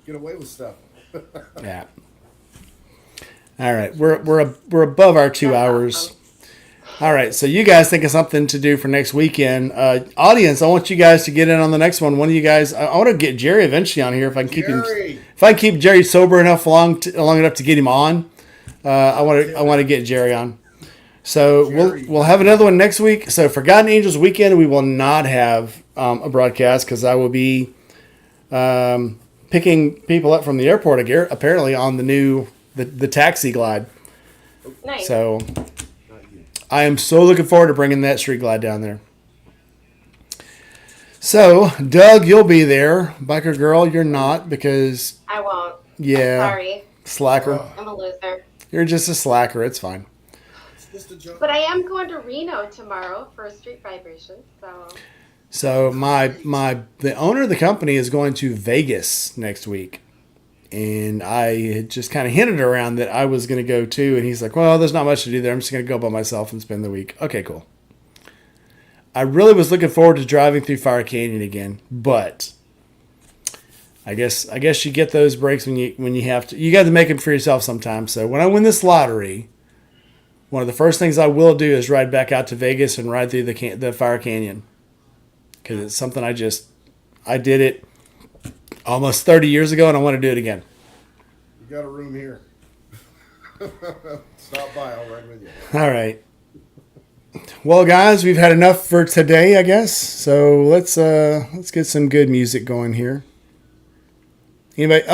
Get away with stuff. Yeah. All right, we're above our 2 hours. All right, so you guys think of something to do for next weekend. Audience, I want you guys to get in on the next one. One of you guys, I want to get Jerry eventually on here if I can keep him. If I can keep Jerry sober enough long enough to get him on. I want to get Jerry on. So we'll have another one next week. So Forgotten Angels weekend, we will not have a broadcast because I will be picking people up from the airport apparently on the taxi glide. Nice. So I am so looking forward to bringing that street glide down there. So Doug, you'll be there. Biker Girl, you're not because I won't. yeah, Sorry. slacker. I'm a loser. You're just a slacker. It's fine. It's just a joke. But I am going to Reno tomorrow for Street Vibration, so. So the owner of the company is going to Vegas next week, and I had just kind of hinted around that I was going to go too, and he's like, "Well, there's not much to do there. I'm just going to go by myself and spend the week." Okay, cool. I really was looking forward to driving through Fire Canyon again, but I guess you get those breaks when you have to. You got to make them for yourself sometimes. So when I win this lottery, one of the first things I will do is ride back out to Vegas and ride through the Fire Canyon. Because it's something I did it almost 30 years ago, and I want to do it again. You got a room here. Stop by. I'll ride with you. All right. Well, guys, we've had enough for today, I guess. So let's get some good music going here. Anybody?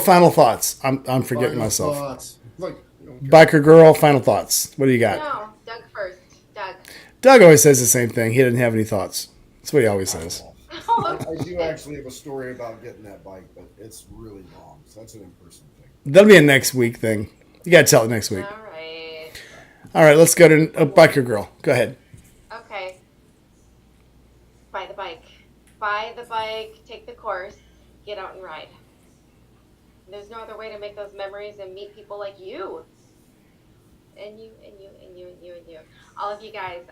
Final thoughts. I'm forgetting Final myself. thoughts. Look, Biker Girl, final thoughts. What do you got? No, Doug first. Doug. Doug always says the same thing. He doesn't have any thoughts. That's what he always says. I do actually have a story about getting that bike, but it's really long. So that's an in-person thing. That'll be a next week thing. You got to tell it next week. All right. All right, let's go to Biker Girl. Go ahead. Okay. Buy the bike. Buy the bike, take the course, get out and ride. There's no other way to make those memories and meet people like you. And you. All of you guys.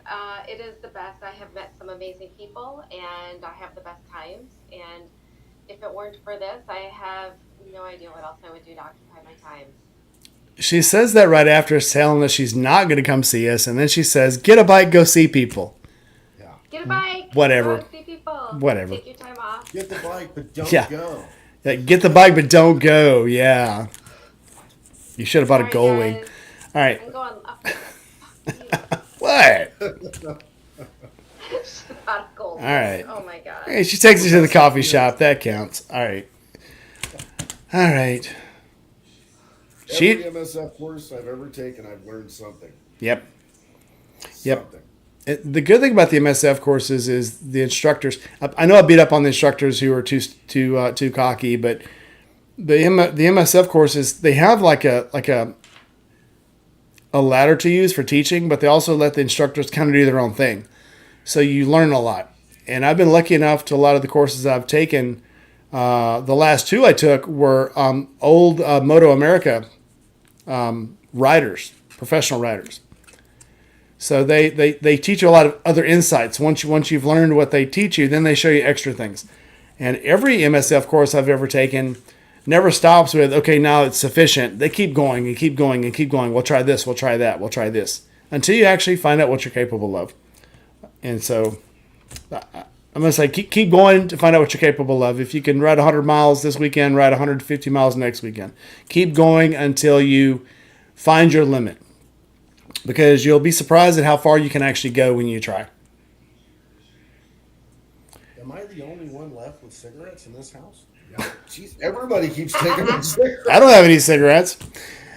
It is the best. I have met some amazing people, and I have the best times. And if it weren't for this, I have no idea what else I would do to occupy my time. She says that right after telling us she's not going to come see us, and then she says, "Get a bike, go see people." Yeah. Get a bike. Whatever. Go see people. Whatever. Take your time off. Get the bike, but don't Yeah. go. Yeah, get the bike, but don't go. Yeah. You should have bought a Sorry, gold wing. guys. All right. I'm going up. What? Not a gold. All right. Oh my god. Hey, she takes you to the coffee shop. That counts. All right. All right. Every MSF course I've ever taken, I've learned something. Yep. Something. The good thing about the MSF courses is the instructors. I know I beat up on the instructors who are too cocky, but the MSF courses, they have like a ladder to use for teaching, but they also let the instructors kind of do their own thing. So you learn a lot. And I've been lucky enough to a lot of the courses I've taken. The last two I took were old Moto America riders, professional riders. So they teach you a lot of other insights. Once you've learned what they teach you, then they show you extra things. And every MSF course I've ever taken never stops with, okay, now it's sufficient. They keep going and keep going and keep going. We'll try this, we'll try that, we'll try this. Until you actually find out what you're capable of. And so I'm going to say keep going to find out what you're capable of. If you can ride 100 miles this weekend, ride 150 miles next weekend. Keep going until you find your limit. Because you'll be surprised at how far you can actually go when you try. Am I the only one left with cigarettes in this house? Yeah. Jeez, everybody keeps taking a cigarette. I don't have any cigarettes.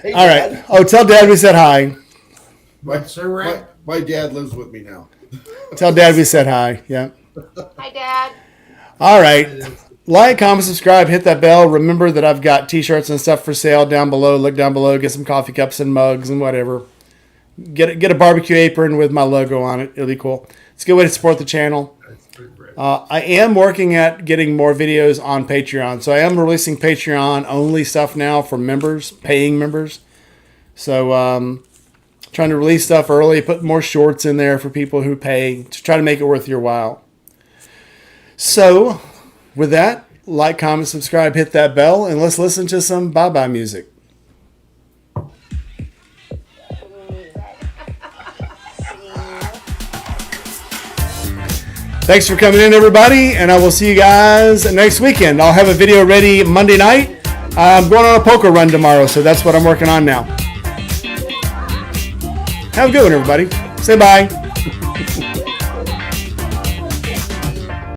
Hey, All Dad. right. Oh, tell Dad we said hi. My dad lives with me now. Tell Dad we said hi. Yeah. Hi, Dad. All right. Like, comment, subscribe, hit that bell. Remember that I've got t-shirts and stuff for sale down below. Look down below. Get some coffee cups and mugs and whatever. Get a barbecue apron with my logo on it. It'll be cool. It's a good way to support the channel. I am working at getting more videos on Patreon. So I am releasing Patreon-only stuff now for members, paying members. So trying to release stuff early, put more shorts in there for people who pay to try to make it worth your while. So with that, like, comment, subscribe, hit that bell, and let's listen to some bye-bye music. Thanks for coming in, everybody, and I will see you guys next weekend. I'll have a video ready Monday night. I'm going on a poker run tomorrow, so that's what I'm working on now. Have a good one, everybody. Say bye.